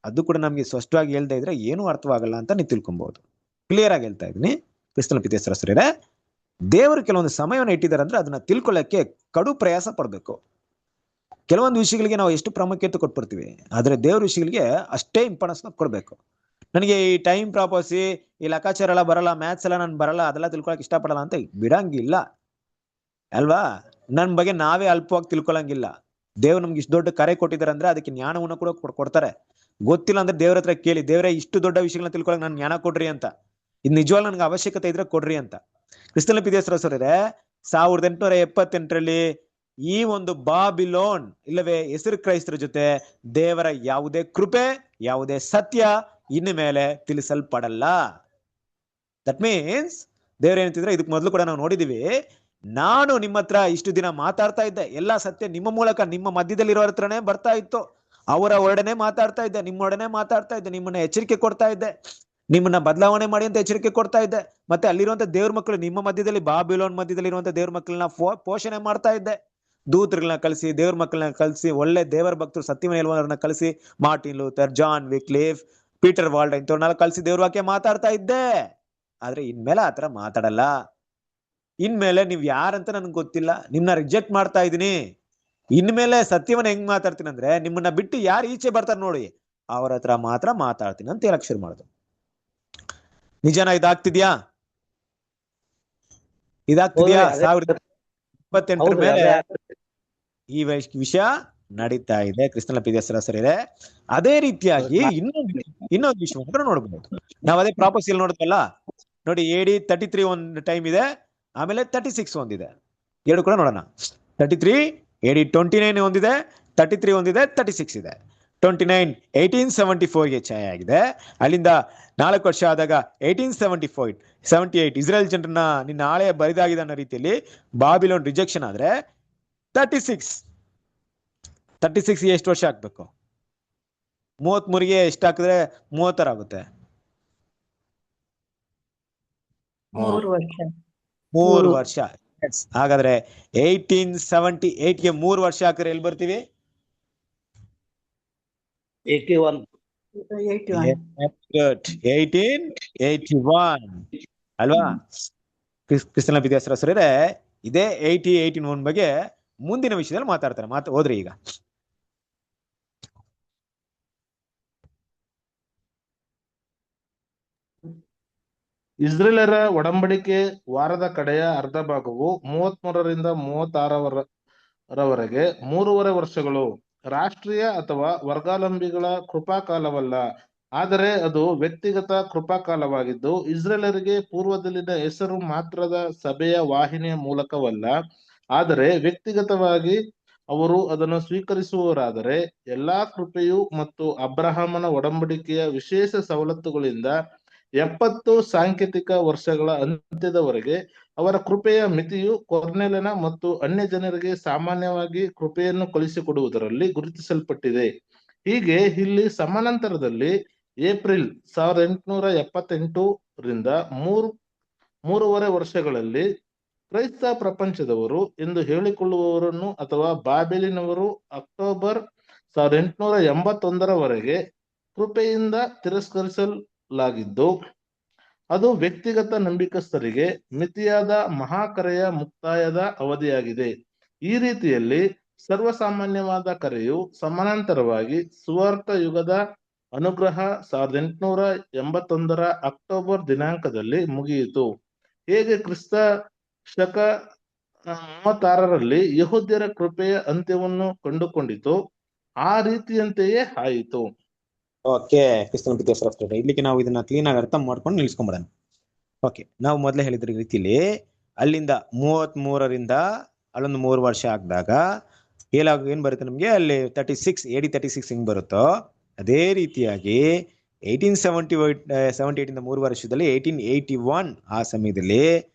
ಅದು ಕೂಡ ನಮ್ಗೆ ಸ್ಪಷ್ಟವಾಗಿ ಹೇಳ್ತಾ ಇದ್ರೆ ಏನೂ ಅರ್ಥವಾಗಲ್ಲ ಅಂತ ನೀವು ತಿಳ್ಕೊಬಹುದು. ಕ್ಲಿಯರ್ ಆಗಿ ಹೇಳ್ತಾ ಇದೀನಿ. ಕ್ರಿಸ್ತನ ಪ್ರೀತಿಯರೇ, ದೇವರು ಕೆಲವೊಂದು ಸಮಯವನ್ನು ಇಟ್ಟಿದ್ದಾರೆ ಅಂದ್ರೆ ಅದನ್ನ ತಿಳ್ಕೊಳ್ಳಕ್ಕೆ ಕಡು ಪ್ರಯಾಸ ಪಡ್ಬೇಕು. ಕೆಲವೊಂದು ವಿಷಯಗಳಿಗೆ ನಾವು ಎಷ್ಟು ಪ್ರಾಮುಖ್ಯತೆ ಕೊಟ್ಬಿಡ್ತೀವಿ, ಆದ್ರೆ ದೇವ್ರ ವಿಷಯಗಳಿಗೆ ಅಷ್ಟೇ ಇಂಪಾರ್ಟೆನ್ಸ್ ಕೊಡ್ಬೇಕು. ನನಗೆ ಈ ಟೈಮ್ ಪ್ರಾಪರ್ಸಿ, ಈ ಲೆಕ್ಕಾಚಾರ ಎಲ್ಲ ಬರಲ್ಲ, ಮ್ಯಾಥ್ಸ್ ಎಲ್ಲ ನನ್ ಬರಲ್ಲ, ಅದೆಲ್ಲ ತಿಳ್ಕೊಳಕ್ ಇಷ್ಟಪಡಲ್ಲ ಅಂತ ಬಿಡಂಗಿಲ್ಲ ಅಲ್ವಾ? ನನ್ ಬಗ್ಗೆ ನಾವೇ ಅಲ್ಪವಾಗಿ ತಿಳ್ಕೊಳಂಗಿಲ್ಲ. ದೇವ್ರು ನಮ್ಗೆ ಇಷ್ಟು ದೊಡ್ಡ ಕರೆ ಕೊಟ್ಟಿದ್ದಾರೆ ಅಂದ್ರೆ ಅದಕ್ಕೆ ಜ್ಞಾನವನ್ನು ಕೂಡ ಕೊಡ್ತಾರೆ. ಗೊತ್ತಿಲ್ಲ ಅಂದ್ರೆ ದೇವ್ರ ಹತ್ರ ಕೇಳಿ, ದೇವರೇ ಇಷ್ಟು ದೊಡ್ಡ ವಿಷಯಗಳನ್ನ ತಿಳ್ಕೊಳಕ್ ನನ್ ಜ್ಞಾನ ಕೊಡ್ರಿ ಅಂತ, ಇದು ನಿಜವಾಗ್ಲೂ ನನ್ಗೆ ಅವಶ್ಯಕತೆ ಇದ್ರೆ ಕೊಡ್ರಿ ಅಂತ. ಕ್ರಿಸ್ತನ ಪ್ರೀತಿಯರೇ, 1878ರಲ್ಲಿ ಈ ಒಂದು ಬಾಬಿಲೋನ್ ಇಲ್ಲವೇ ಹೆಸರು ಕ್ರೈಸ್ತರ ಜೊತೆ ದೇವರ ಯಾವುದೇ ಕೃಪೆ, ಯಾವುದೇ ಸತ್ಯ ಇನ್ನು ಮೇಲೆ ತಿಳಿಸಲ್ಪಡಲ್ಲ. ದಟ್ ಮೀನ್ಸ್ ದೇವ್ರ ಏನಂತಿದ್ರೆ, ಇದಕ್ಕೆ ಮೊದಲು ಕೂಡ ನಾವು ನೋಡಿದೀವಿ, ನಾನು ನಿಮ್ಮ ಹತ್ರ ಇಷ್ಟು ದಿನ ಮಾತಾಡ್ತಾ ಇದ್ದೆ, ಎಲ್ಲಾ ಸತ್ಯ ನಿಮ್ಮ ಮೂಲಕ ನಿಮ್ಮ ಮಧ್ಯದಲ್ಲಿರೋ ಹತ್ರನೇ ಬರ್ತಾ ಇತ್ತು, ಅವರ ಒಡನೆ ಮಾತಾಡ್ತಾ ಇದ್ದೆ, ನಿಮ್ಮೊಡನೆ ಮಾತಾಡ್ತಾ ಇದ್ದೆ, ನಿಮ್ಮನ್ನ ಎಚ್ಚರಿಕೆ ಕೊಡ್ತಾ ಇದ್ದೆ, ನಿಮ್ಮನ್ನ ಬದಲಾವಣೆ ಮಾಡಿ ಅಂತ ಎಚ್ಚರಿಕೆ ಕೊಡ್ತಾ ಇದ್ದೆ. ಮತ್ತೆ ಅಲ್ಲಿರುವಂತ ದೇವ್ರ ಮಕ್ಕಳು, ನಿಮ್ಮ ಮಧ್ಯದಲ್ಲಿ ಬಾಬಿಲೋನ್ ಮಧ್ಯದಲ್ಲಿ ಇರುವಂತ ದೇವ್ರ ಮಕ್ಕಳನ್ನ ಪೋಷಣೆ ಮಾಡ್ತಾ ಇದ್ದೆ. ದೂತರುಗಳನ್ನ ಕಳಿಸಿ, ದೇವ್ರ ಮಕ್ಕಳನ್ನ ಕಳಿಸಿ, ಒಳ್ಳೆ ದೇವರ ಭಕ್ತರು ಸತ್ಯವನ್ನು ಹೇಳುವವರನ್ನ ಕಳಿಸಿ, Martin Luther, John Wycliffe, Peter Waldo ಇಂಥವ್ರನ್ನೆಲ್ಲ ಕಳಿಸಿ ದೇವ್ರ ವಾಕ್ಯ ಮಾತಾಡ್ತಾ ಇದ್ದೆ. ಆದ್ರೆ ಇನ್ಮೇಲೆ ಆತರ ಮಾತಾಡಲ್ಲ. ಇನ್ಮೇಲೆ ನೀವ್ ಯಾರಂತ ನನ್ಗೆ ಗೊತ್ತಿಲ್ಲ, ನಿಮ್ನ ರಿಜೆಕ್ಟ್ ಮಾಡ್ತಾ ಇದೀನಿ. ಇನ್ಮೇಲೆ ಸತ್ಯವನ್ನ ಹೆಂಗ್ ಮಾತಾಡ್ತೀನಿ ಅಂದ್ರೆ, ನಿಮ್ಮನ್ನ ಬಿಟ್ಟು ಯಾರು ಈಚೆ ಬರ್ತಾರೆ ನೋಡಿ, ಅವ್ರ ಹತ್ರ ಮಾತ್ರ ಮಾತಾಡ್ತೀನಿ ಅಂತ ಹೇಳಕ್ ಶುರು ಮಾಡುದು. ನಿಜನಾ? ಇದಾಗ್ತಿದ್ಯಾ? ಹೌದ್ರಿ, ಅದೇ 2028 ಹೌದ್ರಿ, ಮೇಲೆ ಅದೇ ಈ ವಿಷಯ ನಡೀತಾ ಇದೆ. ಕ್ರಿಸ್ತನ ಇದೆ. ಅದೇ ರೀತಿಯಾಗಿ ಇನ್ನೊಂದು ವಿಷಯ ನೋಡ್ಬೋದು. ನಾವ್ ಅದೇ ಪ್ರಾಪಸಿಯಲ್ಲಿ ನೋಡುತ್ತಲ್ಲ ನೋಡಿ, AD 33 ಒಂದು ಟೈಮ್ ಇದೆ, ಆಮೇಲೆ 36 ಒಂದಿದೆ. ಎರಡು ಕೂಡ ನೋಡೋಣ. 33 AD 29 ಒಂದಿದೆ, 33 ಒಂದಿದೆ, 36 ಇದೆ. 29 1874ಗೆ ಛಾಯೆ ಆಗಿದೆ. ಅಲ್ಲಿಂದ 4 ವರ್ಷ ಆದಾಗ 78 ಇಸ್ರೇಲ್ ಜನರನ್ನ ನಿನ್ನ ಆಳೆ ಬರಿದಾಗಿದೆ ಅನ್ನೋ ರೀತಿಯಲ್ಲಿ ಬಾಬಿಲೋನ್ ರಿಜೆಕ್ಷನ್ ಆದ್ರೆ 36 ಎಷ್ಟು ವರ್ಷ ಹಾಕ್ಬೇಕು? 33ಗೆ ಎಷ್ಟು ಹಾಕಿದ್ರೆ 30 ಆಗುತ್ತೆ? 3 ವರ್ಷ. 3 ವರ್ಷ. ಹಾಗಾದ್ರೆ 1878ಗೆ 3 ವರ್ಷ ಹಾಕಿದ್ರೆ ಎಲ್ಲಿ ಬರ್ತೀವಿ? 81. 1881 ಅಲ್ವಾ? ಕ್ರಿಸ್ತನ ವಿದ್ಯಾಸರಸರೇ ಇದೇ 81 ಬಗ್ಗೆ ಮುಂದಿನ ವಿಷಯದಲ್ಲಿ ಮಾತಾಡ್ತಾರೆ. ಹೋದ್ರಿ ಈಗ ಇಸ್ರೇಲರ ಒಡಂಬಡಿಕೆ ವಾರದ ಕಡೆಯ ಅರ್ಧ ಭಾಗವು 33ರಿಂದ 36ರವರೆಗೆ 3.5 ವರ್ಷಗಳು. ರಾಷ್ಟ್ರೀಯ ಅಥವಾ ವರ್ಗಾವಲಂಬಿಗಳ ಕೃಪಾಕಾಲವಲ್ಲ, ಆದರೆ ಅದು ವ್ಯಕ್ತಿಗತ ಕೃಪಾಕಾಲವಾಗಿದ್ದು, ಇಸ್ರೇಲರಿಗೆ ಪೂರ್ವದಲ್ಲಿನ ಹೆಸರು ಮಾತ್ರದ ಸಭೆಯ ವಾಹಿನಿಯ ಮೂಲಕವಲ್ಲ, ಆದರೆ ವ್ಯಕ್ತಿಗತವಾಗಿ ಅವರು ಅದನ್ನು ಸ್ವೀಕರಿಸುವವರಾದರೆ ಎಲ್ಲಾ ಕೃಪೆಯು ಮತ್ತು ಅಬ್ರಹಾಮನ ಒಡಂಬಡಿಕೆಯ ವಿಶೇಷ ಸವಲತ್ತುಗಳಿಂದ 70 ಸಾಂಕೇತಿಕ ವರ್ಷಗಳ ಅಂತ್ಯದವರೆಗೆ ಅವರ ಕೃಪೆಯ ಮಿತಿಯು ಕೊರ್ನೆಲನ ಮತ್ತು ಅನ್ಯ ಜನರಿಗೆ ಸಾಮಾನ್ಯವಾಗಿ ಕೃಪೆಯನ್ನು ಕಳಿಸಿಕೊಡುವುದರಲ್ಲಿ ಗುರುತಿಸಲ್ಪಟ್ಟಿದೆ. ಹೀಗೆ ಇಲ್ಲಿ ಸಮಾನಾಂತರದಲ್ಲಿ ಏಪ್ರಿಲ್ 1878ರಿಂದ 3.5 ವರ್ಷಗಳಲ್ಲಿ ಕ್ರೈಸ್ತ ಪ್ರಪಂಚದವರು ಎಂದು ಹೇಳಿಕೊಳ್ಳುವವರನ್ನು ಅಥವಾ ಬಾಬೆಲಿನವರು ಅಕ್ಟೋಬರ್ 1881ರವರೆಗೆ ಕೃಪೆಯಿಂದ ತಿರಸ್ಕರಿಸಲಾಗಿದ್ದು, ಅದು ವ್ಯಕ್ತಿಗತ ನಂಬಿಕಸ್ಥರಿಗೆ ಮಿತಿಯಾದ ಮಹಾಕರೆಯ ಮುಕ್ತಾಯದ ಅವಧಿಯಾಗಿದೆ. ಈ ರೀತಿಯಲ್ಲಿ ಸರ್ವಸಾಮಾನ್ಯವಾದ ಕರೆಯು ಸಮಾನಾಂತರವಾಗಿ ಸುವಾರ್ಥ ಯುಗದ ಅನುಗ್ರಹ 1881ರ ಅಕ್ಟೋಬರ್ ದಿನಾಂಕದಲ್ಲಿ ಮುಗಿಯಿತು. ಹೇಗೆ ಕ್ರಿಸ್ತ ಶಕ 36ರಲ್ಲಿ ಯಹೂದ್ಯರ ಕೃಪೆಯ ಅಂತ್ಯವನ್ನು ಕಂಡುಕೊಂಡಿತು, ಆ ರೀತಿಯಂತೆಯೇ ಆಯಿತು. ಓಕೆ, ಕ್ರಿಸ್ತನ ವಿದ್ಯಾಸರಸರೇ ಇಲ್ಲಿಗೆ ನಾವು ಇದನ್ನ ಕ್ಲೀನ್ ಆಗಿ ಅರ್ಥ ಮಾಡ್ಕೊಂಡು ನಿಲ್ಸ್ಕೊಂಡ್ಬಿಡೋಣ. ಓಕೆ, ನಾವು ಮೊದಲೇ ಹೇಳಿದ್ರ ರೀತಿಯಲ್ಲಿ ಅಲ್ಲಿಂದ 33ರಿಂದ ಅಲ್ಲೊಂದು 3 ವರ್ಷ ಆಗಿದಾಗ ಏನ್ ಬರುತ್ತೆ ನಮ್ಗೆ? ಅಲ್ಲಿ 36 AD 36 ಹಿಂಗ್ ಬರುತ್ತೋ, ಅದೇ ರೀತಿಯಾಗಿ 1878 ಇಂದ 3 ವರ್ಷದಲ್ಲಿ 1881 ಆ ಸಮಯದಲ್ಲಿ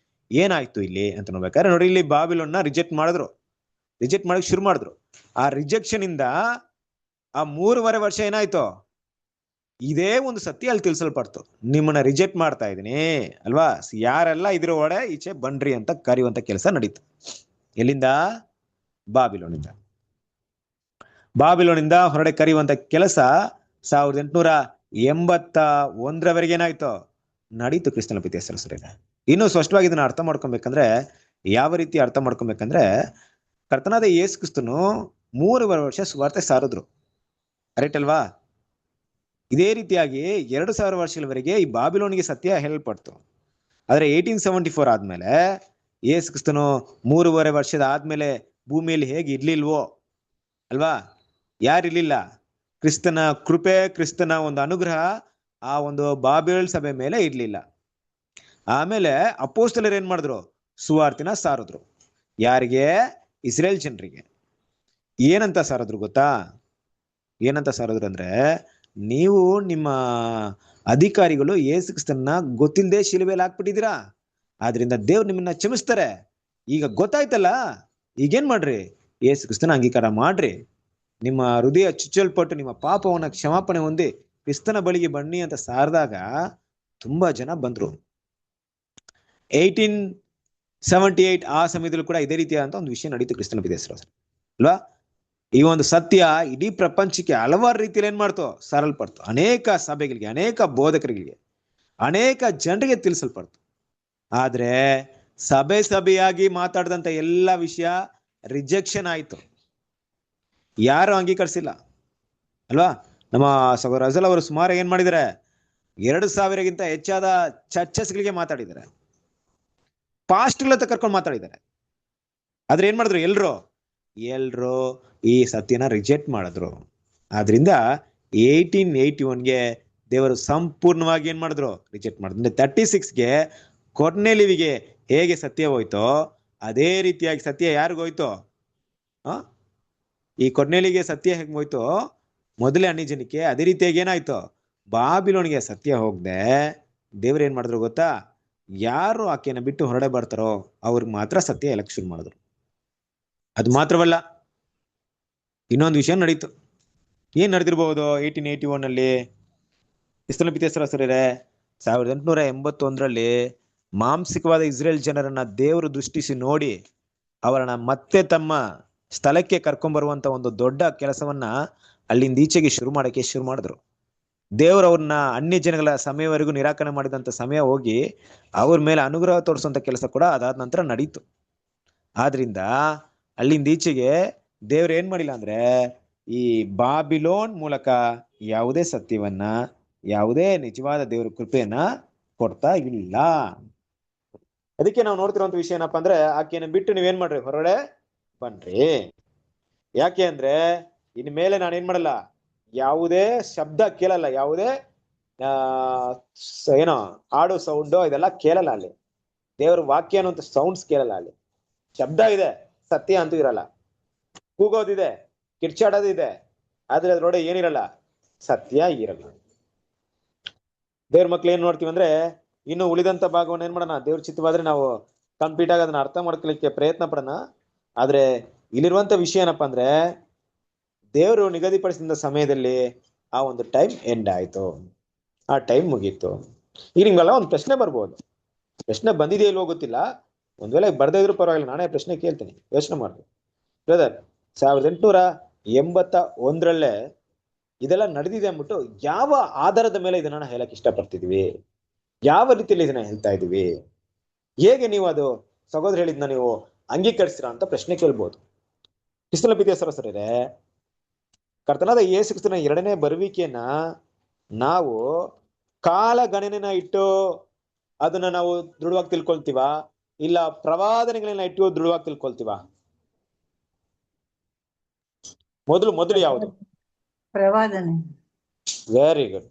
ಏನಾಯ್ತು ಇಲ್ಲಿ ಅಂತ ನೋಡ್ಬೇಕಾದ್ರೆ ನೋಡಿ, ಇಲ್ಲಿ ಬಾಬಿಲೋನ್ನ ರಿಜೆಕ್ಟ್ ಮಾಡಕ್ ಶುರು ಮಾಡಿದ್ರು. ಆ ರಿಜೆಕ್ಷನ್ ಇಂದ ಆ 3.5 ವರ್ಷ ಏನಾಯ್ತು? ಇದೇ ಒಂದು ಸತ್ಯ ಅಲ್ಲಿ ತಿಳಿಸಲ್ಪಡ್ತು, ನಿಮ್ಮನ್ನ ರಿಜೆಕ್ಟ್ ಮಾಡ್ತಾ ಇದೀನಿ ಅಲ್ವಾ, ಯಾರೆಲ್ಲ ಇದ್ರ ಒಡೆ ಈಚೆ ಬನ್ರಿ ಅಂತ ಕರೆಯುವಂತ ಕೆಲಸ ನಡೀತು. ಎಲ್ಲಿಂದ? ಬಾಬಿಲೋನಿಂದ ಹೊರಡೆ ಕರೆಯುವಂತ ಕೆಲಸ 1881ರವರೆಗೆ ಏನಾಯ್ತು? ನಡೀತು. ಕ್ರಿಸ್ತನ ವಿದ್ಯಾಸರಸರೇ ಇನ್ನೂ ಸ್ಪಷ್ಟವಾಗಿ ಇದನ್ನ ಅರ್ಥ ಮಾಡ್ಕೊಬೇಕಂದ್ರೆ, ಯಾವ ರೀತಿ ಅರ್ಥ ಮಾಡ್ಕೊಬೇಕಂದ್ರೆ, ಕರ್ತನಾದ ಯೇಸು ಕ್ರಿಸ್ತನು 3.5 ವರ್ಷ ಸುವಾರ್ತೆ ಸಾರಿದ್ರು, ರೈಟ್ ಅಲ್ವಾ? ಇದೇ ರೀತಿಯಾಗಿ 2000 ವರ್ಷಗಳವರೆಗೆ ಈ ಬಾಬಿಲೋನಿಗೆ ಸತ್ಯ ಹೇಳಲ್ಪಡ್ತು. ಆದ್ರೆ 1874 ಆದ್ಮೇಲೆ ಯೇಸು ಕ್ರಿಸ್ತನು 3.5 ವರ್ಷದ ಆದ್ಮೇಲೆ ಭೂಮಿಯಲ್ಲಿ ಹೇಗೆ ಇರ್ಲಿಲ್ವೋ ಅಲ್ವಾ? ಯಾರಿರ್ಲಿಲ್ಲ? ಕ್ರಿಸ್ತನ ಕೃಪೆ, ಕ್ರಿಸ್ತನ ಒಂದು ಅನುಗ್ರಹ ಆ ಒಂದು ಬಾಬಿಲೋನ್ ಸಭೆ ಮೇಲೆ ಇರ್ಲಿಲ್ಲ. ಆಮೇಲೆ ಅಪೊಸ್ತಲರು ಏನ್ ಮಾಡಿದ್ರು? ಸುವಾರ್ತಿನ ಸಾರಿದ್ರು. ಯಾರಿಗೆ? ಇಸ್ರೇಲ್ ಜನರಿಗೆ ಏನಂತ ಸಾರಿದ್ರು ಗೊತ್ತಾ? ಏನಂತ ಸಾರಿದ್ರು ಅಂದ್ರೆ, ನೀವು ನಿಮ್ಮ ಅಧಿಕಾರಿಗಳು ಯೇಸು ಕ್ರಿಸ್ತನ್ನ ಗೊತ್ತಿಲ್ಲದೆ ಶಿಲುಬೆಯಲ್ಲಿ ಹಾಕ್ಬಿಟ್ಟಿದ್ದೀರಾ, ಆದ್ರಿಂದ ದೇವ್ರು ನಿಮ್ಮನ್ನ ಕ್ಷಮಿಸ್ತಾರೆ. ಈಗ ಗೊತ್ತಾಯ್ತಲ್ಲ, ಈಗೇನ್ ಮಾಡ್ರಿ? ಯೇಸು ಕ್ರಿಸ್ತನ ಅಂಗೀಕಾರ ಮಾಡ್ರಿ. ನಿಮ್ಮ ಹೃದಯ ಚುಚ್ಚಲ್ಪಟ್ಟು ನಿಮ್ಮ ಪಾಪವನ್ನ ಕ್ಷಮಾಪಣೆ ಹೊಂದಿ ಕ್ರಿಸ್ತನ ಬಳಿಗೆ ಬನ್ನಿ ಅಂತ ಸಾರಿದಾಗ ತುಂಬಾ ಜನ ಬಂದ್ರು. 1878 ಆ ಸಮಯದಲ್ಲೂ ಕೂಡ ಇದೇ ರೀತಿಯಾದಂತ ಒಂದು ವಿಷಯ ನಡೀತು ಕ್ರಿಸ್ತನ ಬಿದ್ದೇಶ್ವರ ಅಲ್ವಾ? ಈ ಒಂದು ಸತ್ಯ ಇಡೀ ಪ್ರಪಂಚಕ್ಕೆ ಹಲವಾರು ರೀತಿಯಲ್ಲಿ ಏನ್ ಮಾಡ್ತು? ಸಾರಲ್ಪಡ್ತು. ಅನೇಕ ಸಭೆಗಳಿಗೆ, ಅನೇಕ ಬೋಧಕರಿಗೆ, ಅನೇಕ ಜನರಿಗೆ ತಿಳಿಸಲ್ಪಡ್ತು. ಆದ್ರೆ ಸಭೆಯಾಗಿ ಮಾತಾಡಿದಂತ ಎಲ್ಲ ವಿಷಯ ರಿಜೆಕ್ಷನ್ ಆಯ್ತು. ಯಾರು ಅಂಗೀಕರಿಸಿಲ್ಲ ಅಲ್ವಾ? ನಮ್ಮ ಸಹೋದರ ಅಜಲ್ ಅವರು ಸುಮಾರು ಏನ್ ಮಾಡಿದ್ದಾರೆ? 2000ಗಿಂತ ಹೆಚ್ಚಾದ ಚರ್ಚಸ್ಗಳಿಗೆ ಮಾತಾಡಿದ್ದಾರೆ, ಪಾಸ್ಟ್ಗಳ ಕರ್ಕೊಂಡು ಮಾತಾಡಿದ್ದಾರೆ. ಆದ್ರೆ ಏನ್ ಮಾಡಿದ್ರು? ಎಲ್ರು ಈ ಸತ್ಯನ ರಿಜೆಕ್ಟ್ ಮಾಡಿದ್ರು. ಆದ್ರಿಂದ 1881ಗೆ ದೇವರು ಸಂಪೂರ್ಣವಾಗಿ ಏನ್ ಮಾಡಿದ್ರು? ರಿಜೆಕ್ಟ್ ಮಾಡಿದ್ರು. 36ಗೆ ಕೊರ್ನೆಲಿವಿಗೆ ಹೇಗೆ ಸತ್ಯ ಹೋಯ್ತೋ ಅದೇ ರೀತಿಯಾಗಿ ಸತ್ಯ ಯಾರಿಗೋಯ್ತೋ? ಈ ಕೊರ್ನೆಲಿಗೆ ಸತ್ಯ ಹೇಗೆ ಹೋಯ್ತೋ ಮೊದಲೇ ಅನ್ಯ ಜನಕ್ಕೆ, ಅದೇ ರೀತಿಯಾಗಿ ಏನಾಯ್ತು? ಬಾಬಿಲೋನಿಗೆ ಸತ್ಯ ಹೋಗದೆ ದೇವ್ರು ಏನ್ ಮಾಡಿದ್ರು ಗೊತ್ತಾ? ಯಾರು ಆಕೆನ ಬಿಟ್ಟು ಹೊರಡೆ ಬರ್ತಾರೋ ಅವ್ರಿಗೆ ಮಾತ್ರ ಸತ್ಯ ಹೇಳಕ್ ಶುರು ಮಾಡಿದ್ರು. ಅದು ಮಾತ್ರವಲ್ಲ, ಇನ್ನೊಂದು ವಿಷಯ ನಡೀತು. ಏನ್ ನಡೆದಿರ್ಬಹುದು 1881ನಲ್ಲಿ? ಕ್ರಿಸ್ತನ ಪಿತೇಶ್ವರ ಸರಿರೆ 1881ರಲ್ಲಿ ಮಾಂಸಿಕವಾದ ಇಸ್ರೇಲ್ ಜನರನ್ನ ದೇವರು ದೃಷ್ಟಿಸಿ ನೋಡಿ ಅವರನ್ನ ಮತ್ತೆ ತಮ್ಮ ಸ್ಥಳಕ್ಕೆ ಕರ್ಕೊಂಡ್ಬರುವಂತ ಒಂದು ದೊಡ್ಡ ಕೆಲಸವನ್ನ ಅಲ್ಲಿಂದ ಈಚೆಗೆ ಶುರು ಮಾಡಿದ್ರು. ದೇವರು ಅವ್ರನ್ನ ಅನ್ಯ ಜನಗಳ ಸಮಯವರೆಗೂ ನಿರಾಕರಣೆ ಮಾಡಿದಂತ ಸಮಯ ಹೋಗಿ ಅವ್ರ ಮೇಲೆ ಅನುಗ್ರಹ ತೋರಿಸುವಂತ ಕೆಲಸ ಕೂಡ ಅದಾದ ನಂತರ ನಡೀತು. ಆದ್ರಿಂದ ಅಲ್ಲಿಂದ ಈಚೆಗೆ ದೇವ್ರು ಏನ್ ಮಾಡಿಲ್ಲ ಅಂದ್ರೆ, ಈ ಬಾಬಿಲೋನ್ ಮೂಲಕ ಯಾವುದೇ ಸತ್ಯವನ್ನ, ಯಾವುದೇ ನಿಜವಾದ ದೇವ್ರ ಕೃಪೆಯನ್ನ ಕೊಡ್ತಾ ಇಲ್ಲ. ಅದಕ್ಕೆ ನಾವು ನೋಡ್ತಿರುವಂತ ವಿಷಯ ಏನಪ್ಪಾ ಅಂದ್ರೆ, ಆಕೆಯನ್ನು ಬಿಟ್ಟು ನೀವೇನ್ ಮಾಡ್ರಿ? ಹೊರಗಡೆ ಬನ್ರಿ. ಯಾಕೆ ಅಂದ್ರೆ ಇನ್ ಮೇಲೆ ನಾನು ಏನ್ ಮಾಡಲ್ಲ, ಯಾವುದೇ ಶಬ್ದ ಕೇಳಲ್ಲ, ಯಾವುದೇ ಏನೋ ಹಾಡು ಸೌಂಡು ಇದೆಲ್ಲ ಕೇಳಲ್ಲ. ಅಲ್ಲಿ ದೇವ್ರ ವಾಕ್ಯ ಅನ್ನುವಂತ ಸೌಂಡ್ಸ್ ಕೇಳಲ್ಲ. ಅಲ್ಲಿ ಶಬ್ದ ಇದೆ, ಸತ್ಯ ಅಂತೂ ಇರಲ್ಲ. ಕೂಗೋದಿದೆ, ಕಿರ್ಚಾಡೋದಿದೆ, ಆದ್ರೆ ಅದ್ರೊಡೆ ಏನಿರಲ್ಲ? ಸತ್ಯ ಇರಲ್ಲ. ದೇವ್ರ ಮಕ್ಳು ಏನ್ ನೋಡ್ತೀವಿ ಅಂದ್ರೆ, ಇನ್ನು ಉಳಿದಂತ ಭಾಗವನ್ನ ಏನ್ ಮಾಡೋಣ? ದೇವ್ರ ಚಿತ್ತವಾದ್ರೆ ನಾವು ಕಂಪ್ಲೀಟ್ ಆಗಿ ಅದನ್ನ ಅರ್ಥ ಮಾಡ್ಕೊಳ್ಳಿಕ್ಕೆ ಪ್ರಯತ್ನ ಪಡೋಣ. ಆದ್ರೆ ಇಲ್ಲಿರುವಂತ ವಿಷಯ ಏನಪ್ಪಾ ಅಂದ್ರೆ, ದೇವರು ನಿಗದಿಪಡಿಸಿದ ಸಮಯದಲ್ಲಿ ಆ ಒಂದು ಟೈಮ್ ಎಂಡ್ ಆಯ್ತು, ಆ ಟೈಮ್ ಮುಗೀತು. ಈಗ ನಿಮ್ಗೆಲ್ಲ ಒಂದು ಪ್ರಶ್ನೆ ಬರ್ಬೋದು. ಪ್ರಶ್ನೆ ಬಂದಿದೆಯೋ ಇಲ್ವೋ ಗೊತ್ತಿಲ್ಲ, ಒಂದ್ ವೇಳೆ ಬರ್ದೇ ಇದ್ರೂ ಪರವಾಗಿಲ್ಲ, ನಾನೇ ಪ್ರಶ್ನೆ ಕೇಳ್ತೀನಿ, ಯೋಚನೆ ಮಾಡ್ತೀನಿ. ಬ್ರದರ್, 1881ರಲ್ಲೇ ಇದೆಲ್ಲ ನಡೆದಿದೆ ಅಂದ್ಬಿಟ್ಟು ಯಾವ ಆಧಾರದ ಮೇಲೆ ಇದನ್ನ ಹೇಳಕ್ ಇಷ್ಟಪಡ್ತಿದ್ವಿ? ಯಾವ ರೀತಿಯಲ್ಲಿ ಇದನ್ನ ಹೇಳ್ತಾ ಇದೀವಿ? ಹೇಗೆ ನೀವು ಅದು ಸಹೋದರ ಹೇಳಿದ್ನ ನೀವು ಅಂಗೀಕರಿಸ್ತೀರಾ ಅಂತ ಪ್ರಶ್ನೆ ಕೇಳ್ಬೋದು. ಕ್ರಿಸ್ತನ ಪಿತೇಶ್ವರ ಸರಿರೆ, ಕರ್ತನಾದ ಯೇಸು ಕ್ರಿಸ್ತನ 2ನೇ ಬರುವಿಕೆಯನ್ನ ನಾವು ಕಾಲ ಗಣನೆನ ಇಟ್ಟು ಅದನ್ನ ನಾವು ದೃಢವಾಗಿ ತಿಳ್ಕೊಳ್ತೀವ, ಇಲ್ಲ ಪ್ರವಾದನೆಗಳನ್ನ ಇಟ್ಟು ದೃಢವಾಗಿ ತಿಳ್ಕೊಳ್ತೀವ? ಮೊದಲು ಯಾವುದು? ಪ್ರವಾದನೆ. Very good.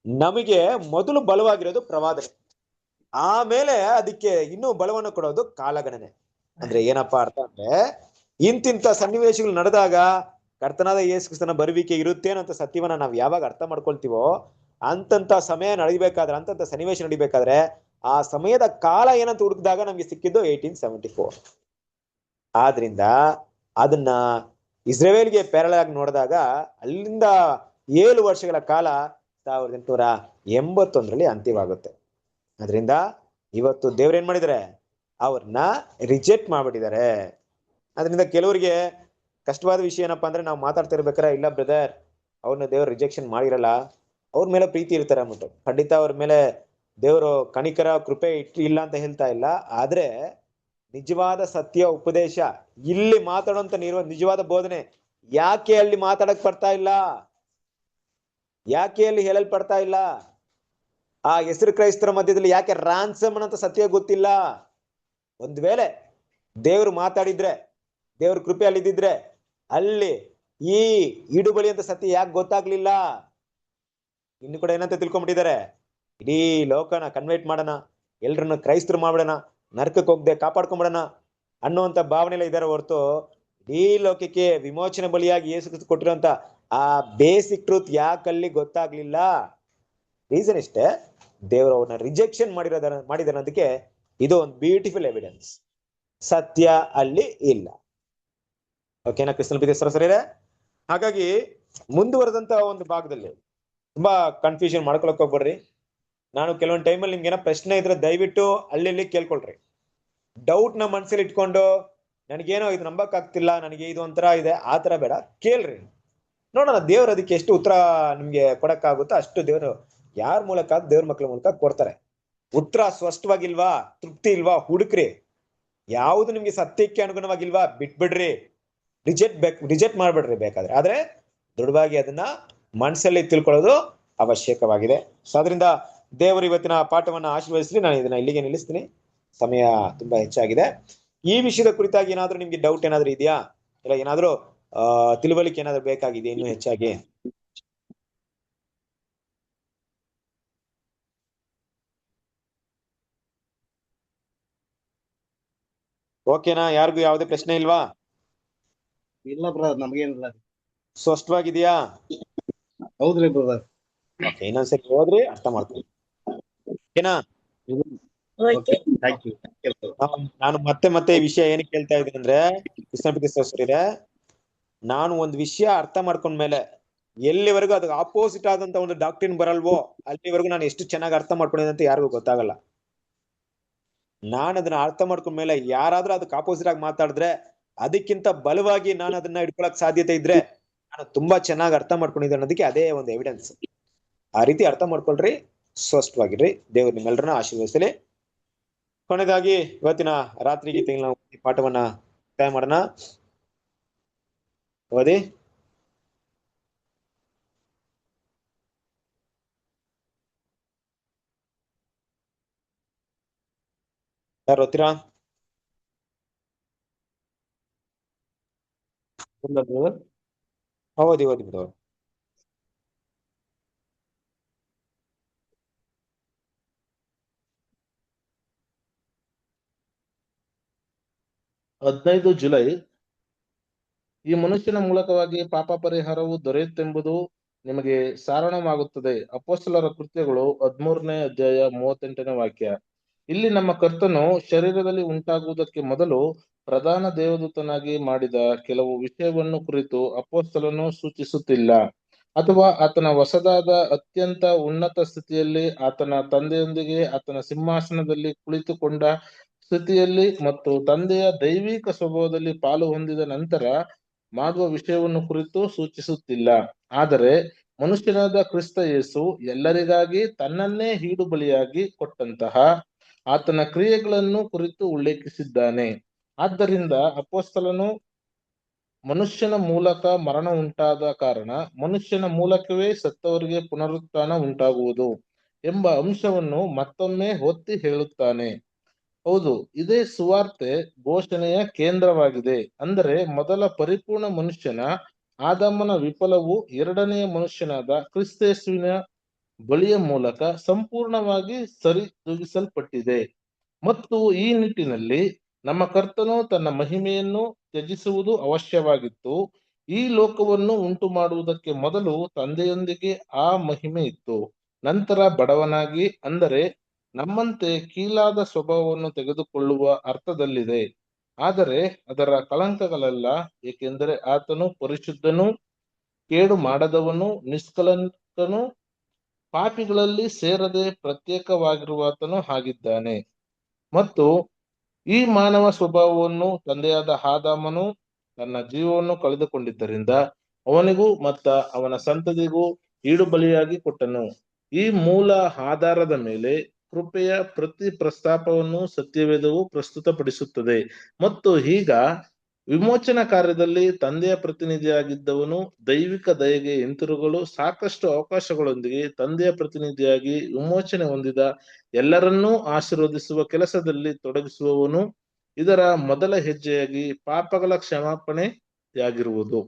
ನಮಗೆ ಮೊದಲು ಬಲವಾಗಿರೋದು ಪ್ರವಾದನೆ, ಆಮೇಲೆ ಅದಕ್ಕೆ ಇನ್ನೂ ಬಲವನ್ನು ಕೊಡೋದು ಕಾಲಗಣನೆ. ಅಂದ್ರೆ ಏನಪ್ಪಾ ಅರ್ಥ ಅಂದ್ರೆ, ಇಂತಿಂತ ಸನ್ನಿವೇಶಗಳು ನಡೆದಾಗ ಕರ್ತನಾದ ಯೇಸು ಕ್ರಿಸ್ತನ ಬರುವಿಕೆ ಇರುತ್ತೆ ಅನ್ನೋ ಸತ್ಯವನ್ನ ನಾವು ಯಾವಾಗ ಅರ್ಥ ಮಾಡ್ಕೊಳ್ತೀವೋ, ಅಂತಂತ ಸಮಯ ನಡಿಬೇಕಾದ್ರೆ, ಅಂತಂತ ಸನ್ನಿವೇಶ ನಡಿಬೇಕಾದ್ರೆ ಆ ಸಮಯದ ಕಾಲ ಏನಂತ ಹುಡುಕಿದಾಗ ನಮ್ಗೆ ಸಿಕ್ಕಿದ್ದು 1874. ಆದ್ರಿಂದ ಅದನ್ನ ಇಸ್ರೇಲ್ಗೆ ಪ್ಯಾರಲಾಗಿ ನೋಡಿದಾಗ ಅಲ್ಲಿಂದ 7 ವರ್ಷಗಳ ಕಾಲ 1881ರಲ್ಲಿ ಅಂತ್ಯವಾಗುತ್ತೆ. ಅದರಿಂದ ಇವತ್ತು ದೇವ್ರೇನ್ ಮಾಡಿದ್ದಾರೆ? ಅವ್ರನ್ನ ರಿಜೆಕ್ಟ್ ಮಾಡ್ಬಿಟ್ಟಿದ್ದಾರೆ. ಅದರಿಂದ ಕೆಲವರಿಗೆ ಕಷ್ಟವಾದ ವಿಷಯ ಏನಪ್ಪಾ ಅಂದ್ರೆ, ನಾವು ಮಾತಾಡ್ತಾ ಇರ್ಬೇಕಾರೆ, ಇಲ್ಲ ಬ್ರದರ್ ಅವ್ರನ್ನ ದೇವ್ರು ರಿಜೆಕ್ಷನ್ ಮಾಡಿರಲ್ಲ, ಅವ್ರ ಮೇಲೆ ಪ್ರೀತಿ ಇರ್ತಾರೆ ಅಂದ್ಬಿಟ್ಟು. ಖಂಡಿತ ಅವ್ರ ಮೇಲೆ ದೇವರು ಕನಿಕರ ಕೃಪೆ ಇಲ್ಲ ಅಂತ ಹೇಳ್ತಾ ಇಲ್ಲ. ಆದ್ರೆ ನಿಜವಾದ ಸತ್ಯ ಉಪದೇಶ, ಇಲ್ಲಿ ಮಾತಾಡುವಂತ ನಿಜವಾದ ಬೋಧನೆ ಯಾಕೆ ಅಲ್ಲಿ ಮಾತಾಡಕ್ ಬರ್ತಾ ಇಲ್ಲ? ಯಾಕೆ ಅಲ್ಲಿ ಹೇಳಲ್ಪಡ್ತಾ ಇಲ್ಲ? ಆ ಹೆಸರು ಕ್ರೈಸ್ತರ ಮಧ್ಯದಲ್ಲಿ ಯಾಕೆ ರಾನ್ಸಮ್ ಅಂತ ಸತ್ಯ ಗೊತ್ತಿಲ್ಲ? ಒಂದ್ ವೇಳೆ ದೇವ್ರು ಮಾತಾಡಿದ್ರೆ, ದೇವ್ರ ಕೃಪೆ ಅಲ್ಲಿದ್ದಿದ್ರೆ, ಅಲ್ಲಿ ಈ ಇಡುಬಳಿ ಅಂತ ಸತ್ಯ ಯಾಕೆ ಗೊತ್ತಾಗ್ಲಿಲ್ಲ? ಇನ್ನು ಕೂಡ ಏನಂತ ತಿಳ್ಕೊಂಡ್ಬಿಟ್ಟಿದ್ದಾರೆ, ಇಡೀ ಲೋಕನ ಕನ್ವರ್ಟ್ ಮಾಡೋಣ, ಎಲ್ರನ್ನ ಕ್ರೈಸ್ತರು ಮಾಡ್ಬಿಡೋಣ, ನರಕಕ್ಕೆ ಹೋಗದೆ ಕಾಪಾಡ್ಕೊಂಡ್ಬಿಡೋಣ ಅನ್ನುವಂತ ಭಾವನೆಲ್ಲ ಇದಾರೆ ಹೊರತು ಈ ಲೋಕಕ್ಕೆ ವಿಮೋಚನೆ ಬಲಿಯಾಗಿ ಯೇಸು ಕ್ರಿಸ್ತ ಕೊಟ್ಟಿರುವಂತ ಆ ಬೇಸಿಕ್ ಟ್ರೂತ್ ಯಾಕಲ್ಲಿ ಗೊತ್ತಾಗ್ಲಿಲ್ಲ? ರೀಸನ್ ಇಷ್ಟೇ, ದೇವರು ಅವ್ರನ್ನ ರಿಜೆಕ್ಷನ್ ಮಾಡಿರೋದಕ್ಕೆ ಇದು ಒಂದು ಬ್ಯೂಟಿಫುಲ್ ಎವಿಡೆನ್ಸ್. ಸತ್ಯ ಅಲ್ಲಿ ಇಲ್ಲ. ಓಕೆನಾ ಕ್ರಿಸ್ತನ ಪ್ರೀತಿಯ ಸರಿಯೇ? ಹಾಗಾಗಿ ಮುಂದುವರೆದಂತ ಒಂದು ಭಾಗದಲ್ಲಿ ತುಂಬಾ ಕನ್ಫ್ಯೂಷನ್ ಮಾಡ್ಕೊಳಕ್ ಹೋಗ್ಬೇಡ್ರಿ. ನಾನು ಕೆಲವೊಂದು ಟೈಮಲ್ಲಿ ನಿಮ್ಗೆ ಏನೋ ಪ್ರಶ್ನೆ ಇದ್ರೆ ದಯವಿಟ್ಟು ಅಲ್ಲಿ ಕೇಳ್ಕೊಳ್ರಿ. ಡೌಟ್ ನ ಮನಸ್ಸಲ್ಲಿ ಇಟ್ಕೊಂಡು ನನಗೇನೋ ಇದು ನಂಬಕ್ ಆಗ್ತಿಲ್ಲ, ನನಗೆ ಇದು ಒಂಥರ ಇದೆ, ಆ ತರ ಬೇಡ, ಕೇಳ್ರಿ. ನೋಡೋಣ ದೇವ್ರು ಅದಕ್ಕೆ ಎಷ್ಟು ಉತ್ತರ ನಿಮ್ಗೆ ಕೊಡಕ್ಕಾಗುತ್ತೋ ಅಷ್ಟು ದೇವ್ರು ಯಾರ ಮೂಲಕ ದೇವ್ರ ಮಕ್ಳ ಮೂಲಕ ಕೊಡ್ತಾರೆ. ಉತ್ತರ ಸ್ಪಷ್ಟವಾಗಿಲ್ವಾ, ತೃಪ್ತಿ ಇಲ್ವಾ, ಹುಡುಕ್ರಿ. ಯಾವುದು ನಿಮ್ಗೆ ಸತ್ಯಕ್ಕೆ ಅನುಗುಣವಾಗಿಲ್ವಾ ಬಿಟ್ಬಿಡ್ರಿ, ರಿಜೆಕ್ಟ್ ಮಾಡ್ಬಿಡ್ರಿ ಬೇಕಾದ್ರೆ. ಆದ್ರೆ ದೃಢವಾಗಿ ಅದನ್ನ ಮನಸ್ಸಲ್ಲಿ ತಿಳ್ಕೊಳ್ಳೋದು ಅವಶ್ಯಕವಾಗಿದೆ. ಸೊ ಅದರಿಂದ ದೇವರು ಇವತ್ತಿನ ಪಾಠವನ್ನ ಆಶೀರ್ವದಿಸಲಿ. ನಾನು ಇದನ್ನ ಇಲ್ಲಿಗೆ ನಿಲ್ಲಿಸ್ತೀನಿ, ಸಮಯ ತುಂಬಾ ಹೆಚ್ಚಾಗಿದೆ. ಈ ವಿಷಯದ ಕುರಿತಾಗಿ ಏನಾದ್ರೂ ನಿಮ್ಗೆ ಡೌಟ್ ಏನಾದ್ರೂ ಇದೆಯಾ, ಇಲ್ಲ ಏನಾದ್ರೂ ತಿಳುವಳಿಕೆ ಏನಾದ್ರೂ ಬೇಕಾಗಿದೆ ಇನ್ನೂ ಹೆಚ್ಚಾಗಿ? ಓಕೆನಾ? ಯಾರಿಗೂ ಯಾವುದೇ ಪ್ರಶ್ನೆ ಇಲ್ವಾ? ಇಲ್ಲ ಬ್ರದರ್, ನಮ್ಗೇನಿಲ್ಲ. ಸ್ಪಷ್ಟವಾಗಿದೆಯಾ? ಹೌದ್ರಿ ಬ್ರದರ್. ಓಕೆ, ಇನ್ನೊಂದ್ಸರಿ ಹೋದ್ರಿ ಅರ್ಥ ಮಾಡ್ಕೊಳ್ಳಿ. ಓಕೆನಾ? Thank you. ನಾನು ಮತ್ತೆ ಈ ವಿಷಯ ಏನಕ್ಕೆ ಕೇಳ್ತಾ ಇದ್ದೀನಿ ಅಂದ್ರೆ, ಕೃಷ್ಣ, ನಾನು ಒಂದು ವಿಷಯ ಅರ್ಥ ಮಾಡ್ಕೊಂಡ್ಮೇಲೆ ಎಲ್ಲಿವರೆಗೂ ಅದಕ್ಕೆ ಆಪೋಸಿಟ್ ಆದಂತ ಒಂದು ಡಾಕ್ಟ್ರಿನ್ ಬರಲ್ವೋ ಅಲ್ಲಿವರೆಗೂ ನಾನು ಎಷ್ಟು ಚೆನ್ನಾಗಿ ಅರ್ಥ ಮಾಡ್ಕೊಂಡಿದ್ದೆ ಅಂತ ಯಾರಿಗೂ ಗೊತ್ತಾಗಲ್ಲ. ನಾನು ಅದನ್ನ ಅರ್ಥ ಮಾಡ್ಕೊಂಡ್ಮೇಲೆ ಯಾರಾದ್ರೂ ಅದಕ್ಕೆ ಆಪೋಸಿಟ್ ಆಗಿ ಮಾತಾಡಿದ್ರೆ, ಅದಕ್ಕಿಂತ ಬಲವಾಗಿ ನಾನು ಅದನ್ನ ಇಟ್ಕೊಳಕ್ ಸಾಧ್ಯತೆ ಇದ್ರೆ ನಾನು ತುಂಬಾ ಚೆನ್ನಾಗಿ ಅರ್ಥ ಮಾಡ್ಕೊಂಡಿದ್ದೆ ಅನ್ನೋದಕ್ಕೆ ಅದೇ ಒಂದು ಎವಿಡೆನ್ಸ್. ಆ ರೀತಿ ಅರ್ಥ ಮಾಡ್ಕೊಳ್ರಿ, ಸ್ಪಷ್ಟವಾಗಿರ್ರಿ. ದೇವರು ನಿಮ್ಮೆಲ್ಲರನ್ನ ಆಶೀರ್ವದಿಸಲಿ. ಕೊನೆಯದಾಗಿ ಇವತ್ತಿನ ರಾತ್ರಿಗೆ ನಾವು ಪಾಠವನ್ನ ಮುಕ್ತಾಯ ಮಾಡೋಣ. ಓದಿ. ಯಾರು ಓದ್ತೀರಾ? ಓದಿ ಬಿಡು. ಜುಲೈ. ಈ ಮನುಷ್ಯನ ಮೂಲಕವಾಗಿ ಪಾಪ ಪರಿಹಾರವು ದೊರೆಯುತ್ತೆಂಬುದು ನಿಮಗೆ ಸಾರಣವಾಗುತ್ತದೆ. ಅಪೊಸ್ತಲರ ಕೃತ್ಯಗಳು 13ನೇ ಅಧ್ಯಾಯ 38ನೇ ವಾಕ್ಯ. ಇಲ್ಲಿ ನಮ್ಮ ಕರ್ತನು ಶರೀರದಲ್ಲಿ ಉಂಟಾಗುವುದಕ್ಕೆ ಮೊದಲು ಪ್ರಧಾನ ದೇವದೂತನಾಗಿ ಮಾಡಿದ ಕೆಲವು ವಿಷಯವನ್ನು ಕುರಿತು ಅಪೊಸ್ತಲನು ಸೂಚಿಸುತ್ತಿಲ್ಲ, ಅಥವಾ ಆತನ ಹೊಸದಾದ ಅತ್ಯಂತ ಉನ್ನತ ಸ್ಥಿತಿಯಲ್ಲಿ ಆತನ ತಂದೆಯೊಂದಿಗೆ ಆತನ ಸಿಂಹಾಸನದಲ್ಲಿ ಕುಳಿತುಕೊಂಡ ಸ್ಥಿತಿಯಲ್ಲಿ ಮತ್ತು ತಂದೆಯ ದೈವಿಕ ಸ್ವಭಾವದಲ್ಲಿ ಪಾಲು ಹೊಂದಿದ ನಂತರ ಮಾಡುವ ವಿಷಯವನ್ನು ಕುರಿತು ಸೂಚಿಸುತ್ತಿಲ್ಲ. ಆದರೆ ಮನುಷ್ಯನಾದ ಕ್ರಿಸ್ತ ಯೇಸು ಎಲ್ಲರಿಗಾಗಿ ತನ್ನನ್ನೇ ಹೀಡು ಬಲಿಯಾಗಿ ಕೊಟ್ಟಂತಹ ಆತನ ಕ್ರಿಯೆಗಳನ್ನು ಕುರಿತು ಉಲ್ಲೇಖಿಸಿದ್ದಾನೆ. ಆದ್ದರಿಂದ ಅಪೊಸ್ತಲನು ಮನುಷ್ಯನ ಮೂಲಕ ಮರಣ ಉಂಟಾದ ಕಾರಣ ಮನುಷ್ಯನ ಮೂಲಕವೇ ಸತ್ತವರಿಗೆ ಪುನರುತ್ಥಾನ ಉಂಟಾಗುವುದು ಎಂಬ ಅಂಶವನ್ನು ಮತ್ತೊಮ್ಮೆ ಒತ್ತಿ ಹೇಳುತ್ತಾನೆ. ಹೌದು, ಇದೇ ಸುವಾರ್ತೆ ಘೋಷಣೆಯ ಕೇಂದ್ರವಾಗಿದೆ. ಅಂದರೆ ಮೊದಲ ಪರಿಪೂರ್ಣ ಮನುಷ್ಯನ ಆದಾಮನ ವಿಫಲವು ಎರಡನೆಯ ಮನುಷ್ಯನಾದ ಕ್ರಿಸ್ತೇಸುವಿನ ಬಲಿಯ ಮೂಲಕ ಸಂಪೂರ್ಣವಾಗಿ ಸರಿದೂಗಿಸಲ್ಪಟ್ಟಿದೆ. ಮತ್ತು ಈ ನಿಟ್ಟಿನಲ್ಲಿ ನಮ್ಮ ಕರ್ತನು ತನ್ನ ಮಹಿಮೆಯನ್ನು ತ್ಯಜಿಸುವುದು ಅವಶ್ಯವಾಗಿತ್ತು. ಈ ಲೋಕವನ್ನು ಉಂಟು ಮಾಡುವುದಕ್ಕೆ ಮೊದಲು ತಂದೆಯೊಂದಿಗೆ ಆ ಮಹಿಮೆ ಇತ್ತು. ನಂತರ ಬಡವನಾಗಿ, ಅಂದರೆ ನಮ್ಮಂತೆ ಕೀಲಾದ ಸ್ವಭಾವವನ್ನು ತೆಗೆದುಕೊಳ್ಳುವ ಅರ್ಥದಲ್ಲಿದೆ. ಆದರೆ ಅದರ ಕಳಂಕಗಳಲ್ಲ, ಏಕೆಂದರೆ ಆತನು ಪರಿಶುದ್ಧನೂ ಕೇಡು ಮಾಡದವನು, ನಿಷ್ಕಲಂಕನು, ಪಾಪಿಗಳಲ್ಲಿ ಸೇರದೆ ಪ್ರತ್ಯೇಕವಾಗಿರುವಾತನು ಆಗಿದ್ದಾನೆ. ಮತ್ತು ಈ ಮಾನವ ಸ್ವಭಾವವನ್ನು ತಂದೆಯಾದ ಆದಾಮನು ತನ್ನ ಜೀವವನ್ನು ಕಳೆದುಕೊಂಡಿದ್ದರಿಂದ ಅವನಿಗೂ ಮತ್ತು ಅವನ ಸಂತತಿಗೂ ಈಡು ಬಲಿಯಾಗಿ ಕೊಟ್ಟನು. ಈ ಮೂಲ ಆಧಾರದ ಮೇಲೆ ಕೃಪೆಯ ಪ್ರತಿ ಪ್ರಸ್ತಾಪವನ್ನು ಸತ್ಯವೇದವು ಪ್ರಸ್ತುತಪಡಿಸುತ್ತದೆ. ಮತ್ತು ಈಗ ವಿಮೋಚನಾ ಕಾರ್ಯದಲ್ಲಿ ತಂದೆಯ ಪ್ರತಿನಿಧಿಯಾಗಿದ್ದವನು ದೈವಿಕ ದಯೆಗೆ ಹಿಂತಿರುಗಲು ಸಾಕಷ್ಟು ಅವಕಾಶಗಳೊಂದಿಗೆ ತಂದೆಯ ಪ್ರತಿನಿಧಿಯಾಗಿ ವಿಮೋಚನೆ ಹೊಂದಿದ ಎಲ್ಲರನ್ನೂ ಆಶೀರ್ವದಿಸುವ ಕೆಲಸದಲ್ಲಿ ತೊಡಗಿಸುವವನು ಇದರ ಮೊದಲ ಹೆಜ್ಜೆಯಾಗಿ ಪಾಪಗಳ ಕ್ಷಮಾಪಣೆಯಾಗಿರುವುದು.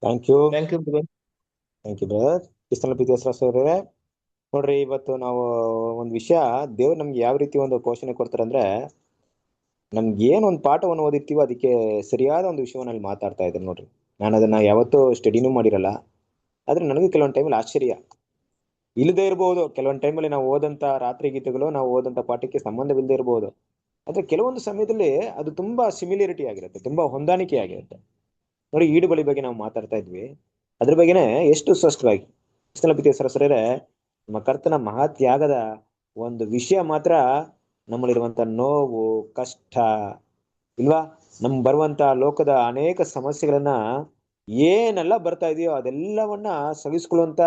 Thank you brother. ಕ್ರಿಸ್ತನ ಪ್ರೀತಿಯ ಸಹೋದರರೇ, ನೋಡ್ರಿ, ಇವತ್ತು ನಾವು ಒಂದು ವಿಷಯ, ದೇವ್ರು ನಮ್ಗೆ ಯಾವ ರೀತಿ ಒಂದು ಪೋಷಣೆ ಕೊಡ್ತಾರೆ ಅಂದ್ರೆ, ನಮ್ಗೆ ಏನು ಒಂದು ಪಾಠವನ್ನು ಓದಿರ್ತೀವೋ ಅದಕ್ಕೆ ಸರಿಯಾದ ಒಂದು ವಿಷಯವನ್ನು ಅಲ್ಲಿ ಮಾತಾಡ್ತಾ ಇದ್ದಾರೆ ನೋಡ್ರಿ. ನಾನು ಅದನ್ನ ಯಾವತ್ತೂ ಸ್ಟಡಿನೂ ಮಾಡಿರಲ್ಲ, ಆದ್ರೆ ನನಗೂ ಕೆಲವೊಂದು ಟೈಮಲ್ಲಿ ಆಶ್ಚರ್ಯ ಇಲ್ಲದೆ ಇರಬಹುದು. ಕೆಲವೊಂದು ಟೈಮಲ್ಲಿ ನಾವು ಓದಂತ ರಾತ್ರಿ ಗೀತೆಗಳು, ನಾವು ಓದಂತ ಪಾಠಕ್ಕೆ ಸಂಬಂಧವಿಲ್ಲದೆ ಇರಬಹುದು. ಆದ್ರೆ ಕೆಲವೊಂದು ಸಮಯದಲ್ಲಿ ಅದು ತುಂಬಾ ಸಿಮಿಲಿರಿಟಿ ಆಗಿರುತ್ತೆ, ತುಂಬಾ ಹೊಂದಾಣಿಕೆ ಆಗಿರುತ್ತೆ. ನೋಡಿ, ಈಡುಬಲಿ ಬಗ್ಗೆ ನಾವು ಮಾತಾಡ್ತಾ ಇದ್ವಿ, ಅದ್ರ ಬಗ್ಗೆನೇ ಎಷ್ಟು ಸ್ಪಷ್ಟವಾಗಿ ಕೃಷ್ಣನ ಸರಸರೇ ನಮ್ಮ ಕರ್ತನ ಮಹಾತ್ಯಾಗದ ಒಂದು ವಿಷಯ ಮಾತ್ರ ನಮ್ಮಲ್ಲಿರುವಂತ ನೋವು, ಕಷ್ಟ ಇಲ್ವಾ, ನಮ್ ಬರುವಂತ ಲೋಕದ ಅನೇಕ ಸಮಸ್ಯೆಗಳನ್ನ ಏನೆಲ್ಲ ಬರ್ತಾ ಇದೆಯೋ ಅದೆಲ್ಲವನ್ನ ಸಹಿಸ್ಕೊಳ್ಳುವಂತ,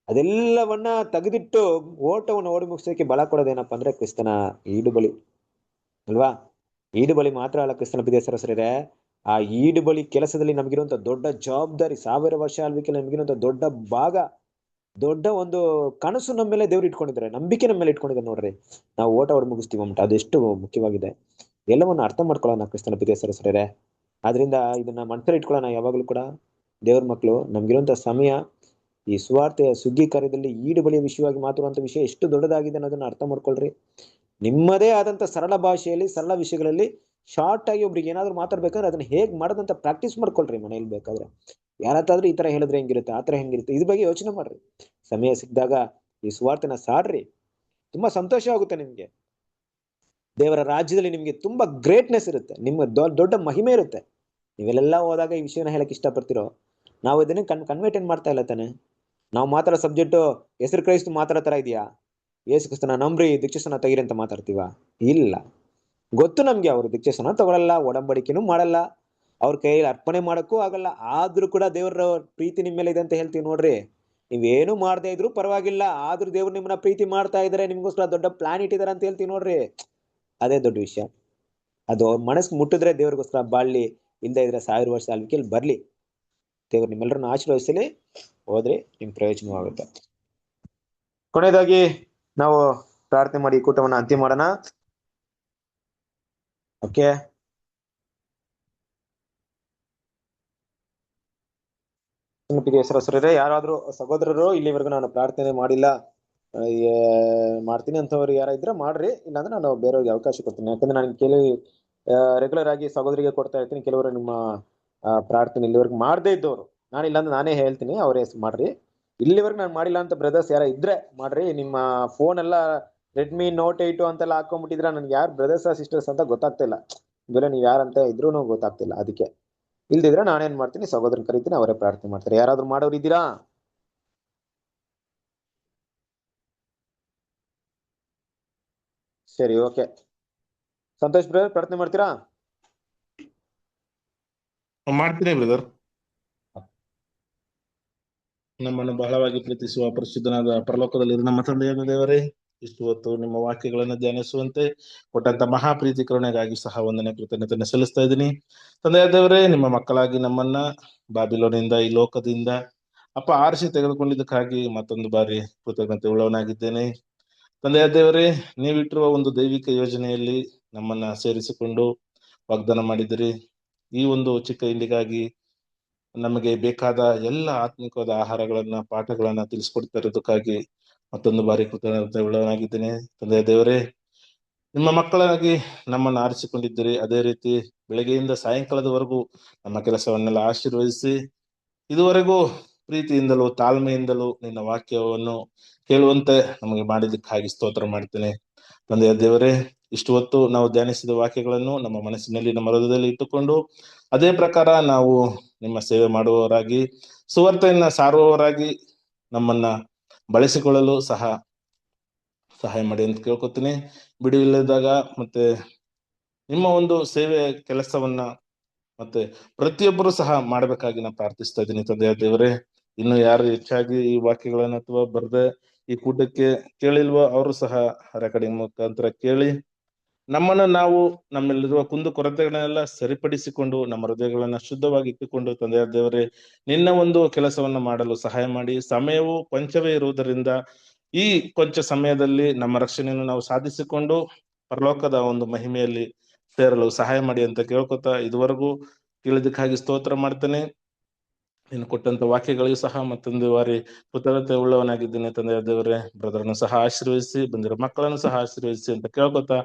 ಅದೆಲ್ಲವನ್ನ ತೆಗೆದಿಟ್ಟು ಓಟವನ್ನು ಓಡಿ ಮುಗಿಸೋಕೆ ಬಲ ಕೊಡೋದೇನಪ್ಪ ಅಂದ್ರೆ ಕ್ರಿಸ್ತನ ಈಡುಬಲಿ ಅಲ್ವಾ. ಈಡುಬಲಿ ಮಾತ್ರ ಅಲ್ಲ ಕ್ರಿಸ್ತನ ಸರಸರೇ, ಆ ಈಡುಬಲಿ ಕೆಲಸದಲ್ಲಿ ನಮಗಿರುವಂತ ದೊಡ್ಡ ಜವಾಬ್ದಾರಿ, 1000 ವರ್ಷ ಆಳ್ವಿಕೆಯಲ್ಲಿ ನಮಗಿರುವಂತ ದೊಡ್ಡ ಭಾಗ, ದೊಡ್ಡ ಒಂದು ಕನಸು ನಮ್ಮ ಮೇಲೆ ದೇವ್ರು ಇಟ್ಕೊಂಡಿದ್ದಾರೆ, ನಂಬಿಕೆ ನಮ್ಮ ಮೇಲೆ ಇಟ್ಕೊಂಡಿದ್ದಾರೆ ನೋಡ್ರಿ. ನಾವು ಓಟ ಹೊಡ್ ಮುಗಿಸ್ತೀವಿ ಅಂದ್ಬಿಟ್ಟು ಅದೆಷ್ಟು ಮುಖ್ಯವಾಗಿದೆ. ಎಲ್ಲವನ್ನ ಅರ್ಥ ಮಾಡ್ಕೊಳ್ಳೋಣ ಕ್ರಿಸ್ತನ ಸರಸರೇ. ಆದ್ರಿಂದ ಇದನ್ನ ಮನಸ್ಸಲ್ಲಿ ಇಟ್ಕೊಳ್ಳೋಣ ಯಾವಾಗ್ಲೂ ಕೂಡ. ದೇವ್ರ ಮಕ್ಕಳು, ನಮ್ಗಿರುವಂತ ಸಮಯ ಈ ಸುವಾರ್ತೆಯ ಸುಗ್ಗಿ ಕಾರ್ಯದಲ್ಲಿ ಈಡುಬಲಿಯ ವಿಷಯವಾಗಿ ಮಾತಾಡುವಂತ ವಿಷಯ ಎಷ್ಟು ದೊಡ್ಡದಾಗಿದೆ ಅನ್ನೋದನ್ನ ಅರ್ಥ ಮಾಡ್ಕೊಳ್ರಿ. ನಿಮ್ಮದೇ ಆದಂತ ಸರಳ ಭಾಷೆಯಲ್ಲಿ, ಸರಳ ವಿಷಯಗಳಲ್ಲಿ ಶಾರ್ಟ್ ಆಗಿ ಒಬ್ರಿಗೆ ಏನಾದ್ರು ಮಾತಾಡ್ಬೇಕಾದ್ರೆ ಅದನ್ನ ಹೇಗ್ ಮಾಡೋದಂತ ಪ್ರಾಕ್ಟೀಸ್ ಮಾಡ್ಕೊಳ್ರಿ ಮನೇಲಿ. ಬೇಕಾದ್ರೆ ಯಾರತ್ತಾದ್ರೂ ಈ ತರ ಹೇಳಿದ್ರೆ ಹೆಂಗಿರುತ್ತೆ, ಆತರ ಹೆಂಗಿರುತ್ತೆ, ಇದ್ರ ಬಗ್ಗೆ ಯೋಚನೆ ಮಾಡ್ರಿ. ಸಮಯ ಸಿಕ್ಕಿದಾಗ ಈ ಸುವಾರ್ತೆನ ಸಾಡ್ರಿ, ತುಂಬಾ ಸಂತೋಷ ಆಗುತ್ತೆ ನಿಮ್ಗೆ. ದೇವರ ರಾಜ್ಯದಲ್ಲಿ ನಿಮ್ಗೆ ತುಂಬಾ ಗ್ರೇಟ್ನೆಸ್ ಇರುತ್ತೆ, ನಿಮ್ಮ ದೊಡ್ಡ ಮಹಿಮೆ ಇರುತ್ತೆ. ನೀವೆಲ್ಲ ಹೋದಾಗ ಈ ವಿಷಯನ ಹೇಳಕ್ ಇಷ್ಟಪಡ್ತಿರೋ. ನಾವು ಇದನ್ನ ಕನ್ವರ್ಟ್ ಮಾಡ್ತಾ ಇಲ್ಲ ತಾನೆ. ನಾವು ಮಾತಾಡೋ ಸಬ್ಜೆಕ್ಟ್ ಹೆಸರು ಕ್ರೈಸ್ತ ಮಾತಾಡೋ ತರ ಇದೆಯಾ? ಯೇಸು ಕ್ರಿಸ್ತನ ನಂಬ್ರಿ, ದೀಕ್ಷಾಸ್ನಾನ ತೆಗೀರಿ ಅಂತ ಮಾತಾಡ್ತೀವ? ಇಲ್ಲ. ಗೊತ್ತು ನಮ್ಗೆ ಅವ್ರು ದೀಕ್ಷಾಸ್ನಾನ ತಗೊಳಲ್ಲ, ಒಡಂಬಡಿಕೆನೂ ಮಾಡಲ್ಲ, ಅವ್ರ ಕೈಯಲ್ಲಿ ಅರ್ಪಣೆ ಮಾಡಕ್ಕೂ ಆಗಲ್ಲ. ಆದ್ರೂ ಕೂಡ ದೇವರ ಪ್ರೀತಿ ನಿಮ್ಮ ಮೇಲೆ ಇದೆ ಅಂತ ಹೇಳ್ತೀವಿ ನೋಡ್ರಿ. ನೀವೇನು ಮಾಡದೇ ಇದ್ರು ಪರವಾಗಿಲ್ಲ, ಆದ್ರೂ ದೇವ್ರು ನಿಮ್ಮನ್ನ ಪ್ರೀತಿ ಮಾಡ್ತಾ ಇದಾರೆ, ನಿಮ್ಗೋಸ್ಕರ ದೊಡ್ಡ ಪ್ಲಾನ್ ಇಟ್ಟಿದ್ದಾರೆ ಅಂತ ಹೇಳ್ತೀವಿ ನೋಡ್ರಿ. ಅದೇ ದೊಡ್ಡ ವಿಷಯ. ಅದು ಅವ್ರ ಮನಸ್ಸು ಮುಟ್ಟಿದ್ರೆ ದೇವ್ರಿಗೋಸ್ಕರ ಬಾಳ್ಲಿ, ಇಲ್ದೇ ಇದ್ರೆ 1000 ವರ್ಷ ಆಳ್ವಿಕೆಯಲ್ಲಿ ಬರ್ಲಿ. ದೇವ್ರು ನಿಮ್ಮೆಲ್ಲರನ್ನ ಆಶೀರ್ವದಿಸಲಿ. ಹೋದ್ರೆ ನಿಮ್ ಪ್ರಯೋಜನವಾಗುತ್ತೆ. ಕೊನೆಯದಾಗಿ ನಾವು ಪ್ರಾರ್ಥನೆ ಮಾಡಿ ಈ ಕೂಟವನ್ನ ಅಂತ್ಯ ಮಾಡೋಣ. ಓಕೆ, ಹೆಸರೇ ಯಾರಾದ್ರೂ ಸಹೋದರರು ಇಲ್ಲಿವರೆಗೂ ನಾನು ಪ್ರಾರ್ಥನೆ ಮಾಡಿಲ್ಲ, ಮಾಡ್ತೀನಿ ಅಂತವ್ರು ಯಾರ ಇದ್ರೆ ಮಾಡ್ರಿ, ಇಲ್ಲಾಂದ್ರೆ ನಾನು ಬೇರೆಯವ್ರಿಗೆ ಅವಕಾಶ ಕೊಡ್ತೀನಿ. ಯಾಕಂದ್ರೆ ನಾನು ಕೆಲವು ರೆಗ್ಯುಲರ್ ಆಗಿ ಸಹೋದರಿಗೆ ಕೊಡ್ತಾ ಇರ್ತೀನಿ. ಕೆಲವರು ನಿಮ್ಮ ಪ್ರಾರ್ಥನೆ ಇಲ್ಲಿವರೆಗೂ ಮಾಡದೇ ಇದ್ದವರು, ನಾನು ಇಲ್ಲಾಂದ್ರೆ ನಾನೇ ಹೇಳ್ತೀನಿ, ಅವರೇ ಮಾಡ್ರಿ. ಇಲ್ಲಿವರೆಗೂ ನಾನು ಮಾಡಿಲ್ಲ ಅಂತ ಬ್ರದರ್ಸ್ ಯಾರ ಇದ್ರೆ ಮಾಡ್ರಿ. ನಿಮ್ಮ ಫೋನ್ ಎಲ್ಲ ರೆಡ್ಮಿ ನೋಟ್ 8 ಅಂತೆಲ್ಲ ಹಾಕೊಂಡ್ಬಿಟ್ಟಿದ್ರ, ನನ್ಗೆ ಯಾರು ಬ್ರದರ್ಸ್ ಸಿಸ್ಟರ್ಸ್ ಅಂತ ಗೊತ್ತಾಗ್ತಾ ಇಲ್ಲ. ಇವೆಲ್ಲ ನೀವ್ ಯಾರಂತ ಇದ್ರೂ ಗೊತ್ತಾಗ್ತಿಲ್ಲ. ಅದಕ್ಕೆ ಇಲ್ದಿದ್ರೆ ನಾನೇನ್ ಮಾಡ್ತೀನಿ, ಸಹೋದರನ್ ಕರಿತೀನಿ, ಅವರೇ ಪ್ರಾರ್ಥನೆ ಮಾಡ್ತಾರೆ. ಯಾರಾದ್ರೂ ಮಾಡೋರು ಇದ್ದೀರಾ? ಸರಿ, ಓಕೆ. ಸಂತೋಷ್ ಬ್ರದರ್ ಪ್ರಾರ್ಥನೆ ಮಾಡ್ತೀರಾ? ಮಾಡ್ತೀನಿ ಬ್ರದರ್. ನಮ್ಮನ್ನು ಬಹಳವಾಗಿ ಪ್ರೀತಿಸುವ ಪರಿಶುದ್ಧನಾದ ಪರಲೋಕದಲ್ಲಿರುವ ನಮ್ಮ ತಂದೆಯಾದ ದೇವರೇ, ಇಷ್ಟು ಹೊತ್ತು ನಿಮ್ಮ ವಾಕ್ಯಗಳನ್ನು ಧ್ಯಾನಿಸುವಂತೆ ಕೊಟ್ಟಂತ ಮಹಾ ಪ್ರೀತಿ ಕರುಣೆಗಾಗಿ ಸಹ ಒಂದನೇ ಕೃತಜ್ಞತೆಯನ್ನು ಸಲ್ಲಿಸ್ತಾ ಇದ್ದೀನಿ. ತಂದೆಯಾದ ದೇವರೇ, ನಿಮ್ಮ ಮಕ್ಕಳಾಗಿ ನಮ್ಮನ್ನ ಬಾಬಿಲೋನಿಂದ, ಈ ಲೋಕದಿಂದ ಅಪ್ಪ ಆರಿಸಿ ತೆಗೆದುಕೊಂಡಿದ್ದಕ್ಕಾಗಿ ಮತ್ತೊಂದು ಬಾರಿ ಕೃತಜ್ಞತೆ ಉಳ್ಳವನಾಗಿದ್ದೇನೆ. ತಂದೆಯಾದ ದೇವರೇ, ನೀವಿಟ್ಟಿರುವ ಒಂದು ದೈವಿಕ ಯೋಜನೆಯಲ್ಲಿ ನಮ್ಮನ್ನ ಸೇರಿಸಿಕೊಂಡು ವಾಗ್ದಾನ ಮಾಡಿದಿರಿ. ಈ ಒಂದು ಚಿಕ್ಕ ಇಂಡಿಗಾಗಿ ನಮಗೆ ಬೇಕಾದ ಎಲ್ಲ ಆತ್ಮಿಕವಾದ ಆಹಾರಗಳನ್ನ, ಪಾಠಗಳನ್ನ ತಿಳಿಸ್ಕೊಡ್ತಾ ಇರೋದಕ್ಕಾಗಿ ಮತ್ತೊಂದು ಬಾರಿ ಕೃತಜ್ಞತೆ ಉಳ್ಳವನಾಗಿದ್ದೇನೆ. ತಂದೆಯ ದೇವರೇ, ನಿಮ್ಮ ಮಕ್ಕಳಾಗಿ ನಮ್ಮನ್ನು ಆರಿಸಿಕೊಂಡಿದ್ದೀರಿ. ಅದೇ ರೀತಿ ಬೆಳಗ್ಗೆಯಿಂದ ಸಾಯಂಕಾಲದವರೆಗೂ ನಮ್ಮ ಕೆಲಸವನ್ನೆಲ್ಲ ಆಶೀರ್ವದಿಸಿ ಇದುವರೆಗೂ ಪ್ರೀತಿಯಿಂದಲೂ ತಾಳ್ಮೆಯಿಂದಲೂ ನಿನ್ನ ವಾಕ್ಯವನ್ನು ಕೇಳುವಂತೆ ನಮಗೆ ಮಾಡಿದ್ದಕ್ಕಾಗಿ ಸ್ತೋತ್ರ ಮಾಡ್ತೇನೆ. ತಂದೆಯ ದೇವರೇ, ಇಷ್ಟು ಹೊತ್ತು ನಾವು ಧ್ಯಾನಿಸಿದ ವಾಕ್ಯಗಳನ್ನು ನಮ್ಮ ಮನಸ್ಸಿನಲ್ಲಿ, ನಮ್ಮ ಹೃದಯದಲ್ಲಿ ಇಟ್ಟುಕೊಂಡು ಅದೇ ಪ್ರಕಾರ ನಾವು ನಿಮ್ಮ ಸೇವೆ ಮಾಡುವವರಾಗಿ, ಸುವಾರ್ತೆಯನ್ನ ಸಾರುವವರಾಗಿ ನಮ್ಮನ್ನ ಬಳಸಿಕೊಳ್ಳಲು ಸಹಾಯ ಮಾಡಿ ಅಂತ ಕೇಳ್ಕೊತೀನಿ. ಬಿಡುವಿಲ್ಲದಾಗ ಮತ್ತೆ ನಿಮ್ಮ ಒಂದು ಸೇವೆ ಕೆಲಸವನ್ನ ಮತ್ತೆ ಪ್ರತಿಯೊಬ್ಬರು ಸಹ ಮಾಡ್ಬೇಕಾಗಿ ನಾನು ಪ್ರಾರ್ಥಿಸ್ತಾ ಇದ್ದೀನಿ. ತಂದೆಯ ದೇವರೇ, ಇನ್ನು ಯಾರು ಹೆಚ್ಚಾಗಿ ಈ ವಾಕ್ಯಗಳನ್ನ ಅಥವಾ ಬರ್ದೆ ಈ ಕೂಟಕ್ಕೆ ಕೇಳಿಲ್ವೋ ಅವರು ಸಹ ರೆಕಾರ್ಡಿಂಗ್ ಮುಖಾಂತರ ಕೇಳಿ ನಮ್ಮನ್ನ ನಾವು ನಮ್ಮಲ್ಲಿರುವ ಕುಂದು ಕೊರತೆಗಳನ್ನೆಲ್ಲ ಸರಿಪಡಿಸಿಕೊಂಡು ನಮ್ಮ ಹೃದಯಗಳನ್ನ ಶುದ್ಧವಾಗಿ ಇಟ್ಟುಕೊಂಡು ತಂದೆಯ ದೇವರೇ, ನಿನ್ನ ಒಂದು ಕೆಲಸವನ್ನ ಮಾಡಲು ಸಹಾಯ ಮಾಡಿ. ಸಮಯವು ಕೊಂಚವೇ ಇರುವುದರಿಂದ ಈ ಕೊಂಚ ಸಮಯದಲ್ಲಿ ನಮ್ಮ ರಕ್ಷಣೆಯನ್ನು ನಾವು ಸಾಧಿಸಿಕೊಂಡು ಪರಲೋಕದ ಒಂದು ಮಹಿಮೆಯಲ್ಲಿ ಸೇರಲು ಸಹಾಯ ಮಾಡಿ ಅಂತ ಕೇಳ್ಕೊತಾ ಇದುವರೆಗೂ ಕೇಳಿದಕ್ಕಾಗಿ ಸ್ತೋತ್ರ ಮಾಡ್ತೇನೆ. ನೀನು ಕೊಟ್ಟಂತ ವಾಕ್ಯಗಳಿಗೂ ಸಹ ಮತ್ತೊಂದು ಬಾರಿ ಕೃತಜ್ಞತೆ ಉಳ್ಳವನಾಗಿದ್ದೇನೆ. ತಂದೆಯ ದೇವರೇ, ಬ್ರದರ್ನು ಸಹ ಆಶೀರ್ವದಿಸಿ, ಬಂದಿರೋ ಮಕ್ಕಳನ್ನು ಸಹ ಆಶೀರ್ವದಿಸಿ ಅಂತ ಕೇಳ್ಕೊತಾ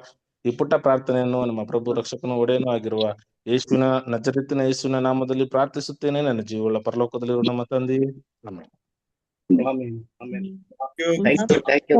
ಈ ಪುಟ್ಟ ಪ್ರಾರ್ಥನೆಯನ್ನು ನಮ್ಮ ಪ್ರಭು ರಕ್ಷಕನ ಒಡೆಯನೂ ಆಗಿರುವ ಯೇಸುವಿನ ನಜರೇತಿನ ಯೇಸುವಿನ ನಾಮದಲ್ಲಿ ಪ್ರಾರ್ಥಿಸುತ್ತೇನೆ, ನನ್ನ ಜೀವವುಳ್ಳ ಪರಲೋಕದಲ್ಲಿರುವ ನಮ್ಮ ತಂದೆಯೇ. Amen. Amen. Amen. Hmm. Thank you.